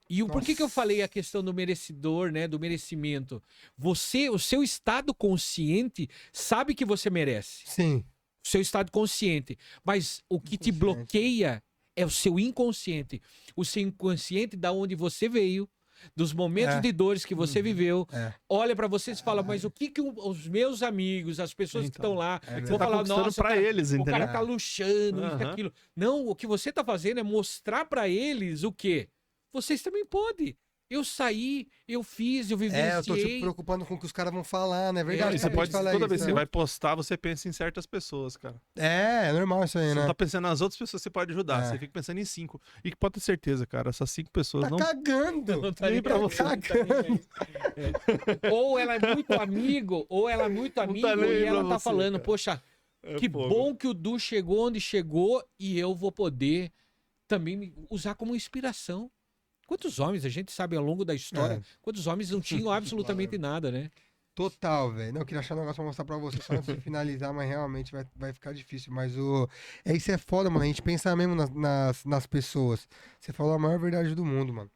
E por que eu falei a questão do merecedor, né, do merecimento? Você, o seu estado consciente sabe que você merece. Sim. O seu estado consciente, mas o que te Inconsciente. bloqueia é o seu inconsciente. O seu inconsciente da onde você veio, dos momentos É. de dores que você viveu. É. Olha pra você e fala, mas o que que os meus amigos, as pessoas que Então, estão lá, é vão Você tá falar, conquistando nossa, pra eles, o entendeu? cara tá luxando, isso, Aham. aquilo. Não, o que você tá fazendo é mostrar pra eles o quê? Vocês também podem. Eu saí, eu fiz, eu É, eu tô tipo, vivenciei. preocupando com o que os caras vão falar, né? É verdade. E você acabei pode, de falar toda isso, vez que né? você vai postar, você pensa em certas pessoas, cara. É normal isso aí, Você né? não tá pensando nas outras pessoas que você pode ajudar. É. Você fica pensando em 5. E que pode ter certeza, cara, essas 5 pessoas Tá não. cagando! Não tá nem pra ligado, você. não tá nem aí. É. Ou ela é muito amigo, ou ela é muito Não amigo tá nem e aí ela pra tá você, falando, cara. poxa, É que fogo. bom que o Du chegou onde chegou e eu vou poder também me usar como inspiração. Quantos homens, a gente sabe ao longo da história, É. quantos homens não tinham absolutamente nada, né? Total, velho. Não, eu queria achar um negócio pra mostrar pra você só antes de finalizar, mas realmente vai ficar difícil. Mas isso é foda, mano. A gente pensa mesmo nas pessoas. Você falou a maior verdade do mundo, mano.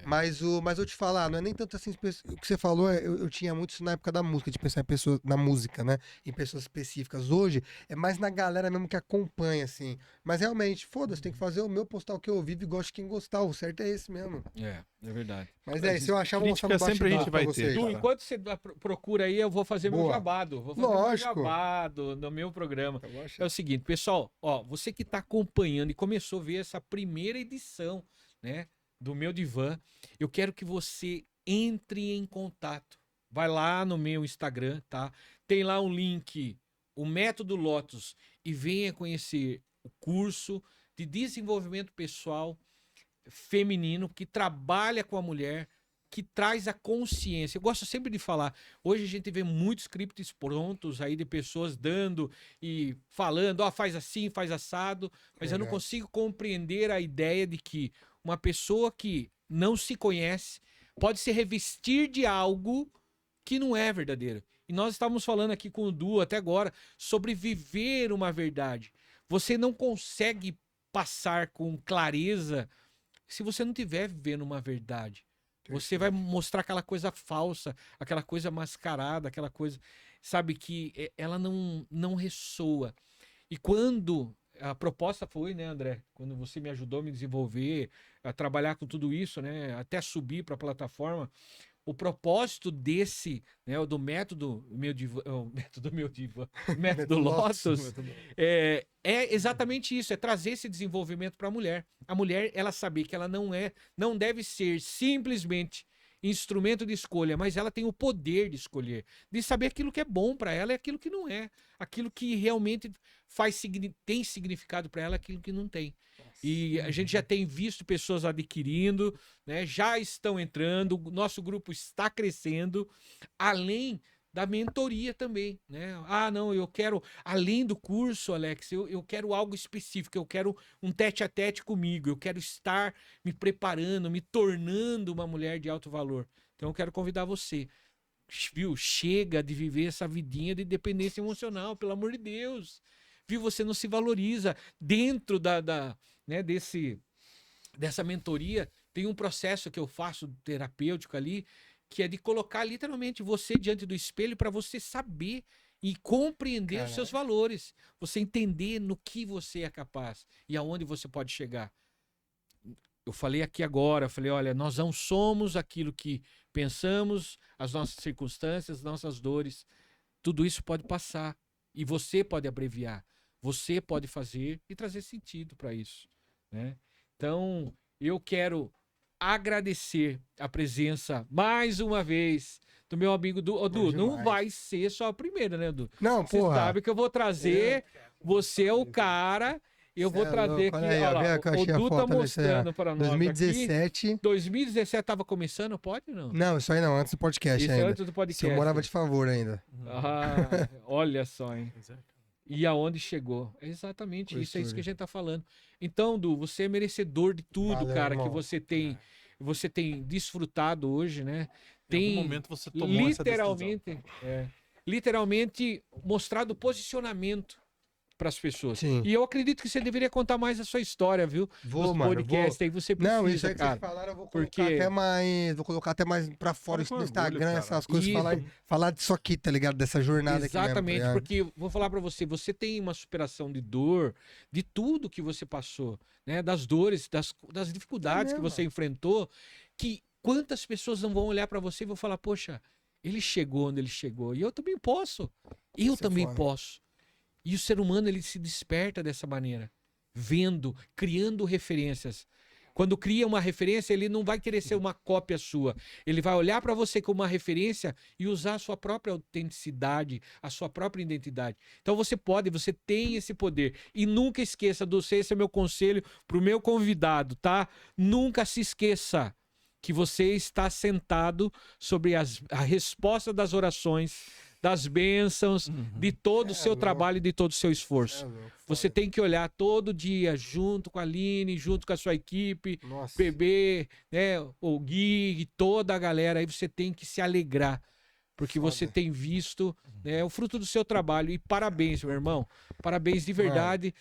Mas eu te falar, não é nem tanto assim, o que você falou, eu tinha muito isso na época da música, de pensar em pessoas, na música, né? Em pessoas específicas. Hoje é mais na galera mesmo que acompanha, assim. Mas realmente, foda-se, tem que fazer o meu, postar o que eu vivo e gosto de quem gostar. O certo é esse mesmo. É verdade. Mas é, se eu achar, eu vou mostrar no Crítica sempre a bastidor gente pra vai vocês. ter, Du, cara. enquanto você procura aí, eu vou fazer meu Boa. jabado. Vou fazer Lógico. meu jabado no meu programa. Eu vou É achar. o seguinte, pessoal, ó, você que está acompanhando e começou a ver essa primeira edição, né, do meu divã, eu quero que você entre em contato. Vai lá no meu Instagram, tá? Tem lá um link, o Método Lotus, e venha conhecer o curso de desenvolvimento pessoal feminino que trabalha com a mulher, que traz a consciência. Eu gosto sempre de falar, hoje a gente vê muitos scripts prontos aí de pessoas dando e falando, ó, faz assim, faz assado, mas eu não consigo compreender a ideia de que uma pessoa que não se conhece pode se revestir de algo que não é verdadeiro. E nós estávamos falando aqui com o Du até agora sobre viver uma verdade. Você não consegue passar com clareza se você não estiver vivendo uma verdade. Você vai mostrar aquela coisa falsa, aquela coisa mascarada, aquela coisa, sabe, que ela não ressoa. E quando a proposta foi, né, André, quando você me ajudou a me desenvolver, a trabalhar com tudo isso, né, até subir para a plataforma, o propósito desse, né, do método meu diva, método Lotus, é exatamente isso, é trazer esse desenvolvimento para a mulher. A mulher, ela saber que ela não deve ser simplesmente instrumento de escolha, mas ela tem o poder de escolher, de saber aquilo que é bom para ela e aquilo que não é, aquilo que realmente tem significado para ela, aquilo que não tem. E a gente já tem visto pessoas adquirindo, né, já estão entrando, o nosso grupo está crescendo, além da mentoria também, né? Ah, não, eu quero, além do curso, Alex, eu quero algo específico, eu quero um tete-a-tete comigo, eu quero estar me preparando, me tornando uma mulher de alto valor. Então eu quero convidar você, viu? Chega de viver essa vidinha de dependência emocional, pelo amor de Deus. Viu? Você não se valoriza. Dentro né, dessa mentoria, tem um processo que eu faço terapêutico ali, que é de colocar literalmente você diante do espelho para você saber e compreender os seus valores. Você entender no que você é capaz e aonde você pode chegar. Eu falei aqui agora, eu falei, olha, nós não somos aquilo que pensamos, as nossas circunstâncias, as nossas dores. Tudo isso pode passar e você pode abreviar. Você pode fazer e trazer sentido para isso, né? Então, eu quero agradecer a presença, mais uma vez, do meu amigo Du. Ô, Du, não vai ser só a primeira, né, Du? Não, Você porra. sabe que eu vou trazer, você é o cara, eu vou trazer aqui, olha ó lá, aí, o Du tá mostrando para nós 2017. aqui. 2017 tava começando, pode ou não? Não, isso aí não, antes do podcast Isso é ainda. antes do podcast. Se eu morava de favor ainda. Ah, olha só, hein? E aonde chegou. É exatamente isso, é isso que a gente tá falando. Então, Du, você é merecedor de tudo, Valeu, cara, irmão. que você tem desfrutado hoje, né? Em algum momento você tomou essa literalmente mostrado posicionamento para as pessoas. Sim. E eu acredito que você deveria contar mais a sua história, viu? Vou, Nos mano, podcasts aí você precisa, não, isso aí que cara. vocês falaram, eu vou porque colocar até mais pra fora isso no Instagram, cara. essas coisas, Isso. falar disso aqui, tá ligado? Dessa jornada exatamente, aqui mesmo, porque vou falar para você, você tem uma superação de dor, de tudo que você passou, né? Das dores, das dificuldades que você enfrentou, que quantas pessoas não vão olhar para você e vão falar, poxa, ele chegou onde ele chegou, e eu também posso. Eu também posso. E o ser humano, ele se desperta dessa maneira, vendo, criando referências. Quando cria uma referência, ele não vai querer ser uma cópia sua. Ele vai olhar para você como uma referência e usar a sua própria autenticidade, a sua própria identidade. Então você tem esse poder. E nunca esqueça, esse é meu conselho pro meu convidado, tá? Nunca se esqueça que você está sentado sobre a resposta das orações, das bênçãos, de todo o seu trabalho e de todo o seu esforço. Você tem que olhar todo dia junto com a Aline, junto com a sua equipe, PB, né, o Gui, toda a galera, aí você tem que se alegrar, porque você tem visto, né, o fruto do seu trabalho. E parabéns, meu irmão. Parabéns de verdade.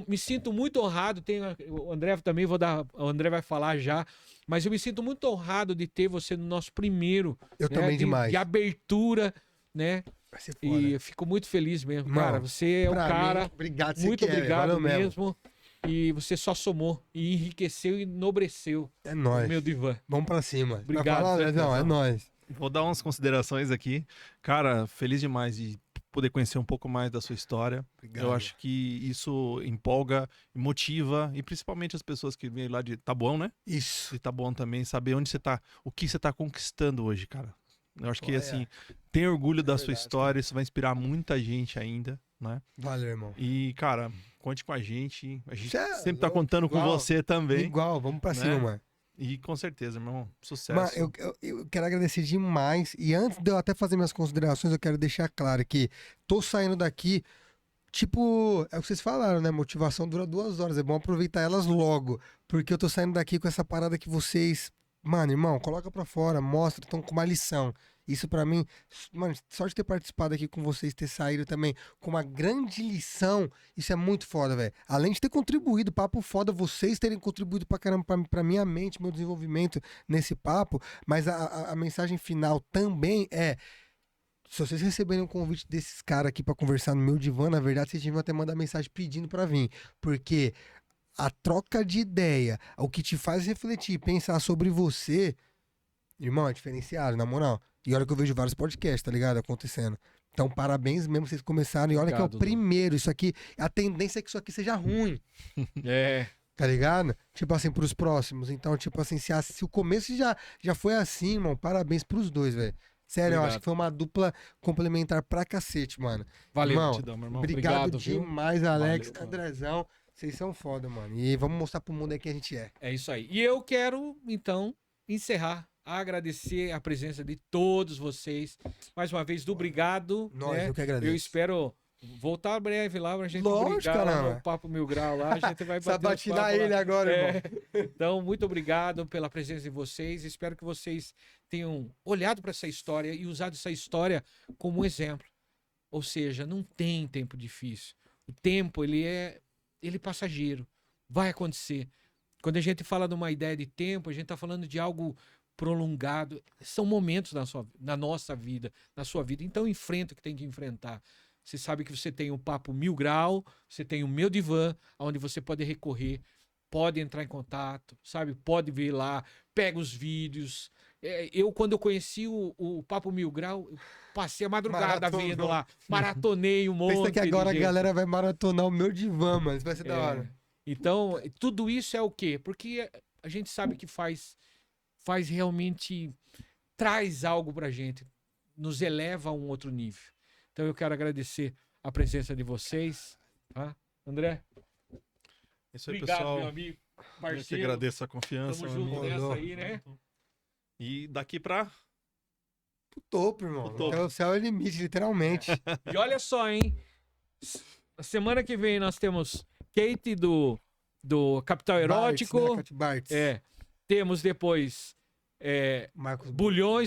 Me sinto muito honrado, o André também, o André vai falar já, mas eu me sinto muito honrado de ter você no nosso primeiro, também demais. de abertura, né? E eu fico muito feliz mesmo, Mano, cara. Você é um cara. Obrigado, muito obrigado valeu mesmo. E você só somou e enriqueceu e enobreceu. É nóis. Meu divã. Vamos pra cima. Obrigado. Não, é nóis. Vou dar umas considerações aqui. Cara, feliz demais de poder conhecer um pouco mais da sua história. Obrigado. Eu acho que isso empolga, motiva, e principalmente as pessoas que vêm lá de Taboão, né? Isso. De Taboão também, saber onde você tá, o que você tá conquistando hoje, cara. Eu acho que, Olha. assim, tem orgulho da sua verdade, história, isso vai inspirar muita gente ainda, né? Valeu, irmão. E, cara, conte com a gente. A gente Cê é sempre tá louco, contando com igual. você também. Igual, vamos pra né? cima, mano. E com certeza, irmão. Sucesso. Mano, eu quero agradecer demais. E antes de eu até fazer minhas considerações, eu quero deixar claro que tô saindo daqui. Tipo, é o que vocês falaram, né? Motivação dura 2 horas. É bom aproveitar elas logo. Porque eu tô saindo daqui com essa parada que vocês. Mano, irmão, coloca pra fora, mostra, estão com uma lição. Isso pra mim, mano, só de ter participado aqui com vocês, ter saído também com uma grande lição, isso é muito foda, velho. Além de ter contribuído, papo foda, vocês terem contribuído pra caramba pra minha mente, meu desenvolvimento nesse papo, mas a mensagem final também é. Se vocês receberem um convite desses caras aqui pra conversar no meu divã, na verdade, vocês deviam até mandar mensagem pedindo pra vir. Porque a troca de ideia, o que te faz refletir, pensar sobre você, irmão, é diferenciado, na moral. E olha que eu vejo vários podcasts, tá ligado? Acontecendo. Então, parabéns mesmo, vocês começaram. E olha que é Obrigado, o Lu. primeiro. Isso aqui, a tendência é que isso aqui seja ruim. É. Tá ligado? Tipo assim, pros próximos. Então, tipo assim, se o começo já foi assim, irmão, parabéns pros dois, velho. Sério, eu Obrigado. acho que foi uma dupla complementar pra cacete, mano. Valeu. Irmão, Gratidão, meu irmão. obrigado Obrigado, viu? demais, Alex, Valeu, mano. Andrezão. Vocês são foda, mano. E vamos mostrar pro mundo aí quem a gente é. É isso aí. E eu quero, então, encerrar, agradecer a presença de todos vocês. Mais uma vez, obrigado. Nós, né? eu que agradeço. Eu espero voltar breve lá pra gente Lógico, brigar lá caramba. no Papo Mil Grau lá. A gente vai bater uns Sabatinar papos lá. ele agora, irmão. É. Então, muito obrigado pela presença de vocês. Espero que vocês tenham olhado para essa história e usado essa história como exemplo. Ou seja, não tem tempo difícil. O tempo, ele é passageiro. Vai acontecer. Quando a gente fala de uma ideia de tempo, a gente está falando de algo prolongado. São momentos na nossa vida, na sua vida. Então, enfrenta o que tem que enfrentar. Você sabe que você tem o Papo Mil Grau, você tem o meu divã, onde você pode recorrer, pode entrar em contato, sabe? Pode ver lá, pega os vídeos. Quando eu conheci o Papo Mil Grau, eu passei a madrugada Maratonou. vendo lá, maratonei um monte. Pensa que agora a de gente. galera vai maratonar o meu divã, mano. Isso vai ser da hora. Então, tudo isso é o quê? Porque a gente sabe que faz realmente, traz algo pra gente, nos eleva a um outro nível. Então eu quero agradecer a presença de vocês. Tá? André, Isso aí, obrigado, pessoal. meu amigo, Eu que parceiro. agradeço a confiança. Tamo meu junto amigo. nessa aí, né? E daqui pra. Pro topo, irmão. Pro topo. Até o céu é o limite, literalmente. E olha só, hein? Na semana que vem nós temos Kate do Capital Erótico. Bartz, Temos depois Marcos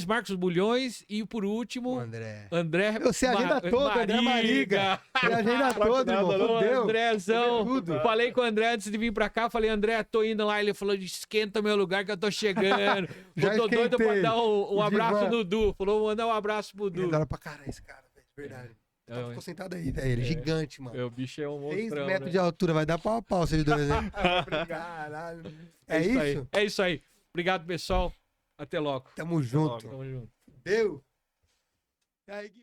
Marcos Bulhões e por último, André. André. Você agenda toda, André Mariga. Você agenda toda, irmão. nada, não. Ô, Fudeu. Andrézão, Tudo. falei com o André antes de vir pra cá, falei, André, tô indo lá, ele falou, esquenta meu lugar que eu tô chegando. Já Eu tô doido pra esquentei. dar um O abraço divã. no Du, falou, vou mandar um abraço pro Ele Du. adora pra caralho esse cara, velho. De verdade. Então, Ficou sentado aí, velho. Ele é gigante, mano. o bicho é um 6 monstrão, metros né? de altura, vai dar pau a pau vocês dois, né? Caralho. É isso? Aí. É isso aí. Obrigado, pessoal. Até logo. Tamo junto. Tamo junto. Deu. E aí, Gui?